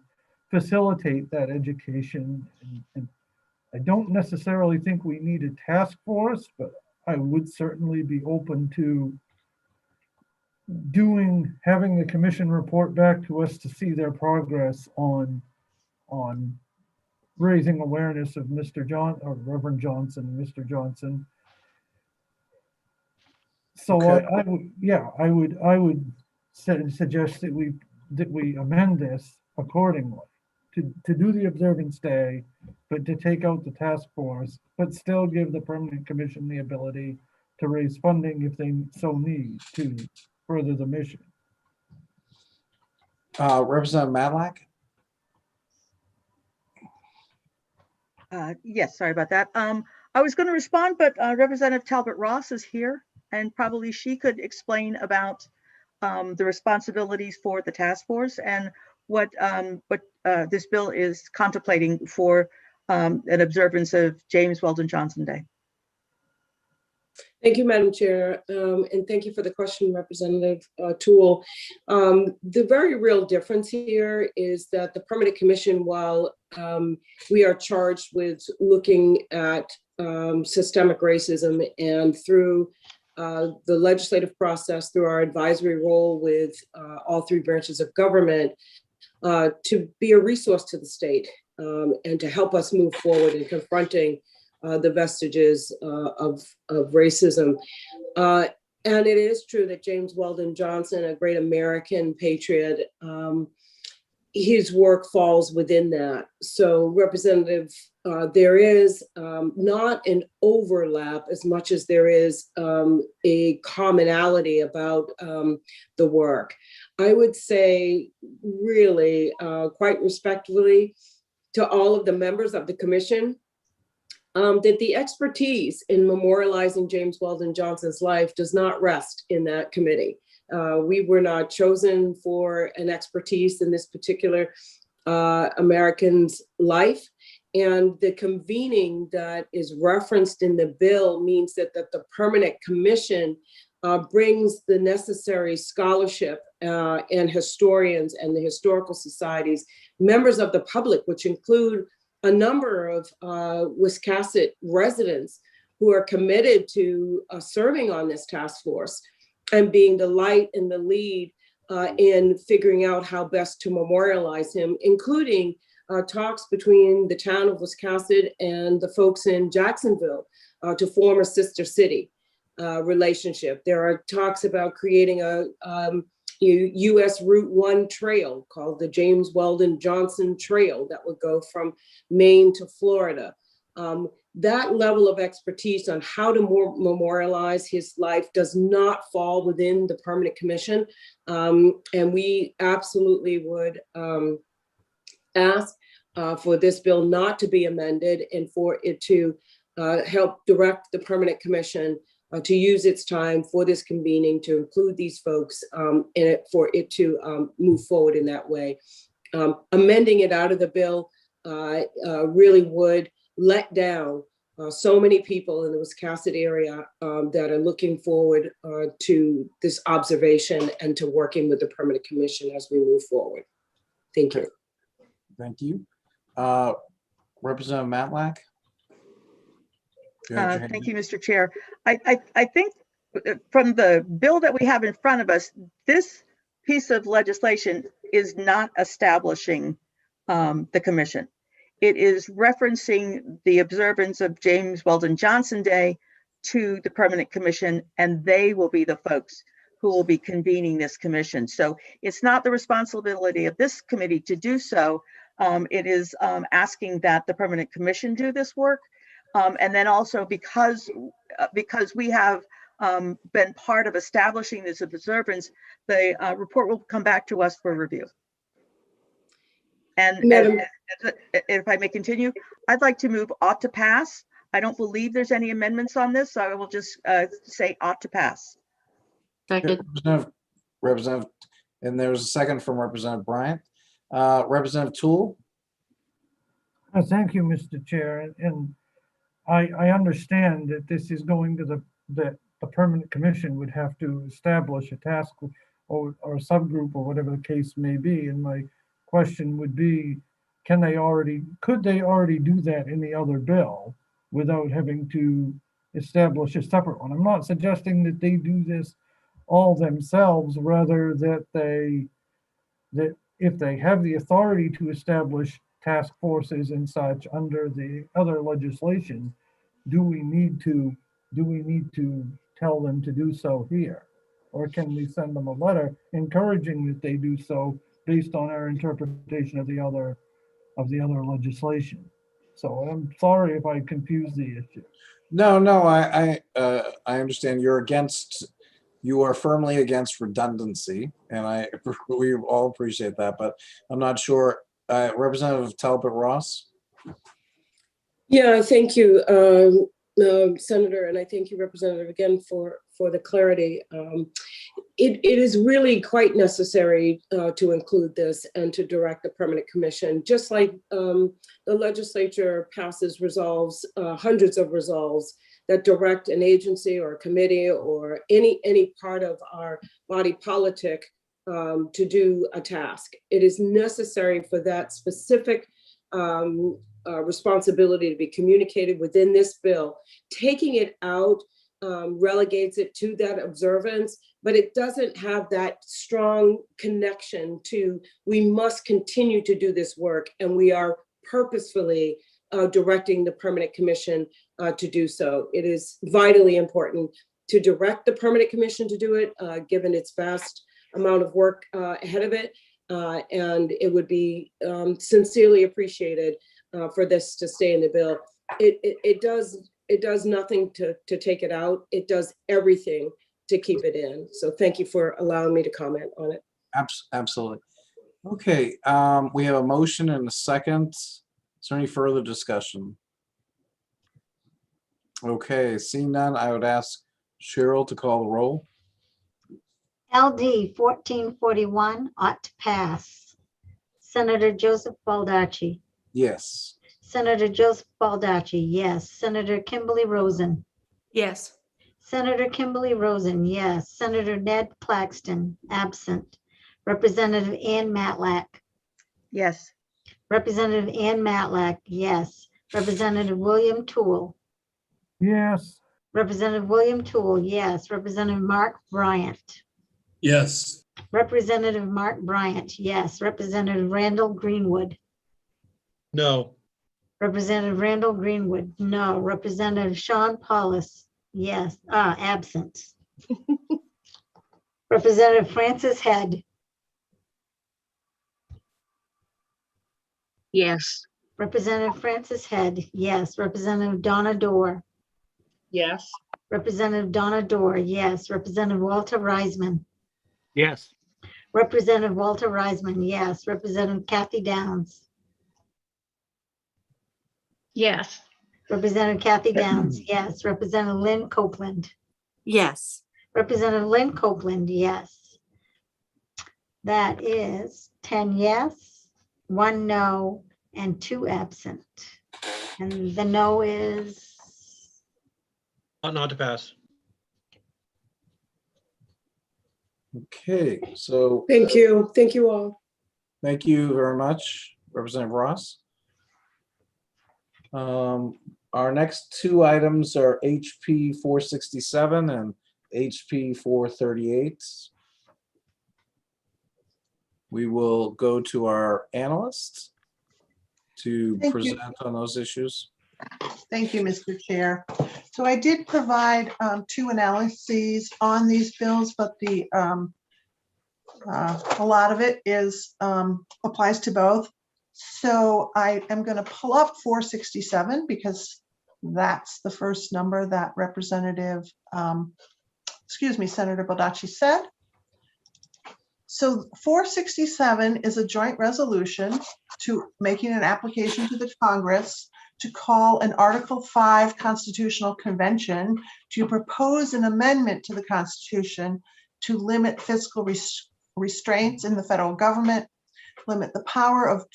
Speaker 2: facilitate that education. And I don't necessarily think we need a task force, but I would certainly be open to having the commission report back to us to see their progress on raising awareness of Reverend Johnson and Mr. Johnson. So okay. I would suggest that we amend this accordingly to do the observance day, but to take out the task force, but still give the permanent commission the ability to raise funding if they so need to further the mission.
Speaker 18: Representative Matlack.
Speaker 1: Yes, sorry about that. I was going to respond, but Representative Talbot Ross is here, and probably she could explain about the responsibilities for the task force and what this bill is contemplating for an observance of James Weldon Johnson Day.
Speaker 3: Thank you, Madam Chair, and thank you for the question, Representative Toole. The very real difference here is that the Permanent Commission, while we are charged with looking at systemic racism, and through the legislative process, through our advisory role with all three branches of government, to be a resource to the state and to help us move forward in confronting the vestiges of racism. And it is true that James Weldon Johnson, a great American patriot, his work falls within that. So Representative, there is not an overlap as much as there is a commonality about the work. I would say really quite respectfully to all of the members of the commission, that the expertise in memorializing James Weldon Johnson's life does not rest in that committee. We were not chosen for an expertise in this particular American's life. And the convening that is referenced in the bill means that the Permanent Commission brings the necessary scholarship and historians and the historical societies, members of the public, which include a number of Wiscasset residents who are committed to serving on this task force and being the light and the lead in figuring out how best to memorialize him, including talks between the town of Wiscasset and the folks in Jacksonville to form a sister city relationship. There are talks about creating a U.S. Route 1 trail called the James Weldon Johnson Trail that would go from Maine to Florida. That level of expertise on how to memorialize his life does not fall within the Permanent Commission. And we absolutely would ask for this bill not to be amended and for it to help direct the Permanent Commission to use its time for this convening to include these folks and for it to move forward in that way. Amending it out of the bill really would let down so many people in the Wiscasset area that are looking forward to this observation and to working with the Permanent Commission as we move forward. Thank you.
Speaker 18: Thank you. Representative Matlack?
Speaker 1: Thank you, Mr. Chair. I think from the bill that we have in front of us, this piece of legislation is not establishing the commission. It is referencing the observance of James Weldon Johnson Day to the Permanent Commission, and they will be the folks who will be convening this commission. So it's not the responsibility of this committee to do so. It is asking that the Permanent Commission do this work. And then also because we have been part of establishing this observance, the report will come back to us for review. And if I may continue, I'd like to move ought to pass. I don't believe there's any amendments on this, so I will just say ought to pass.
Speaker 18: Representative, and there was a second from Representative Bryant. Representative Toole?
Speaker 2: Thank you, Mr. Chair. And I understand that this is going to that the Permanent Commission would have to establish a task or a subgroup or whatever the case may be. And my question would be, could they already do that in the other bill without having to establish a separate one? I'm not suggesting that they do this all themselves, rather that if they have the authority to establish task forces and such under the other legislation, do we need to tell them to do so here? Or can we send them a letter encouraging that they do so based on our interpretation of the other legislation? So I'm sorry if I confused the issue.
Speaker 18: No, I understand you are firmly against redundancy, and we all appreciate that, but I'm not sure. Representative Talbot Ross?
Speaker 3: Yeah, thank you, Senator, and I thank you, Representative, again for the clarity. It is really quite necessary to include this and to direct the Permanent Commission, just like the legislature passes resolves, hundreds of resolves that direct an agency or a committee or any part of our body politic to do a task. It is necessary for that specific responsibility to be communicated within this bill. Taking it out relegates it to that observance, but it doesn't have that strong connection to, we must continue to do this work, and we are purposefully directing the Permanent Commission to do so. It is vitally important to direct the Permanent Commission to do it, given its vast amount of work ahead of it, and it would be sincerely appreciated for this to stay in the bill. It does nothing to take it out. It does everything to keep it in. So thank you for allowing me to comment on it.
Speaker 18: Absolutely. Okay, we have a motion and a second. Is there any further discussion? Okay, seeing none, I would ask Cheryl to call the roll.
Speaker 13: LD 1441 ought to pass. Senator Joseph Baldacci.
Speaker 18: Yes.
Speaker 13: Senator Joseph Baldacci, yes. Senator Kimberly Rosen.
Speaker 4: Yes.
Speaker 13: Senator Kimberly Rosen, yes. Senator Ned Claxton, absent. Representative Ann Matlack.
Speaker 1: Yes.
Speaker 13: Representative Ann Matlack, yes. Representative William Toole.
Speaker 2: Yes.
Speaker 13: Representative William Toole, yes. Representative Mark Bryant.
Speaker 23: Yes.
Speaker 13: Representative Mark Bryant, yes. Representative Randall Greenwood.
Speaker 10: No.
Speaker 13: Representative Randall Greenwood, no. Representative Sean Paulus, yes, absent. Representative Francis Head.
Speaker 6: Yes.
Speaker 13: Representative Francis Head, yes. Representative Donna Dorr.
Speaker 12: Yes.
Speaker 13: Representative Donna Dorr, yes. Representative Walter Reisman.
Speaker 8: Yes.
Speaker 13: Representative Walter Reisman, yes. Representative Kathy Downs.
Speaker 24: Yes.
Speaker 13: Representative Kathy Downs, yes. Representative Lynn Copeland.
Speaker 14: Yes.
Speaker 13: Representative Lynn Copeland, yes. That is 10 yes, 1 no, and 2 absent. And the no is,
Speaker 10: Not to pass.
Speaker 18: Okay, so
Speaker 3: Thank you. Thank you all.
Speaker 18: thank you very much, Representative Ross. Our next two items are HP 467 and HP 438. We will go to our analysts to
Speaker 17: Thank you.
Speaker 18: present on those issues.
Speaker 17: Thank you, Mr. Chair. So I did provide 2 analyses on these bills, but a lot of it is applies to both. So I am going to pull up 467 because that's the first number that Senator Baldacci said. So 467 is a joint resolution to making an application to the Congress to call an Article 5 constitutional convention to propose an amendment to the Constitution to limit fiscal restraints in the federal government, limit the power of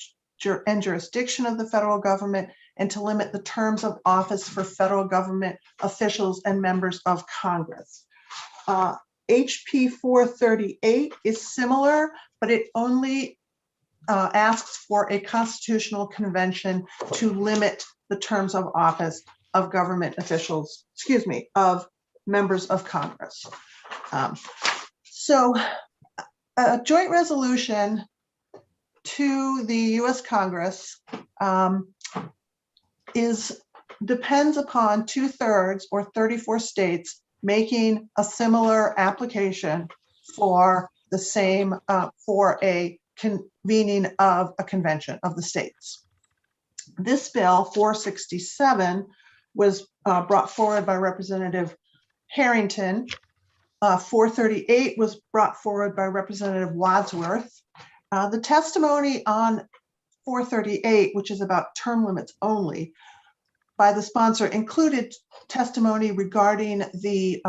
Speaker 17: and jurisdiction of the federal government, and to limit the terms of office for federal government officials and members of Congress. HP 438 is similar, but it only asks for a constitutional convention to limit the terms of office of government officials, of members of Congress. So a joint resolution to the US Congress depends upon 2/3 or 34 states making a similar application for the same, for a convening of a convention of the states. This bill, 467, was brought forward by Representative Harrington. 438 was brought forward by Representative Wadsworth. The testimony on 438, which is about term limits only, by the sponsor included testimony regarding the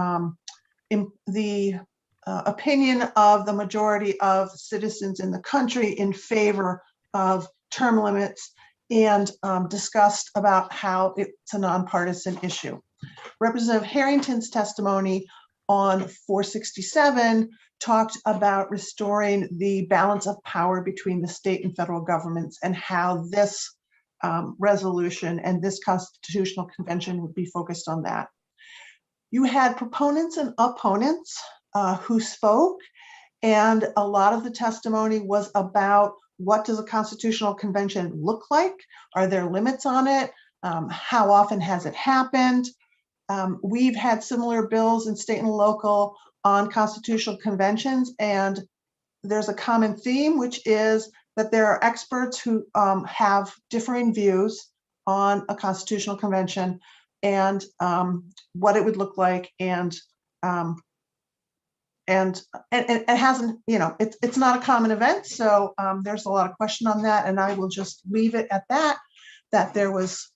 Speaker 17: opinion of the majority of citizens in the country in favor of term limits, and discussed about how it's a nonpartisan issue. Representative Harrington's testimony on 467 talked about restoring the balance of power between the state and federal governments and how this resolution and this constitutional convention would be focused on that. You had proponents and opponents who spoke, and a lot of the testimony was about what does a constitutional convention look like? Are there limits on it? How often has it happened? We've had similar bills in state and local on constitutional conventions, and there's a common theme, which is that there are experts who have differing views on a constitutional convention and what it would look like, and it hasn't, it's not a common event, so there's a lot of question on that, and I will just leave it at that there was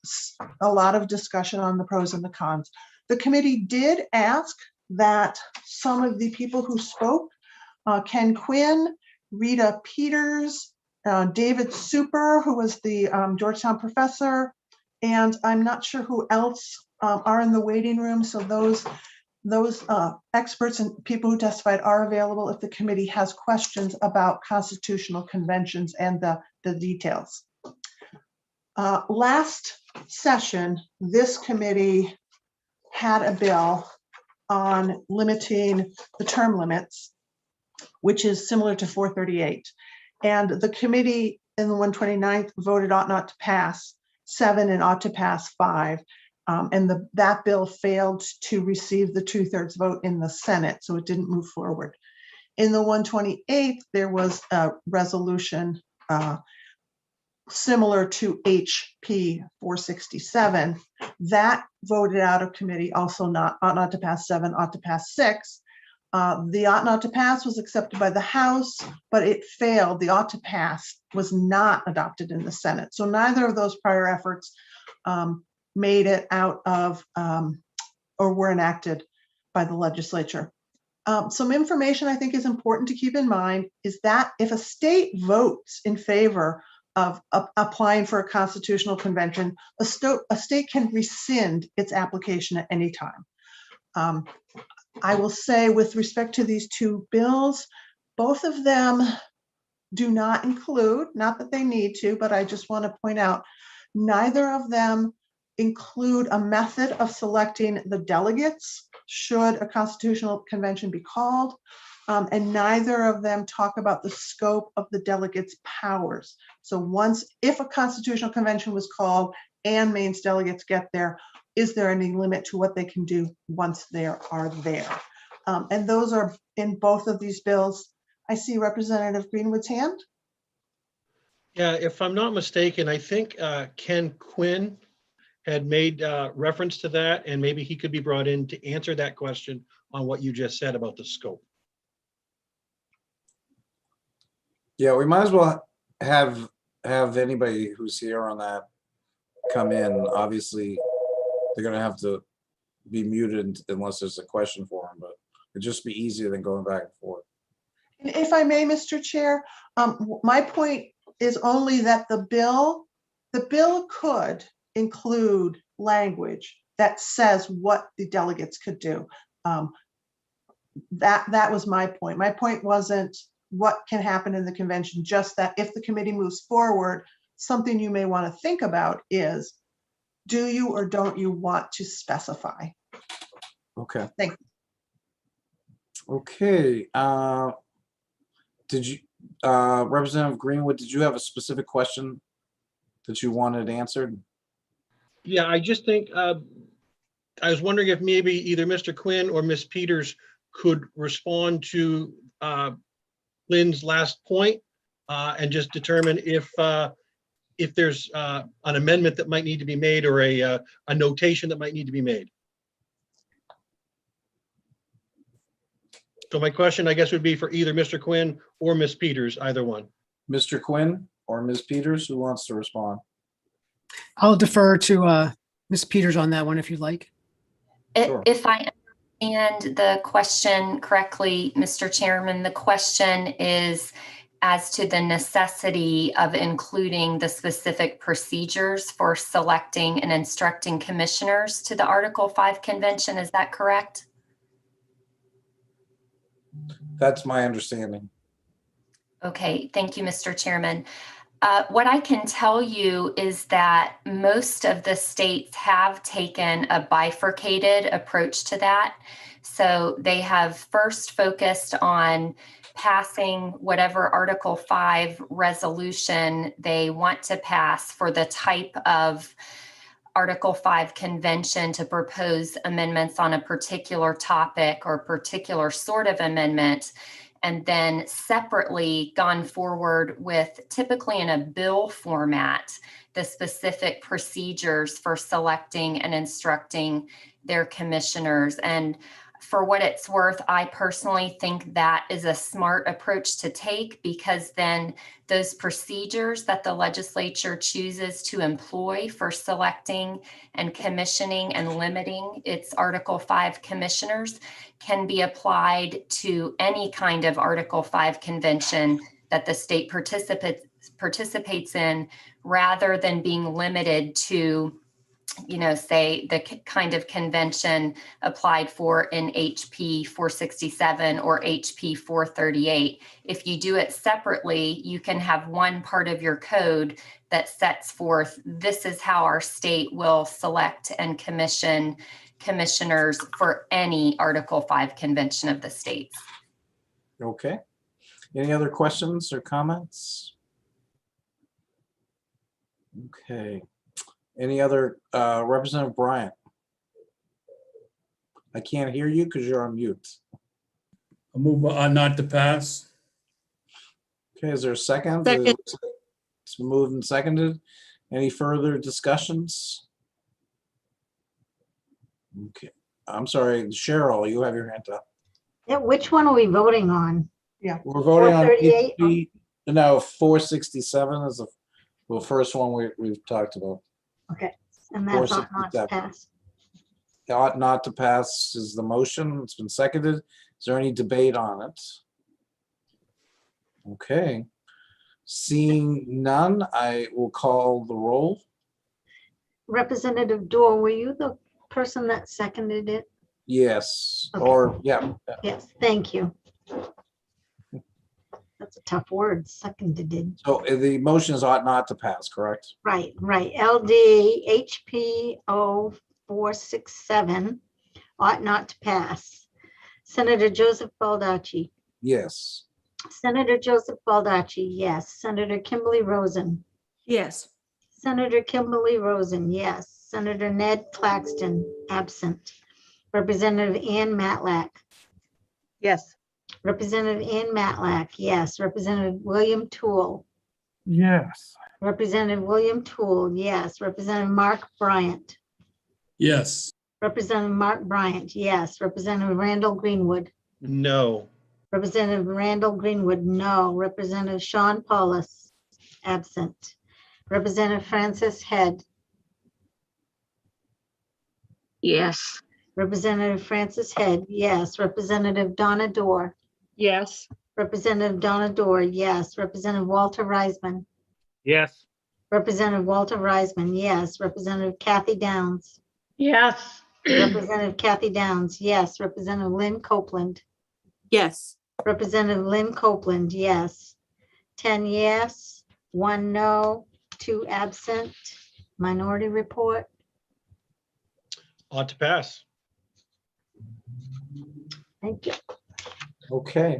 Speaker 17: a lot of discussion on the pros and the cons. The committee did ask that some of the people who spoke, Ken Quinn, Rita Peters, David Super, who was the Georgetown professor, and I'm not sure who else are in the waiting room. So those experts and people who testified are available if the committee has questions about constitutional conventions and the details. Last session, this committee had a bill on limiting the term limits, which is similar to 438. And the committee in the 129th voted ought not to pass 7 and ought to pass 5. And that bill failed to receive the 2/3 vote in the Senate, so it didn't move forward. In the 128th, there was a resolution similar to HP 467, that voted out of committee, also ought not to pass 7, ought to pass 6. The ought not to pass was accepted by the House, but it failed. The ought to pass was not adopted in the Senate. So neither of those prior efforts made it out of or were enacted by the legislature. Some information I think is important to keep in mind is that if a state votes in favor of applying for a constitutional convention, a state can rescind its application at any time. I will say with respect to these two bills, both of them do not include, not that they need to, but I just want to point out, neither of them include a method of selecting the delegates should a constitutional convention be called, and neither of them talk about the scope of the delegates' powers. So if a constitutional convention was called and Maine's delegates get there, is there any limit to what they can do once they are there? And those are in both of these bills. I see Representative Greenwood's hand.
Speaker 10: Yeah, if I'm not mistaken, I think Ken Quinn had made reference to that, and maybe he could be brought in to answer that question on what you just said about the scope.
Speaker 18: Yeah, we might as well have anybody who's here on that come in. Obviously, they're gonna have to be muted unless there's a question for them, but it'd just be easier than going back and forth.
Speaker 17: And if I may, Mr. Chair, my point is only that the bill could include language that says what the delegates could do. That was my point. My point wasn't what can happen in the convention, just that if the committee moves forward, something you may want to think about is, do you or don't you want to specify?
Speaker 18: Okay.
Speaker 17: Thank you.
Speaker 18: Okay. Did you, Representative Greenwood, did you have a specific question that you wanted answered?
Speaker 10: Yeah, I just think, I was wondering if maybe either Mr. Quinn or Ms. Peters could respond to Lynn's last point and just determine if there's an amendment that might need to be made or a notation that might need to be made. So my question, I guess, would be for either Mr. Quinn or Ms. Peters, either one.
Speaker 18: Mr. Quinn or Ms. Peters, who wants to respond?
Speaker 7: I'll defer to Ms. Peters on that one if you'd like.
Speaker 18: Sure.
Speaker 19: If I understand the question correctly, Mr. Chairman, the question is as to the necessity of including the specific procedures for selecting and instructing commissioners to the Article 5 convention. Is that correct?
Speaker 18: That's my understanding.
Speaker 19: Okay, thank you, Mr. Chairman. What I can tell you is that most of the states have taken a bifurcated approach to that. So they have first focused on passing whatever Article 5 resolution they want to pass for the type of Article 5 convention to propose amendments on a particular topic or particular sort of amendment, and then separately gone forward with, typically in a bill format, the specific procedures for selecting and instructing their commissioners. And for what it's worth, I personally think that is a smart approach to take, because then those procedures that the legislature chooses to employ for selecting and commissioning and limiting its Article 5 commissioners can be applied to any kind of Article 5 convention that the state participates in, rather than being limited to, you know, say the kind of convention applied for in HP 467 or HP 438. If you do it separately, you can have one part of your code that sets forth, this is how our state will select and commission commissioners for any Article 5 convention of the states.
Speaker 18: Okay. Any other questions or comments? Okay. Any other, Representative Bryant? I can't hear you because you're on mute.
Speaker 23: I move not to pass.
Speaker 18: Okay, is there a second?
Speaker 14: Second.
Speaker 18: It's been moved and seconded. Any further discussions? Okay, I'm sorry, Cheryl, you have your hand up.
Speaker 13: Yeah, which one are we voting on?
Speaker 17: Yeah.
Speaker 18: We're voting on
Speaker 13: 438?
Speaker 18: HP, no, 467 is the first one we've talked about.
Speaker 13: Okay, and that's ought not to
Speaker 18: 467.
Speaker 13: pass.
Speaker 18: Ought not to pass is the motion. It's been seconded. Is there any debate on it? Okay. Seeing none, I will call the roll.
Speaker 13: Representative Dorr, were you the person that seconded it?
Speaker 18: Yes,
Speaker 13: Okay.
Speaker 18: or yeah.
Speaker 13: Yes, thank you. That's a tough word, seconded it.
Speaker 18: So the motion is ought not to pass, correct?
Speaker 13: Right, right. LD HPO 467 ought not to pass. Senator Joseph Baldacci.
Speaker 18: Yes.
Speaker 13: Senator Joseph Baldacci, yes. Senator Kimberly Rosen.
Speaker 4: Yes.
Speaker 13: Senator Kimberly Rosen, yes. Senator Ned Claxton, absent. Representative Ann Matlack.
Speaker 1: Yes.
Speaker 13: Representative Ann Matlack, yes. Representative William Toole.
Speaker 2: Yes.
Speaker 13: Representative William Toole, yes. Representative Mark Bryant.
Speaker 23: Yes.
Speaker 13: Representative Mark Bryant, yes. Representative Randall Greenwood.
Speaker 10: No.
Speaker 13: Representative Randall Greenwood, no. Representative Sean Paulus, absent. Representative Francis Head.
Speaker 6: Yes.
Speaker 13: Representative Francis Head, yes. Representative Donna Dorr.
Speaker 12: Yes.
Speaker 13: Representative Donna Dorr, yes. Representative Walter Reisman.
Speaker 8: Yes.
Speaker 13: Representative Walter Reisman, yes. Representative Kathy Downs.
Speaker 12: Yes.
Speaker 13: Representative Kathy Downs, yes. Representative Lynn Copeland.
Speaker 14: Yes.
Speaker 13: Representative Lynn Copeland, yes. 10 yes, 1 no, 2 absent. Minority report.
Speaker 10: Ought to pass.
Speaker 13: Thank you.
Speaker 18: Okay.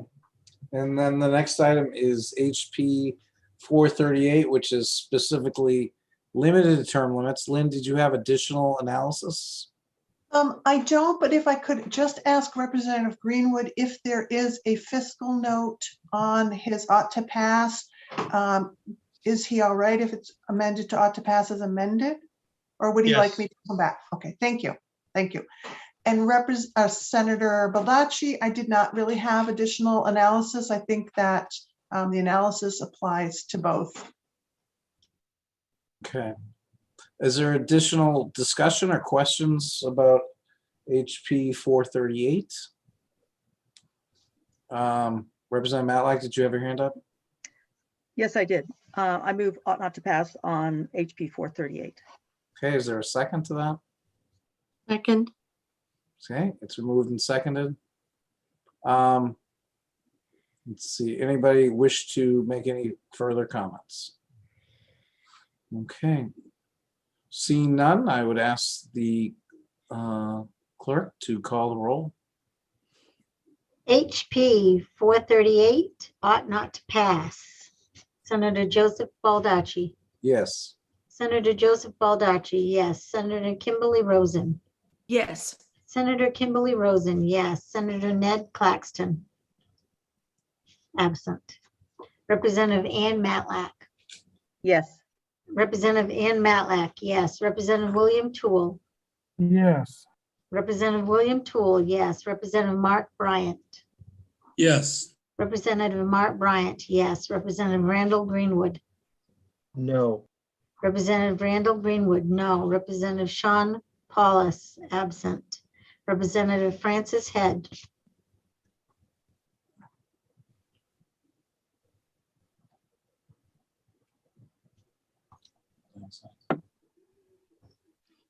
Speaker 18: And then the next item is HP 438, which is specifically limited term limits. Lynn, did you have additional analysis?
Speaker 17: I don't, but if I could just ask Representative Greenwood if there is a fiscal note on his ought to pass. Is he all right if it's amended to ought to pass as amended? Or would he like
Speaker 10: Yes.
Speaker 17: me to come back? Okay, thank you. Thank you. And Senator Baldacci, I did not really have additional analysis. I think that the analysis applies to both.
Speaker 18: Okay. Is there additional discussion or questions about HP 438? Representative Matlack, did you have your hand up?
Speaker 1: Yes, I did. I move ought not to pass on HP 438.
Speaker 18: Okay, is there a second to that?
Speaker 14: Second.
Speaker 18: Okay, it's removed and seconded. Let's see, anybody wish to make any further comments? Okay. Seeing none, I would ask the clerk to call the roll.
Speaker 13: HP 438 ought not to pass. Senator Joseph Baldacci.
Speaker 18: Yes.
Speaker 13: Senator Joseph Baldacci, yes. Senator Kimberly Rosen.
Speaker 4: Yes.
Speaker 13: Senator Kimberly Rosen, yes. Senator Ned Claxton. Absent. Representative Ann Matlack.
Speaker 1: Yes.
Speaker 13: Representative Ann Matlack, yes. Representative William Toole.
Speaker 2: Yes.
Speaker 13: Representative William Toole, yes. Representative Mark Bryant.
Speaker 23: Yes.
Speaker 13: Representative Mark Bryant, yes. Representative Randall Greenwood.
Speaker 10: No.
Speaker 13: Representative Randall Greenwood, no. Representative Sean Paulus, absent. Representative Francis Head.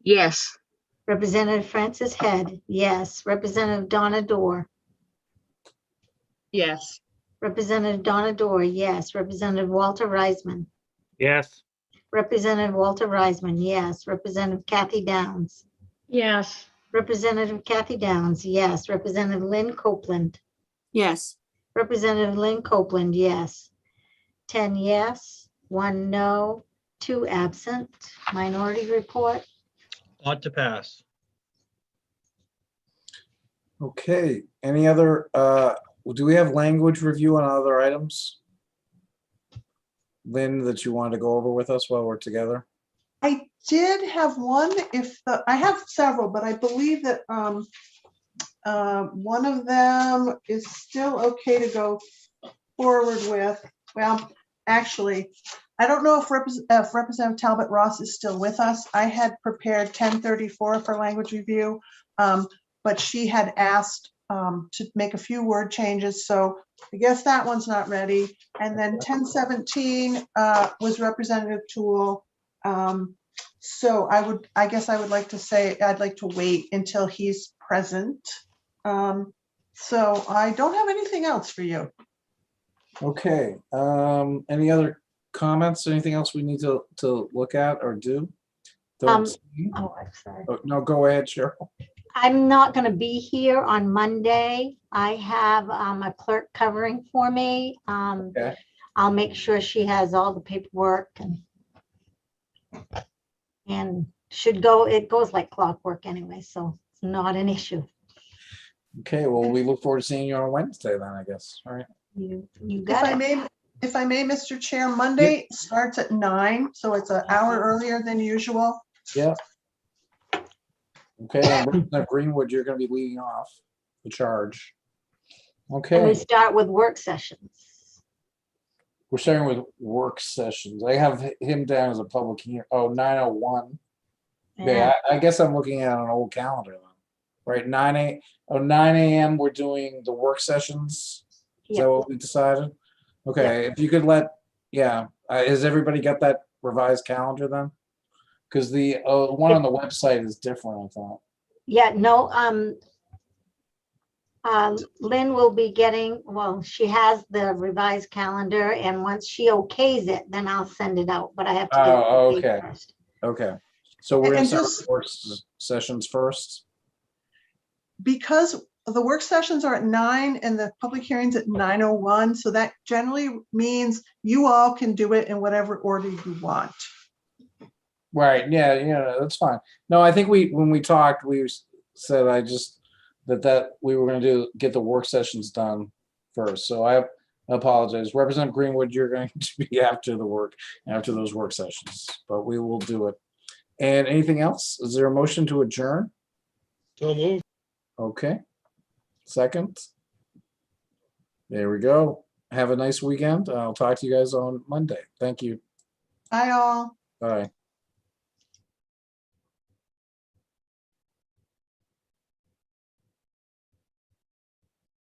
Speaker 6: Yes.
Speaker 13: Representative Francis Head, yes. Representative Donna Dorr.
Speaker 12: Yes.
Speaker 13: Representative Donna Dorr, yes. Representative Walter Reisman.
Speaker 8: Yes.
Speaker 13: Representative Walter Reisman, yes. Representative Kathy Downs.
Speaker 12: Yes.
Speaker 13: Representative Kathy Downs, yes. Representative Lynn Copeland.
Speaker 14: Yes.
Speaker 13: Representative Lynn Copeland, yes. 10 yes, 1 no, 2 absent. Minority report.
Speaker 10: Ought to pass.
Speaker 18: Okay, any other, do we have language review on other items? Lynn, that you wanted to go over with us while we're together?
Speaker 17: I did have one, I have several, but I believe that one of them is still okay to go forward with. Well, actually, I don't know if Representative Talbot Ross is still with us. I had prepared 1034 for language review, but she had asked to make a few word changes, so I guess that one's not ready. And then 1017 was Representative Toole. So I guess I would like to say I'd like to wait until he's present. So I don't have anything else for you.
Speaker 18: Okay, any other comments, anything else we need to look at or do? Don't see?
Speaker 13: Oh, I'm sorry.
Speaker 18: Oh, no, go ahead, Cheryl.
Speaker 13: I'm not going to be here on Monday. I have a clerk covering for me.
Speaker 18: Okay.
Speaker 13: I'll make sure she has all the paperwork and should go. It goes like clockwork anyway, so it's not an issue.
Speaker 18: Okay, well, we look forward to seeing you on Wednesday then, I guess. All right.
Speaker 13: You
Speaker 17: If
Speaker 13: got
Speaker 17: I
Speaker 13: it.
Speaker 17: may, Mr. Chair, Monday starts at 9, so it's an hour earlier than usual.
Speaker 18: Yeah. Okay, and Representative Greenwood, you're going to be leading off the charge.
Speaker 13: And we
Speaker 18: Okay,
Speaker 13: start with work sessions.
Speaker 18: we're starting with work sessions. I have him down as a public hearing. Oh, 9:01. Okay,
Speaker 13: Yeah.
Speaker 18: I guess I'm looking at an old calendar then. Right, 9 a.m. we're doing the work sessions. Is that
Speaker 13: Yep.
Speaker 18: what we decided? Okay, if you could has everybody got that revised calendar then? Because the one on the website is different, I thought.
Speaker 13: Yeah, no, Lynn will be getting, well, she has the revised calendar, and once she okays it, then I'll send it out, but I have to get it
Speaker 18: Oh,
Speaker 13: okayed
Speaker 18: okay.
Speaker 13: first.
Speaker 18: Okay, so we're gonna
Speaker 17: And
Speaker 18: start
Speaker 17: just-
Speaker 18: with work sessions first.
Speaker 17: Because the work sessions are at 9 and the public hearings at 9:01, so that generally means you all can do it in whatever order you want.
Speaker 18: Right, yeah, that's fine. No, I think when we talked, we said that we were gonna get the work sessions done first, so I apologize. Representative Greenwood, you're going to be after those work sessions, but we will do it. And anything else? Is there a motion to adjourn?
Speaker 10: So move.
Speaker 18: Okay. Second. There we go. Have a nice weekend. I'll talk to you guys on Monday. Thank you.
Speaker 17: Bye all.
Speaker 18: Bye.